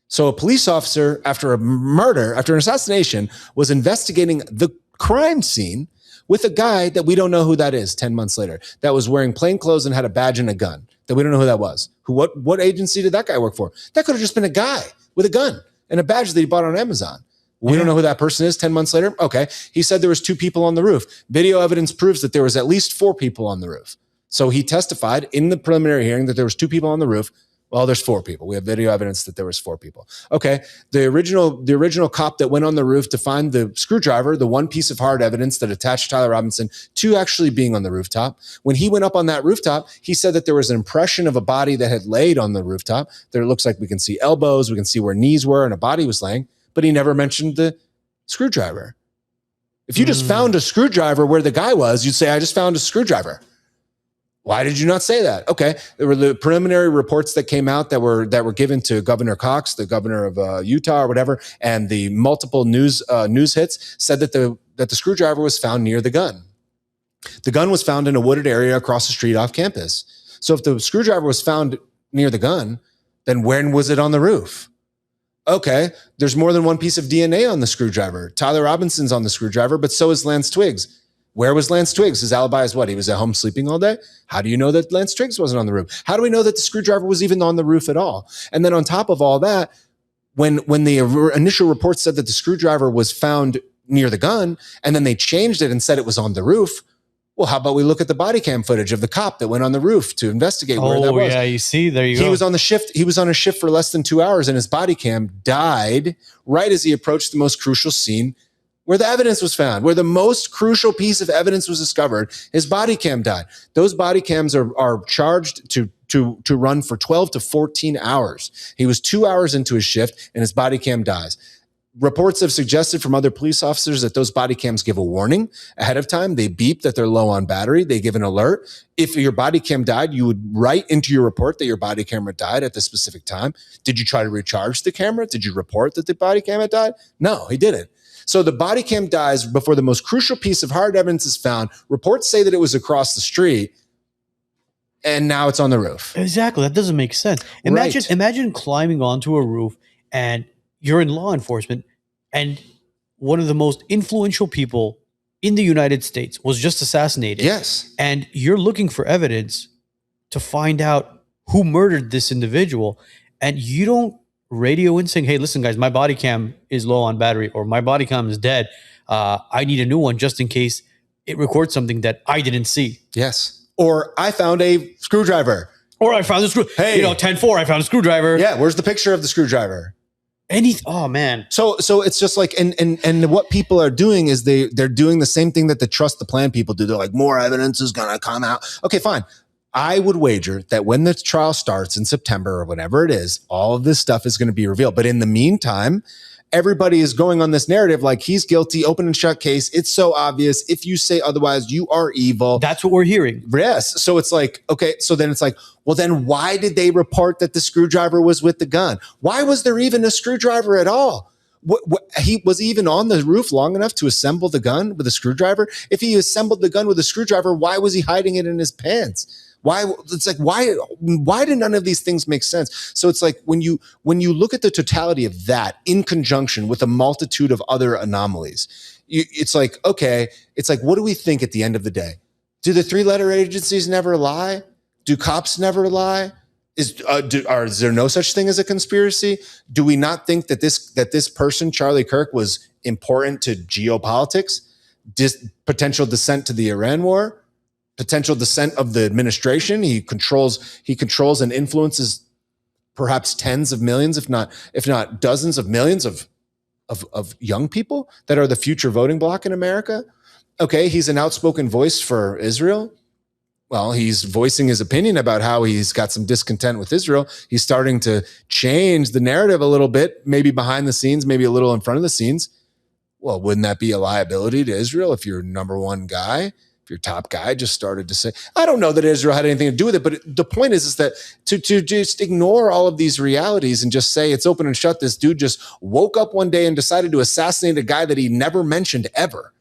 So a police officer, after a murder, after an assassination, was investigating the crime scene with a guy that we don't know who that is 10 months later, that was wearing plain clothes and had a badge and a gun, that we don't know who that was. What agency did that guy work for? That could have just been a guy with a gun and a badge that he bought on Amazon. We don't know who that person is 10 months later. Okay. He said there was two people on the roof. Video evidence proves that there was at least four people on the roof. So he testified in the preliminary hearing that there was two people on the roof. Well, there's four people. We have video evidence that there was four people. Okay. The original cop that went on the roof to find the screwdriver, the one piece of hard evidence that attached Tyler Robinson to actually being on the rooftop. When he went up on that rooftop, he said that there was an impression of a body that had laid on the rooftop. There looks like we can see elbows, we can see where knees were, and a body was laying, but he never mentioned the screwdriver. If you just found a screwdriver where the guy was, you'd say, I just found a screwdriver. Why did you not say that? Okay, there were the preliminary reports that came out that were given to Governor Cox, the governor of Utah or whatever, and the multiple news hits said that the screwdriver was found near the gun. The gun was found in a wooded area across the street off campus. So if the screwdriver was found near the gun, then when was it on the roof? Okay, there's more than one piece of DNA on the screwdriver. Tyler Robinson's on the screwdriver, but so is Lance Twiggs. Where was Lance Twiggs? His alibi is what? He was at home sleeping all day? How do you know that Lance Twiggs wasn't on the roof? How do we know that the screwdriver was even on the roof at all? And then on top of all that, when the initial report said that the screwdriver was found near the gun, and then they changed it and said it was on the roof, well, how about we look at the body cam footage of the cop that went on the roof to investigate where that was? Oh, yeah, you see, there you go. He was on the shift. He was on a shift for less than 2 hours, and his body cam died right as he approached the most crucial scene where the evidence was found, where the most crucial piece of evidence was discovered. His body cam died. Those body cams are charged to to run for 12 to 14 hours. He was 2 hours into his shift and his body cam dies. Reports have suggested from other police officers that those body cams give a warning ahead of time. They beep that they're low on battery. They give an alert. If your body cam died, you would write into your report that your body camera died at the specific time. Did you try to recharge the camera? Did you report that the body cam had died? No, he didn't. So the body cam dies before the most crucial piece of hard evidence is found. Reports say that it was across the street, and now it's on the roof. Exactly. That doesn't make sense. Imagine climbing onto a roof and you're in law enforcement and one of the most influential people in the United States was just assassinated. Yes. And you're looking for evidence to find out who murdered this individual. And you don't radio in saying, hey, listen, guys, my body cam is low on battery or my body cam is dead. I need a new one just in case it records something that I didn't see. Yes. Or I found a screwdriver. Or I found a screw. Hey, 10-4, I found a screwdriver. Yeah. Where's the picture of the screwdriver? Oh man. So it's just like, and what people are doing is they're doing the same thing that the trust the plan people do. They're like, more evidence is going to come out. Okay, fine. I would wager that when the trial starts in September or whatever it is, all of this stuff is going to be revealed. But in the meantime, everybody is going on this narrative like he's guilty, open and shut case. It's so obvious. If you say otherwise, you are evil. That's what we're hearing. Yes. So it's like, okay, so then it's like, well, then why did they report that the screwdriver was with the gun? Why was there even a screwdriver at all? He was even on the roof long enough to assemble the gun with a screwdriver? If he assembled the gun with a screwdriver, why was he hiding it in his pants? Why did none of these things make sense? So it's like when you look at the totality of that in conjunction with a multitude of other anomalies, it's like, okay, it's like, what do we think at the end of the day? Do the three-letter agencies never lie? Do cops never lie? Is there no such thing as a conspiracy? Do we not think that this person, Charlie Kirk, was important to geopolitics, potential descent to the Iran war? Potential descent of the administration. He controls and influences perhaps tens of millions, if not dozens of millions of young people that are the future voting bloc in America. Okay, he's an outspoken voice for Israel. Well, he's voicing his opinion about how he's got some discontent with Israel. He's starting to change the narrative a little bit, maybe behind the scenes, maybe a little in front of the scenes. Well, wouldn't that be a liability to Israel if your number one guy, your top guy just started to say, I don't know that Israel had anything to do with it, but the point is that to just ignore all of these realities and just say it's open and shut. This dude just woke up one day and decided to assassinate a guy that he never mentioned ever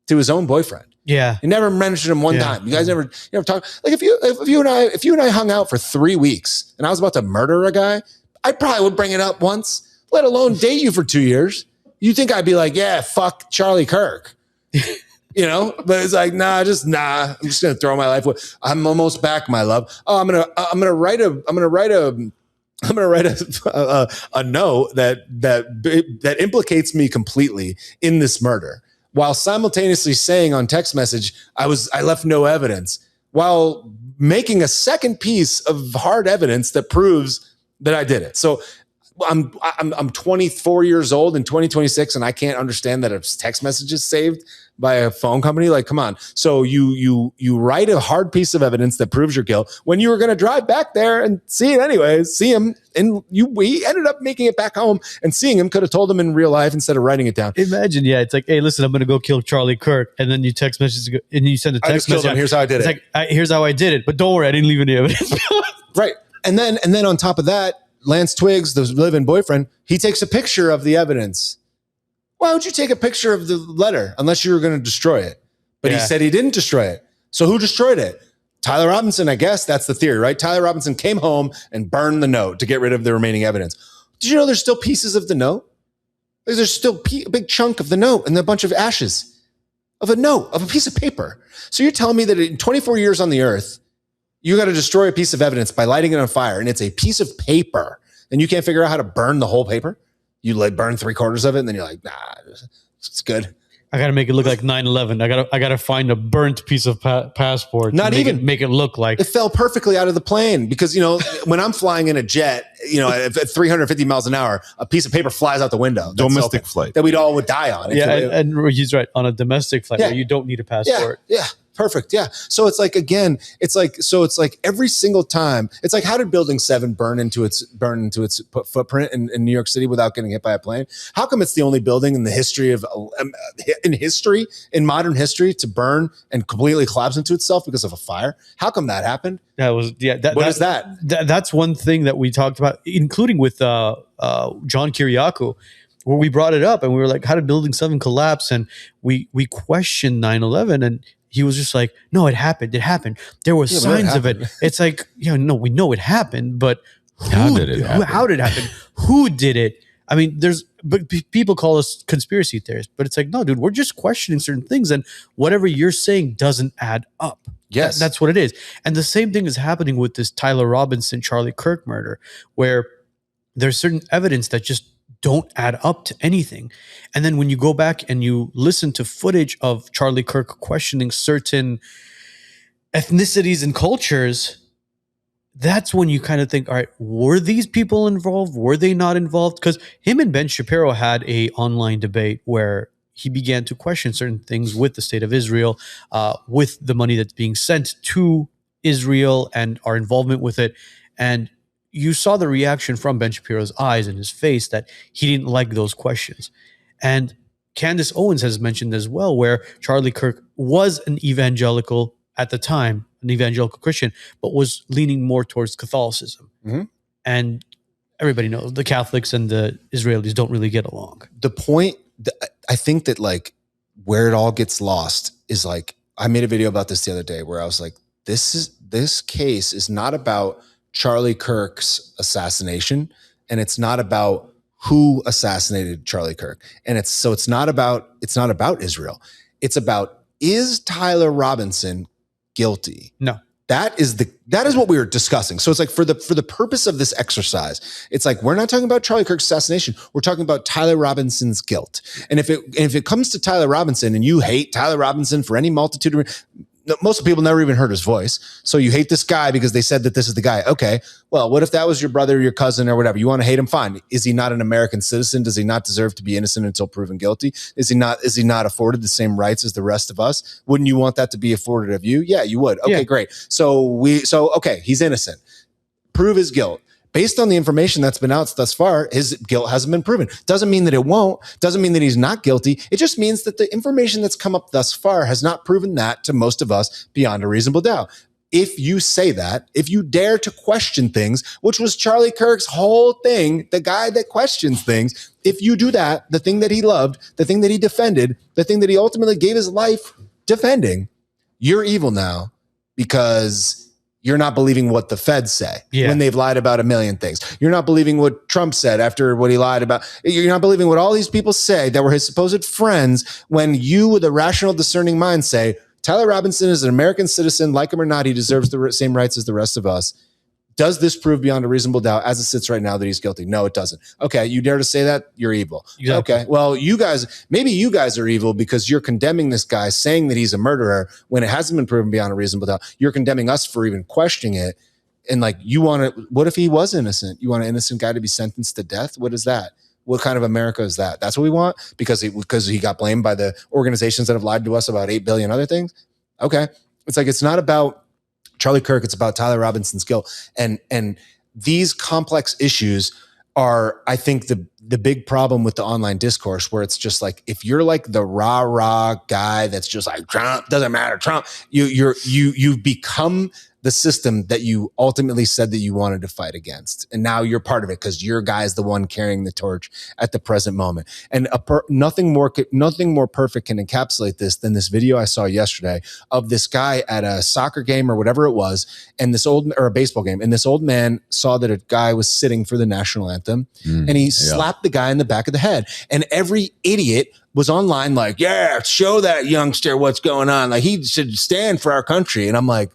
to his own boyfriend. Yeah. He never mentioned him one time. You guys never talk. Like if you and I hung out for 3 weeks and I was about to murder a guy, I probably would bring it up once, let alone date you for 2 years. You think I'd be like, yeah, fuck Charlie Kirk. But it's like, nah. I'm just gonna throw my life away. I'm almost back, my love. Oh, I'm gonna write a note that implicates me completely in this murder, while simultaneously saying on text message, I left no evidence, while making a second piece of hard evidence that proves that I did it. So I'm 24 years old in 2026, and I can't understand that a text message is saved by a phone company. Like, come on. So you write a hard piece of evidence that proves your guilt when you were going to drive back there and see it anyways, see him. And we ended up making it back home, and seeing him, could have told him in real life instead of writing it down. Imagine. Yeah. It's like, hey, listen, I'm going to go kill Charlie Kirk. And then you text message and you send a text message. Here's how I did it. It's like, here's how I did it. But don't worry, I didn't leave any evidence. Right. And then on top of that, Lance Twiggs, the live-in boyfriend, he takes a picture of the evidence. Why would you take a picture of the letter unless you were going to destroy it? But He said he didn't destroy it. So who destroyed it? Tyler Robinson, I guess. That's the theory, right? Tyler Robinson came home and burned the note to get rid of the remaining evidence. Did you know there's still pieces of the note? There's still a big chunk of the note and a bunch of ashes of a note, of a piece of paper. So you're telling me that in 24 years on the earth, you got to destroy a piece of evidence by lighting it on fire, and it's a piece of paper, and you can't figure out how to burn the whole paper? You burn 3/4 of it, and then you're like, nah, it's good. I got to make it look like 9/11. I got to find a burnt piece of passport. Make it look like it fell perfectly out of the plane, because when I'm flying in a jet, at 350 miles an hour, a piece of paper flies out the window. Domestic flight that we'd all would die on. Yeah, and he's right, on a domestic flight where you don't need a passport. Yeah. Perfect. Yeah. So it's like, again, it's like every single time, it's like, how did Building 7 burn into its footprint in New York City without getting hit by a plane? How come it's the only building in the history of in modern history to burn and completely collapse into itself because of a fire? How come that happened? That was What is that? That's one thing that we talked about, including with John Kiriakou, where we brought it up and we were like, how did Building 7 collapse? And we questioned 9/11, and he was just like, no, it happened. There were signs of it. It's like, no, we know it happened, but how did it happen? How did it happen? Who did it? I mean, but people call us conspiracy theorists, but it's like, no, dude, we're just questioning certain things, and whatever you're saying doesn't add up. Yes. That's what it is. And the same thing is happening with this Tyler Robinson, Charlie Kirk murder, where there's certain evidence that just don't add up to anything. And then when you go back and you listen to footage of Charlie Kirk questioning certain ethnicities and cultures, that's when you kind of think, all right, were these people involved? Were they not involved? Because him and Ben Shapiro had a online debate where he began to question certain things with the state of Israel, with the money that's being sent to Israel and our involvement with it. And you saw the reaction from Ben Shapiro's eyes and his face that he didn't like those questions. And Candace Owens has mentioned as well, where Charlie Kirk was an evangelical at the time, an evangelical Christian, but was leaning more towards Catholicism. Mm-hmm. And everybody knows the Catholics and the Israelis don't really get along. The point, I think that like where it all gets lost is like, I made a video about this the other day where I was like, this case is not about Charlie Kirk's assassination, and it's not about who assassinated Charlie Kirk. And it's not about Israel. It's about, is Tyler Robinson guilty? No. That is what we were discussing. So it's like for the purpose of this exercise, it's like we're not talking about Charlie Kirk's assassination. We're talking about Tyler Robinson's guilt. And if it comes to Tyler Robinson and you hate Tyler Robinson for any multitude of most people never even heard his voice. So you hate this guy because they said that this is the guy. Okay. Well, what if that was your brother or your cousin or whatever? You want to hate him? Fine. Is he not an American citizen? Does he not deserve to be innocent until proven guilty? Is he not afforded the same rights as the rest of us? Wouldn't you want that to be afforded of you? Yeah, you would. Okay, great. So okay, he's innocent. Prove his guilt. Based on the information that's been out thus far, his guilt hasn't been proven. Doesn't mean that it won't. Doesn't mean that he's not guilty. It just means that the information that's come up thus far has not proven that to most of us beyond a reasonable doubt. If you say that, if you dare to question things, which was Charlie Kirk's whole thing, the guy that questions things, if you do that, the thing that he loved, the thing that he defended, the thing that he ultimately gave his life defending, you're evil now because you're not believing what the feds say when they've lied about a million things. You're not believing what Trump said after what he lied about. You're not believing what all these people say that were his supposed friends when you, with a rational, discerning mind, say, Tyler Robinson is an American citizen. Like him or not, he deserves the same rights as the rest of us. Does this prove beyond a reasonable doubt, as it sits right now, that he's guilty? No, it doesn't. Okay, you dare to say that? You're evil. Exactly. Okay, well, maybe you guys are evil because you're condemning this guy, saying that he's a murderer when it hasn't been proven beyond a reasonable doubt. You're condemning us for even questioning it. And like, what if he was innocent? You want an innocent guy to be sentenced to death? What is that? What kind of America is that? That's what we want? Because he got blamed by the organizations that have lied to us about 8 billion other things? Okay. It's like, it's not about Charlie Kirk, it's about Tyler Robinson's guilt. And these complex issues are, I think, the big problem with the online discourse, where it's just like, if you're like the rah guy that's just like, Trump, doesn't matter, Trump, you've become the system that you ultimately said that you wanted to fight against. And now you're part of it because your guy's the one carrying the torch at the present moment. And nothing more perfect can encapsulate this than this video I saw yesterday of this guy at a soccer game or whatever it was, and or a baseball game. And this old man saw that a guy was sitting for the national anthem, and he slapped the guy in the back of the head. And every idiot was online like, yeah, show that youngster what's going on. Like, he should stand for our country. And I'm like,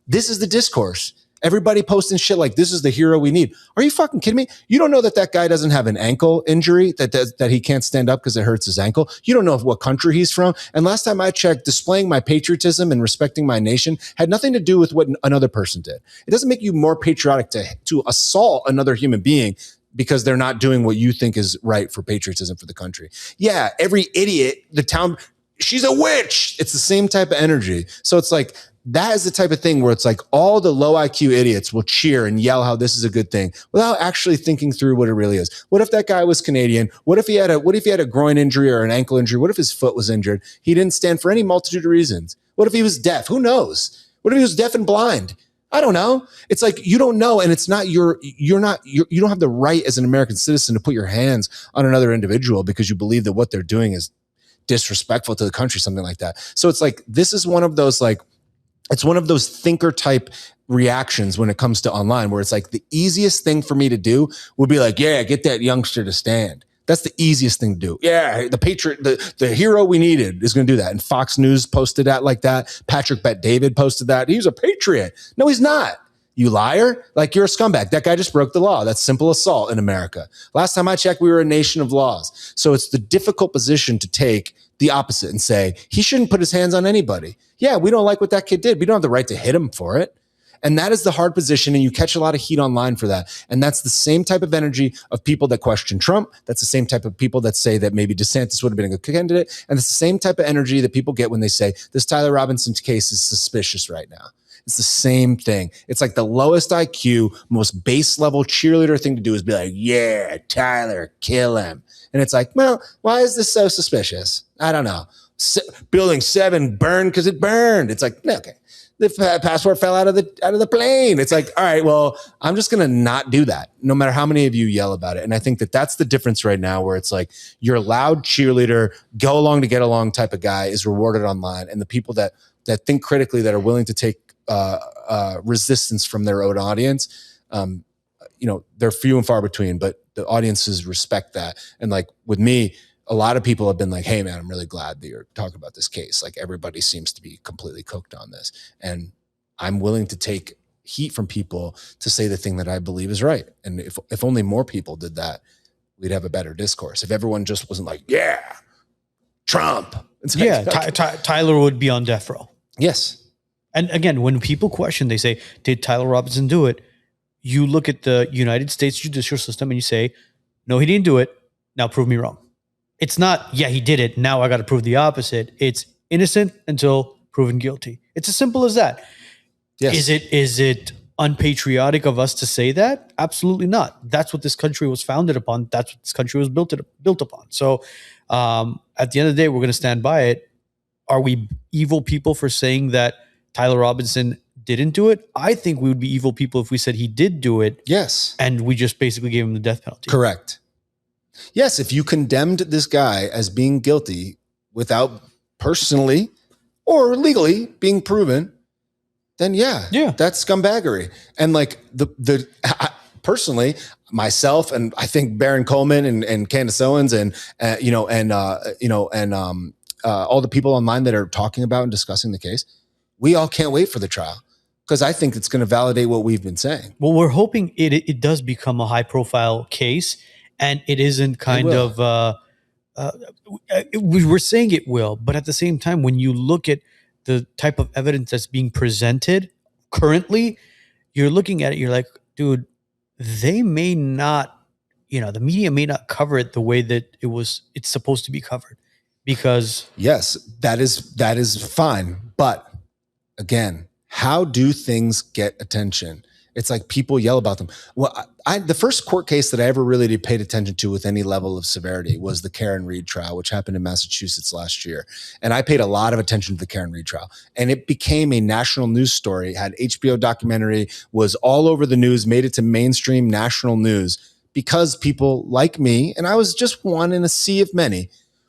this is the discourse. Everybody posting shit like, this is the hero we need. Are you fucking kidding me? You don't know that guy doesn't have an ankle injury, that he can't stand up because it hurts his ankle. You don't know what country he's from. And last time I checked, displaying my patriotism and respecting my nation had nothing to do with what another person did. It doesn't make you more patriotic to assault another human being because they're not doing what you think is right for patriotism for the country. Yeah, every idiot, she's a witch. It's the same type of energy. So it's like, that is the type of thing where it's like all the low IQ idiots will cheer and yell how this is a good thing without actually thinking through what it really is. What if that guy was Canadian? What if he had a groin injury or an ankle injury? What if his foot was injured? He didn't stand for any multitude of reasons. What if he was deaf? Who knows? What if he was deaf and blind? I don't know. It's like, you don't know. And it's not you don't have the right as an American citizen to put your hands on another individual because you believe that what they're doing is disrespectful to the country, something like that. So it's like, this is one of those, like, it's one of those thinker type reactions when it comes to online, where it's like the easiest thing for me to do would be like, yeah, get that youngster to stand. That's the easiest thing to do. Yeah, the patriot, the hero we needed is going to do that. And Fox News posted that like that. Patrick Bet-David posted that. He's a patriot. No, he's not. You liar. Like, you're a scumbag. That guy just broke the law. That's simple assault in America. Last time I checked, we were a nation of laws. So it's the difficult position to take the opposite and say, he shouldn't put his hands on anybody. Yeah, we don't like what that kid did. We don't have the right to hit him for it. And that is the hard position. And you catch a lot of heat online for that. And that's the same type of energy of people that question Trump. That's the same type of people that say that maybe DeSantis would have been a good candidate. And it's the same type of energy that people get when they say this Tyler Robinson case is suspicious right now. It's the same thing. It's like the lowest IQ, most base level cheerleader thing to do is be like, yeah, Tyler, kill him. And it's like, well, why is this so suspicious? I don't know. Building 7 burned because it burned. It's like, okay, the passport fell out of the plane. It's like, all right, well, I'm just going to not do that, no matter how many of you yell about it. And I think that that's the difference right now, where it's like your loud cheerleader, go along to get along type of guy is rewarded online. And the people that think critically, that are willing to take resistance from their own audience, they're few and far between, but the audiences respect that. And like with me, a lot of people have been like, hey man, I'm really glad that you're talking about this case. Like, everybody seems to be completely cooked on this. And I'm willing to take heat from people to say the thing that I believe is right. And if only more people did that, we'd have a better discourse. If everyone just wasn't like, yeah, Trump. It's like, Yeah, Tyler would be on death row. Yes. And again, when people question, they say, did Tyler Robinson do it? You look at the United States judicial system and you say, no, he didn't do it. Now prove me wrong. It's not, yeah, he did it. Now I got to prove the opposite. It's innocent until proven guilty. It's as simple as that. Yes. Is it unpatriotic of us to say that? Absolutely not. That's what this country was founded upon. That's what this country was built upon. So at the end of the day, we're going to stand by it. Are we evil people for saying that Tyler Robinson didn't do it? I think we would be evil people if we said he did do it. Yes. And we just basically gave him the death penalty. Correct. Yes, if you condemned this guy as being guilty without personally or legally being proven, then yeah, that's scumbaggery. And like personally, myself and I think Baron Coleman and Candace Owens and all the people online that are talking about and discussing the case, we all can't wait for the trial, because I think it's going to validate what we've been saying. Well, we're hoping it does become a high profile case. And it isn't kind of, we're saying it will, but at the same time, when you look at the type of evidence that's being presented currently, you're looking at it, you're like, dude, they may not, the media may not cover it the way that it's supposed to be covered, because. Yes, that is fine. But again, how do things get attention? It's like people yell about them. Well, the first court case that I ever really paid attention to with any level of severity was the Karen Reed trial, which happened in Massachusetts last year. And I paid a lot of attention to the Karen Reed trial. And it became a national news story, had HBO documentary, was all over the news, made it to mainstream national news, because people like me, and I was just one in a sea of many,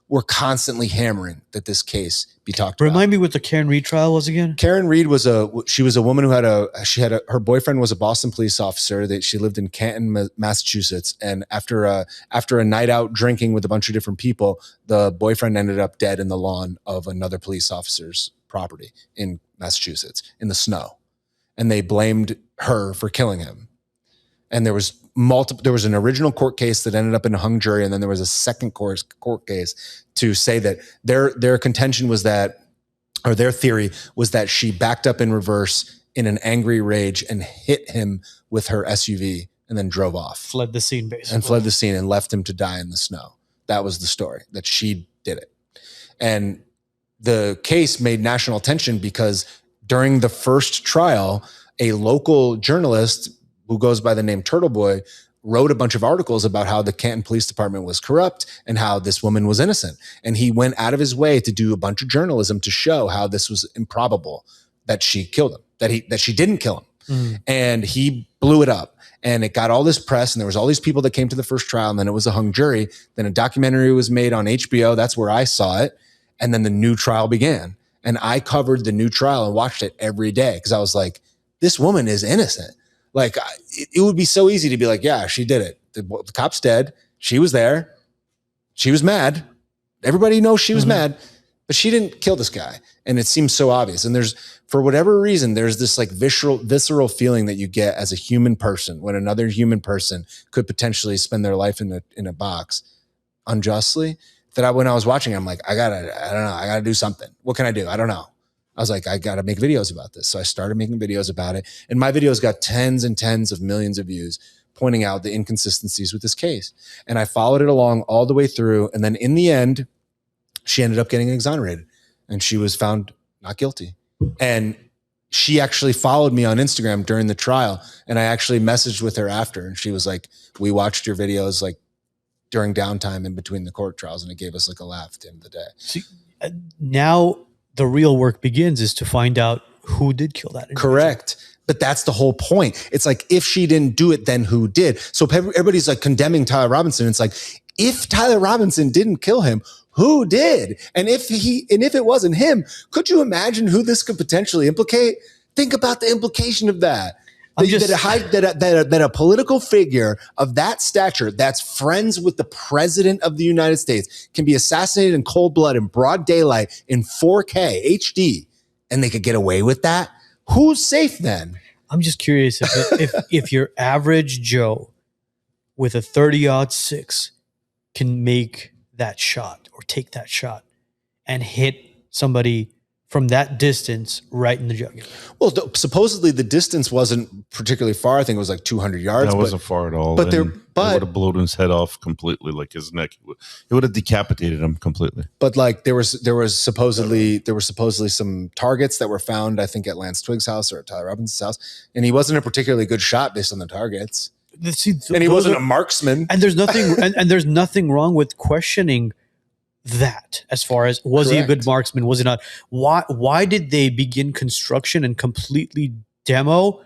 were constantly hammering that this case be talked about. Remind me what the Karen Reed trial was again. Karen Reed was a woman who her boyfriend was a Boston police officer. She lived in Canton, Massachusetts. And after a night out drinking with a bunch of different people, the boyfriend ended up dead in the lawn of another police officer's property in Massachusetts in the snow. And they blamed her for killing him. And there was an original court case that ended up in a hung jury, and then there was a second court case to say that their contention was that, or their theory was that she backed up in reverse in an angry rage and hit him with her SUV and then drove off. Fled the scene, basically. And fled the scene and left him to die in the snow. That was the story, that she did it. And the case made national attention because during the first trial, a local journalist who goes by the name Turtle Boy wrote a bunch of articles about how the Canton Police Department was corrupt and how this woman was innocent. And he went out of his way to do a bunch of journalism to show how this was improbable that she killed him, that she didn't kill him. And he blew it up. And it got all this press, and there was all these people that came to the first trial, and then it was a hung jury. Then a documentary was made on HBO. That's where I saw it. And then the new trial began. And I covered the new trial and watched it every day because I was like, this woman is innocent. Like, it would be so easy to be like, yeah, she did it. The cop's dead. She was there. She was mad. Everybody knows she was mad, but she didn't kill this guy. And it seems so obvious. And there's, for whatever reason, there's this like visceral feeling that you get as a human person when another human person could potentially spend their life in a box unjustly. That when I was watching, I'm like, I gotta do something. What can I do? I don't know. I was like, I gotta make videos about this. So I started making videos about it. And my videos got tens and tens of millions of views pointing out the inconsistencies with this case. And I followed it along all the way through. And then in the end, she ended up getting exonerated and she was found not guilty. And she actually followed me on Instagram during the trial. And I actually messaged with her after. And she was like, we watched your videos like during downtime in between the court trials. And it gave us like a laugh at the end of the day. See, now the real work begins is to find out who did kill that individual. Correct. But that's the whole point. It's like, if she didn't do it, then who did? So everybody's like condemning Tyler Robinson. It's like, if Tyler Robinson didn't kill him, who did? And if it wasn't him, could you imagine who this could potentially implicate? Think about the implication of that. That a political figure of that stature, that's friends with the president of the United States, can be assassinated in cold blood in broad daylight in 4K HD, and they could get away with that. Who's safe then? I'm just curious if your average Joe with a 30-06 can make that shot or take that shot and hit somebody from that distance right in the jugular. Well, supposedly the distance wasn't particularly far. I think it was like 200 yards. That wasn't far at all. But it would have blown his head off completely, like his neck. It would have decapitated him completely. But like there was supposedly some targets that were found, I think, at Lance Twig's house or at Tyler Robinson's house, and he wasn't a particularly good shot based on the targets. And he wasn't a marksman. And there's nothing and there's nothing wrong with questioning that as far as was he a good marksman, was he not? Why did they begin construction and completely demo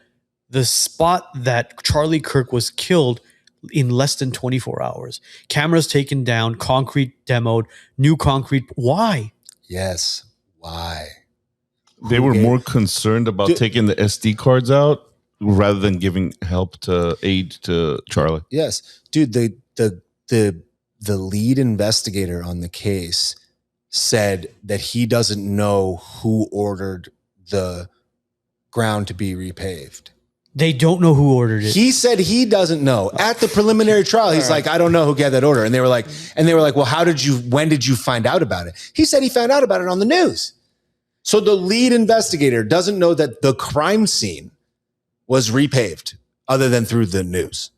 the spot that Charlie Kirk was killed in less than 24 hours? Cameras taken down, concrete demoed, new concrete. Why? Yes. Why? They were more concerned about taking the SD cards out rather than giving aid to Charlie. Yes. Dude, the lead investigator on the case said that he doesn't know who ordered the ground to be repaved. They don't know who ordered it. He said he doesn't know. At the preliminary trial, he's like, I don't know who gave that order. And they were like, well, when did you find out about it? He said he found out about it on the news. So the lead investigator doesn't know that the crime scene was repaved other than through the news.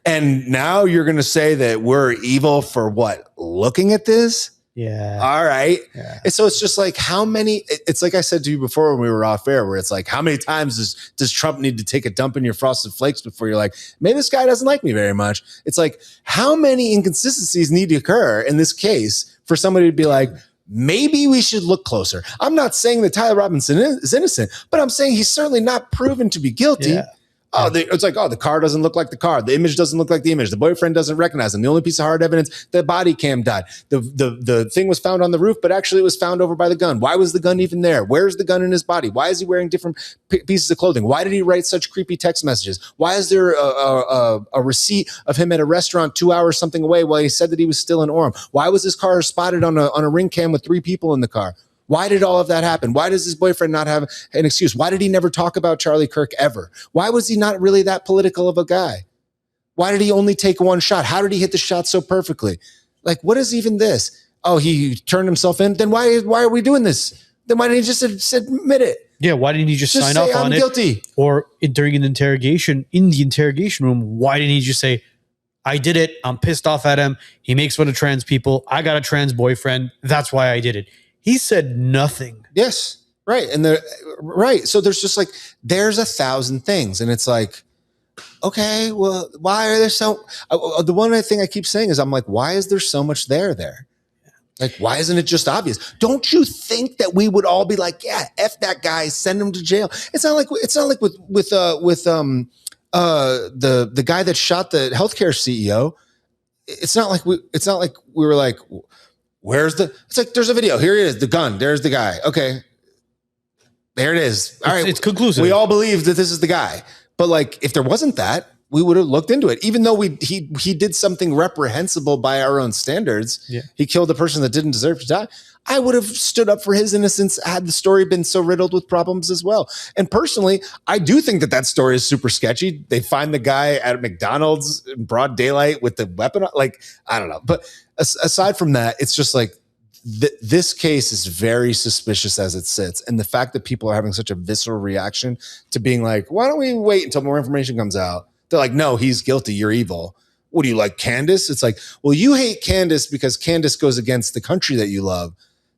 And now you're going to say that we're evil for what? Looking at this? Yeah. All right. Yeah. And so it's just like, how many, it's like I said to you before when we were off air, where it's like, how many times does Trump need to take a dump in your Frosted Flakes before you're like, maybe this guy doesn't like me very much? It's like, how many inconsistencies need to occur in this case for somebody to be like, maybe we should look closer? I'm not saying that Tyler Robinson is innocent, but I'm saying he's certainly not proven to be guilty. Yeah. It's like, the car doesn't look like the car. The image doesn't look like the image. The boyfriend doesn't recognize him. The only piece of hard evidence, the body cam died. The thing was found on the roof, but actually it was found over by the gun. Why was the gun even there? Where's the gun in his body? Why is he wearing different pieces of clothing? Why did he write such creepy text messages? Why is there a receipt of him at a restaurant 2 hours something away while he said that he was still in Orem? Why was his car spotted on a ring cam with 3 people in the car? Why did all of that happen? Why does his boyfriend not have an excuse? Why did he never talk about Charlie Kirk ever? Why was he not really that political of a guy? Why did he only take one shot? How did he hit the shot so perfectly? Like, what is even this? Oh, he turned himself in? Then why are we doing this? Then why didn't he just admit it? Yeah, why didn't he just sign off on it? Guilty. Or during an interrogation, in the interrogation room, why didn't he just say, I did it, I'm pissed off at him, he makes fun of trans people, I got a trans boyfriend, that's why I did it. He said nothing. Yes. Right. And right. So there's just like, there's 1,000 things. And it's like, okay, well, why are there the one thing I keep saying is I'm like, why is there so much there? Like, why isn't it just obvious? Don't you think that we would all be like, yeah, F that guy, send him to jail? It's not like with the guy that shot the healthcare CEO. It's not like we were like, it's like, there's a video. Here it is. The gun. There's the guy. Okay. There it is. All right. It's conclusive. We all believe that this is the guy. But like, if there wasn't that, we would have looked into it. Even though he did something reprehensible by our own standards. Yeah. He killed a person that didn't deserve to die. I would have stood up for his innocence had the story been so riddled with problems as well. And personally, I do think that story is super sketchy. They find the guy at McDonald's in broad daylight with the weapon. Like, I don't know. But aside from that, it's just like, this case is very suspicious as it sits. And the fact that people are having such a visceral reaction to being like, why don't we wait until more information comes out? They're like, no, he's guilty. You're evil. What do you like, Candace? It's like, well, you hate Candace because Candace goes against the country that you love.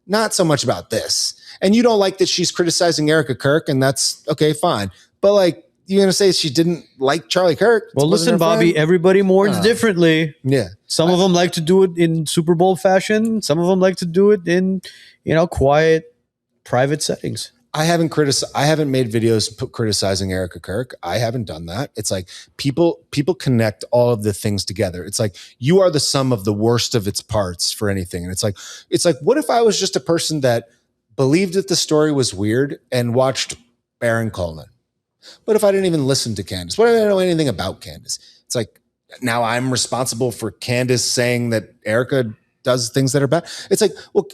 Not so much about this. And you don't like that she's criticizing Erica Kirk, and that's okay, fine. But like, you're going to say she didn't like Charlie Kirk? Well, listen, Bobby, friend? Everybody mourns differently. Yeah. Some of them like to do it in Super Bowl fashion. Some of them like to do it in, quiet, private settings. I haven't made videos criticizing Erica Kirk. I haven't done that. It's like people connect all of the things together. It's like you are the sum of the worst of its parts for anything. And it's like, what if I was just a person that believed that the story was weird and watched Baron Coleman? What if I didn't even listen to Candace? What if I didn't know anything about Candace? It's like, now I'm responsible for Candace saying that Erica does things that are bad. It's like, well,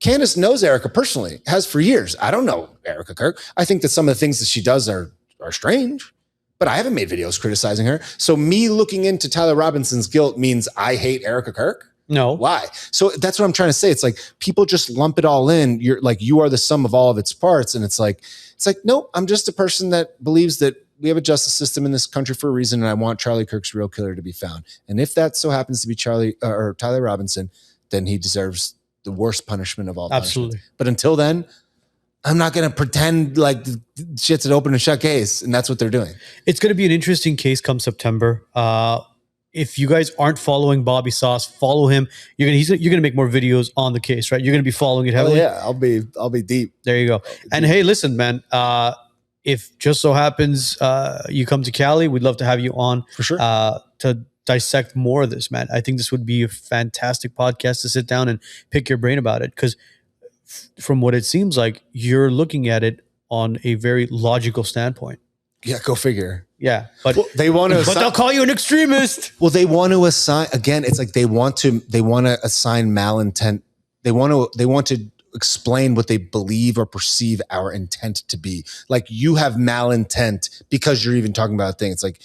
Candace knows Erica personally, has for years. I don't know Erica Kirk. I think that some of the things that she does are strange, but I haven't made videos criticizing her. So me looking into Tyler Robinson's guilt means I hate Erica Kirk? No. Why? So that's what I'm trying to say. It's like people just lump it all in. You're like, you are the sum of all of its parts. And it's like, no, I'm just a person that believes that we have a justice system in this country for a reason. And I want Charlie Kirk's real killer to be found. And if that so happens to be Charlie or Tyler Robinson, then he deserves the worst punishment of all. Absolutely. But until then, I'm not going to pretend like shit's an open and shut case. And that's what they're doing. It's going to be an interesting case come September. If you guys aren't following Bobby Sauce, follow him. You're gonna make more videos on the case, right? You're gonna be following it heavily. Oh, yeah, I'll be deep. There you go. And hey, listen, man. If just so happens you come to Cali, we'd love to have you on for sure to dissect more of this, man. I think this would be a fantastic podcast to sit down and pick your brain about it. Because from what it seems like, you're looking at it on a very logical standpoint. Yeah, go figure. Yeah, but they want to. But they'll call you an extremist. Well, they want to assign again. It's like they want to assign malintent. They want to explain what they believe or perceive our intent to be. Like you have malintent because you're even talking about a thing. It's like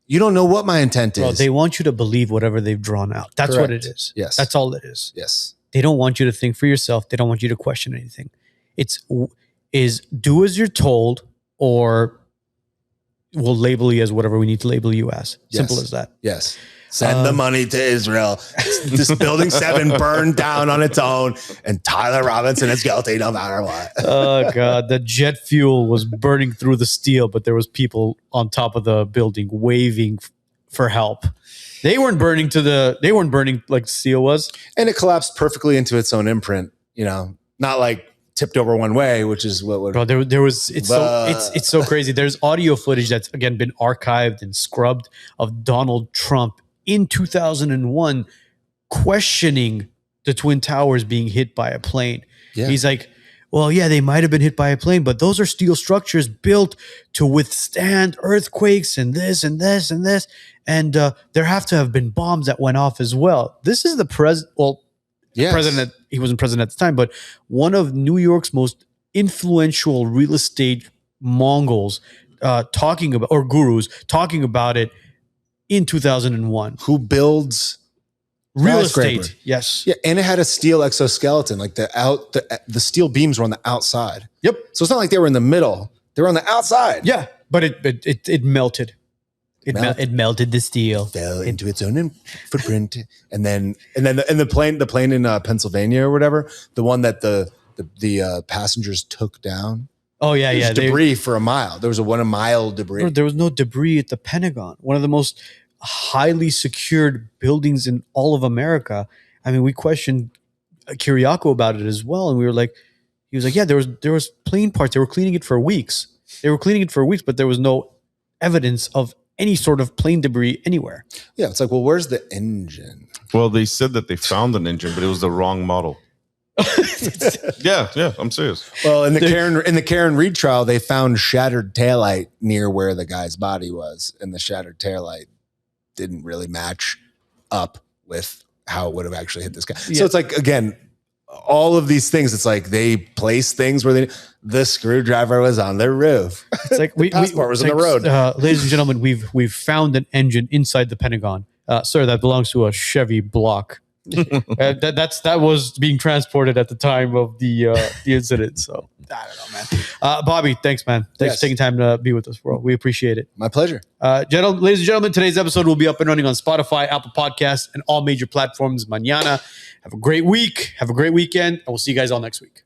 you don't know what my intent is. Well, they want you to believe whatever they've drawn out. That's Correct. What it is. Yes, that's all it is. Yes, they don't want you to think for yourself. They don't want you to question anything. It's do as you're told or. We'll label you as whatever we need to label you as. Yes. Simple as that. Yes. Send the money to Israel. This building 7 burned down on its own, and Tyler Robinson is guilty no matter what. Oh God, the jet fuel was burning through the steel, but there was people on top of the building waving for help. They weren't burning like steel was, and it collapsed perfectly into its own imprint. Not like. Tipped over one way, which is what would. Bro, there was. It's so crazy. There's audio footage that's again been archived and scrubbed of Donald Trump in 2001 questioning the Twin Towers being hit by a plane. Yeah. He's like, well, yeah, they might have been hit by a plane, but those are steel structures built to withstand earthquakes and this and this and this, and there have to have been bombs that went off as well. This is the president. Well. Yes. President, he wasn't president at the time, but one of New York's most influential real estate Mongols talking about, or gurus talking about it in 2001. Who builds real estate? Yes. Yeah, and it had a steel exoskeleton, like the steel beams were on the outside. Yep. So it's not like they were in the middle; they were on the outside. Yeah, but it melted. It melted the steel, fell into its own footprint, and then the plane in Pennsylvania or whatever, the one that the the passengers took down. Oh yeah, There's debris for a mile. There was a 1 mile debris. There was no debris at the Pentagon, one of the most highly secured buildings in all of America. I mean, we questioned Kiriako about it as well, and we were like, he was like, yeah, there was plane parts. They were cleaning it for weeks. But there was no evidence of any sort of plane debris anywhere. Yeah, it's like, well, where's the engine? Well, they said that they found an engine, but it was the wrong model. yeah, I'm serious. Well, in the Karen Reed trial, they found shattered taillight near where the guy's body was, and the shattered taillight didn't really match up with how it would have actually hit this guy. Yeah. So it's like, again, all of these things, it's like they place things where the screwdriver was on their roof. It's like the passport was on the road. Ladies and gentlemen, we've found an engine inside the Pentagon. Sir, that belongs to a Chevy block. That was being transported at the time of the incident. So I don't know, man. Bobby, thanks, man. Thanks for taking time to be with us, bro. We appreciate it. My pleasure. Ladies and gentlemen, today's episode will be up and running on Spotify, Apple Podcasts, and all major platforms mañana. Have a great week. Have a great weekend. And we'll see you guys all next week.